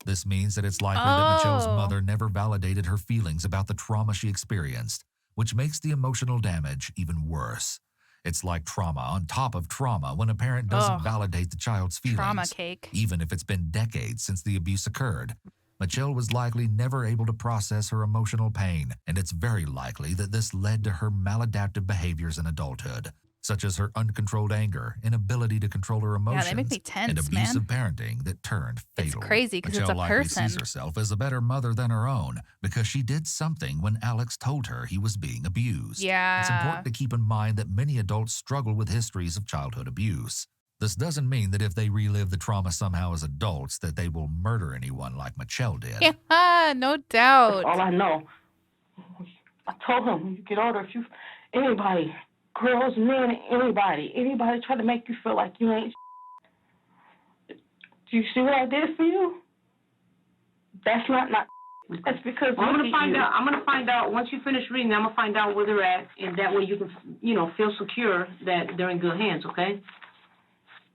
This means that it's likely that Michelle's Oh. mother never validated her feelings about the trauma she experienced, which makes the emotional damage even worse. It's like trauma on top of trauma when a parent doesn't Ugh. validate the child's feelings. Trauma cake. Even if it's been decades since the abuse occurred. Michelle was likely never able to process her emotional pain, and it's very likely that this led to her maladaptive behaviors in adulthood, such as her uncontrolled anger, inability to control her emotions, Yeah, they make me and tense, man. abusive parenting that turned fatal. It's crazy because it's Michelle a likely sees person. herself as a better mother than her own because she did something when Alex told her he was being abused. Yeah. It's important to keep in mind that many adults struggle with histories of childhood abuse. This doesn't mean that if they relive the trauma somehow as adults that they will murder anyone like Michelle did. Yeah, no That's doubt. all I know. I told him, when you get older, if you, anybody, girls, men, anybody try to make you feel like you ain't, do you see what I did for you? That's not. That's because Well, I'm look gonna at find you. out. I'm gonna find out once you finish reading. I'm gonna find out where they're at, and that way you can, feel secure that they're in good hands. Okay.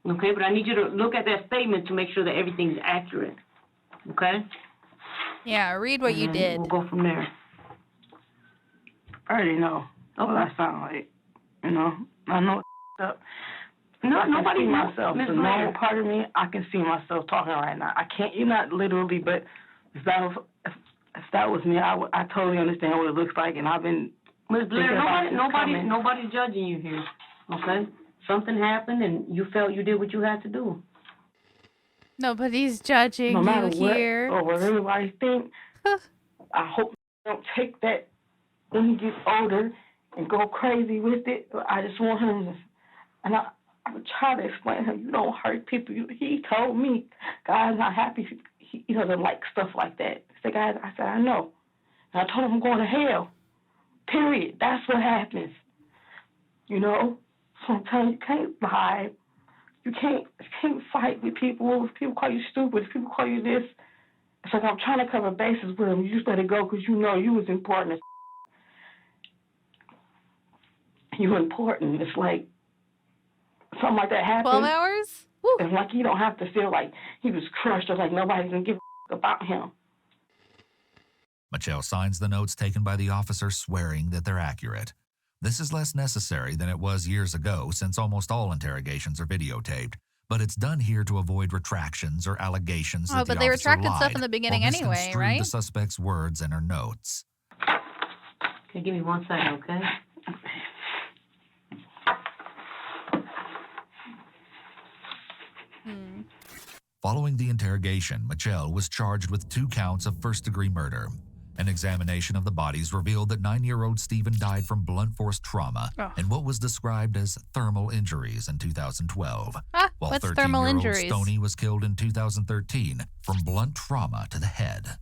Okay, but I need you to look at that statement to make sure that everything's accurate. Okay. Yeah, read what you And did. We'll go from there. I already know what Okay. I sound like. I know it's up. No, I can nobody see knows, myself. Ms. The Blair. normal part of me, I can see myself talking right now. I can't. You're not literally, but if that was me, I totally understand what it looks like, and I've been. Ms. Blair, Thinking about this coming. nobody's judging you here. Okay. Something happened, and you felt you did what you had to do. Nobody's judging No matter you what here. or what everybody think, I hope you don't take that when he gets older and go crazy with it. I just want him to, and I would try to explain to him, you don't hurt people. He told me God's not happy. He doesn't like stuff like that. I said, I know. And I told him I'm going to hell. Period. That's what happens. Sometimes you can't lie. You can't fight with people. If people call you stupid, if people call you this, it's like I'm trying to cover bases with them. You just let it go because you know you was important. You important. It's like something like that 12 happens. hours? Woo. It's like you don't have to feel like he was crushed or like nobody's gonna give a about him. Michelle signs the notes taken by the officer, swearing that they're accurate. This is less necessary than it was years ago, since almost all interrogations are videotaped, but it's done here to avoid retractions or allegations that the but they officer retracted stuff lied in the beginning or anyway, misconstrued right? the suspect's words in her notes. Okay, give me 1 second, okay? Hmm. Following the interrogation, Michelle was charged with 2 counts of first-degree murder. An examination of the bodies revealed that 9-year-old Stephen died from blunt force trauma Oh. and what was described as thermal injuries in 2012, while What's thermal 13-year-old injuries? Stoney was killed in 2013 from blunt trauma to the head.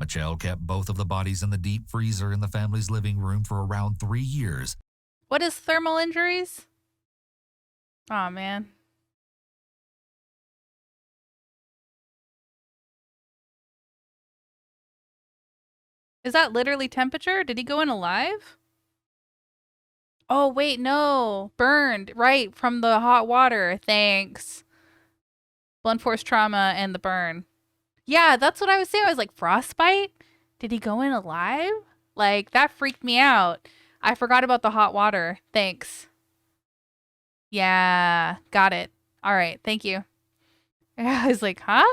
Michelle kept both of the bodies in the deep freezer in the family's living room for around 3 years. What is thermal injuries? Oh man. Is that literally temperature? Did he go in alive? Oh, wait, no. Burned. Right, from the hot water. Thanks. Blunt force trauma and the burn. Yeah, that's what I was saying. I was like, frostbite? Did he go in alive? Like, that freaked me out. I forgot about the hot water. Thanks. Yeah, got it. All right, thank you. I was like, huh?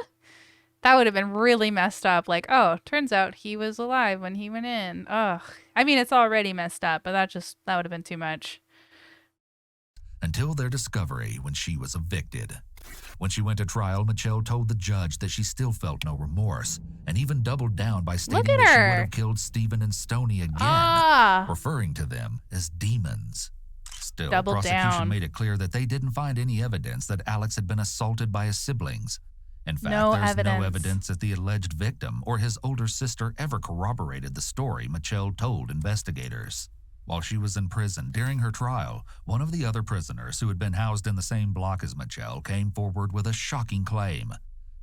That would have been really messed up. Like, oh, turns out he was alive when he went in. Ugh. I mean, it's already messed up, but that would have been too much. Until their discovery when she was evicted. When she went to trial, Michelle told the judge that she still felt no remorse, and even doubled down by stating Look at that she her. would have killed Stephen and Stoney again, Ah, referring to them as demons. Still, Doubled prosecution down. made it clear that they didn't find any evidence that Alex had been assaulted by his siblings. In fact, No there's no evidence. evidence that the alleged victim or his older sister ever corroborated the story Michelle told investigators. While she was in prison during her trial, one of the other prisoners who had been housed in the same block as Michelle came forward with a shocking claim.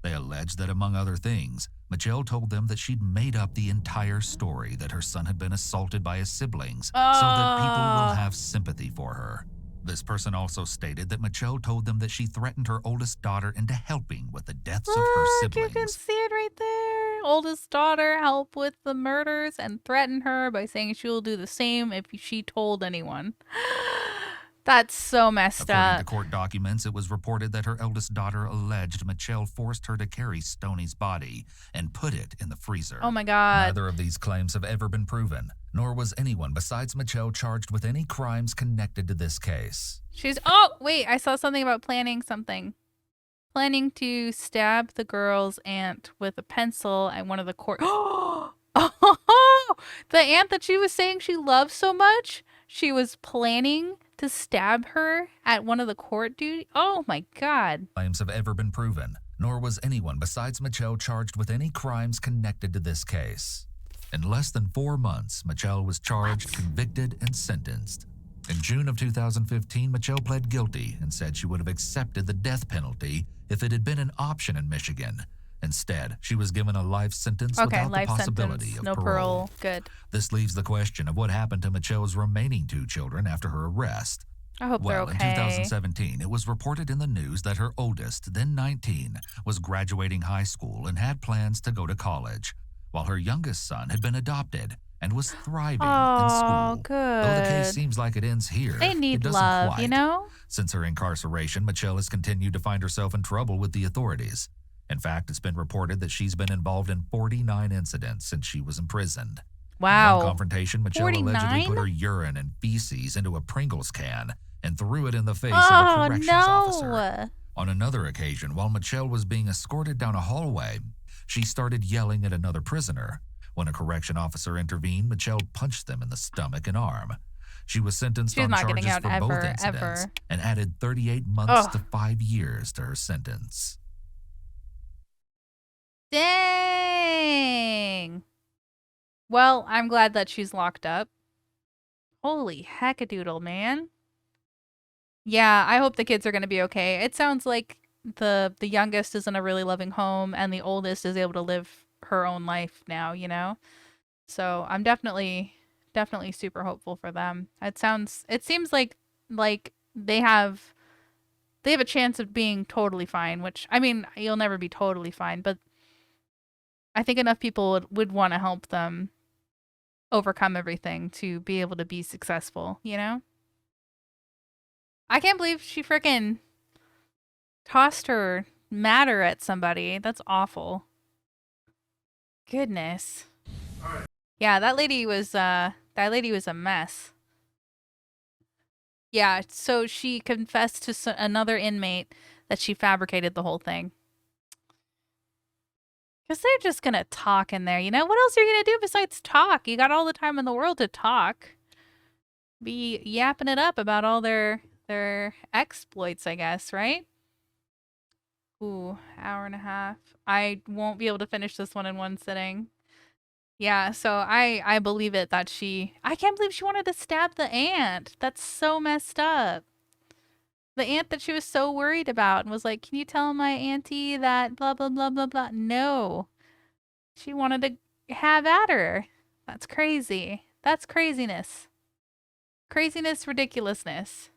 They alleged that, among other things, Michelle told them that she'd made up the entire story that her son had been assaulted by his siblings so that people will Oh. have sympathy for her. This person also stated that Michelle told them that she threatened her oldest daughter into helping with the deaths of her Look, you can siblings. see it right there. Oldest daughter help with the murders and threaten her by saying she will do the same if she told anyone. That's so messed According to up. court documents, it was reported that her eldest daughter alleged Michelle forced her to carry Stoney's body and put it in the freezer. Oh my God. Neither of these claims have ever been proven, nor was anyone besides Michelle charged with any crimes connected to this case. Oh, wait, I saw something about planning something. Planning to stab the girl's aunt with a pencil at one of the court. Oh, the aunt that she was saying she loves so much, she was planning to stab her at one of the court duty. Oh my God. Claims have ever been proven, nor was anyone besides Michelle charged with any crimes connected to this case. In less than 4 months, Michelle was charged, convicted, and sentenced. In June of 2015, Michelle pled guilty and said she would have accepted the death penalty if it had been an option in Michigan. Instead, she was given a life sentence Okay, without life the possibility sentence, of no parole. Good. This leaves the question of what happened to Michelle's remaining 2 children after her arrest. I hope they're Well, okay. in 2017, it was reported in the news that her oldest, then 19, was graduating high school and had plans to go to college, while her youngest son had been adopted and was thriving in Oh, school. good. Though the case seems like it ends here, They it need doesn't love, quite. you know? Since her incarceration, Michelle has continued to find herself in trouble with the authorities. In fact, it's been reported that she's been involved in 49 incidents since she was imprisoned. In Wow. one confrontation, Michelle 49? allegedly put her urine and feces into a Pringles can and threw it in the face of Oh, a corrections officer. no. On another occasion, while Michelle was being escorted down a hallway, she started yelling at another prisoner. When a correction officer intervened, Michelle punched them in the stomach and arm. She was sentenced She's on not getting charges out for both ever, incidents ever. and added 38 months Ugh. to 5 years to her sentence. Dang. Well, I'm glad that she's locked up. Holy heckadoodle, man. Yeah, I hope the kids are going to be okay. It sounds like the youngest is in a really loving home and the oldest is able to live her own life now, you know? So I'm definitely super hopeful for them. It seems like they have a chance of being totally fine, which, I mean, you'll never be totally fine, but I think enough people would want to help them overcome everything to be able to be successful, you know? I can't believe she frickin' tossed her matter at somebody. That's awful. Goodness. Yeah, that lady was a mess. Yeah, so she confessed to another inmate that she fabricated the whole thing. Because they're just going to talk in there, you know? What else are you going to do besides talk? You got all the time in the world to talk. Be yapping it up about all their exploits, I guess, right? Ooh, hour and a half. I won't be able to finish this one in one sitting. Yeah, so I believe it that I can't believe she wanted to stab the aunt. That's so messed up. The aunt that she was so worried about and was like, "Can you tell my auntie that blah, blah, blah, blah, blah?" No. She wanted to have at her. That's crazy. That's craziness. Craziness, ridiculousness.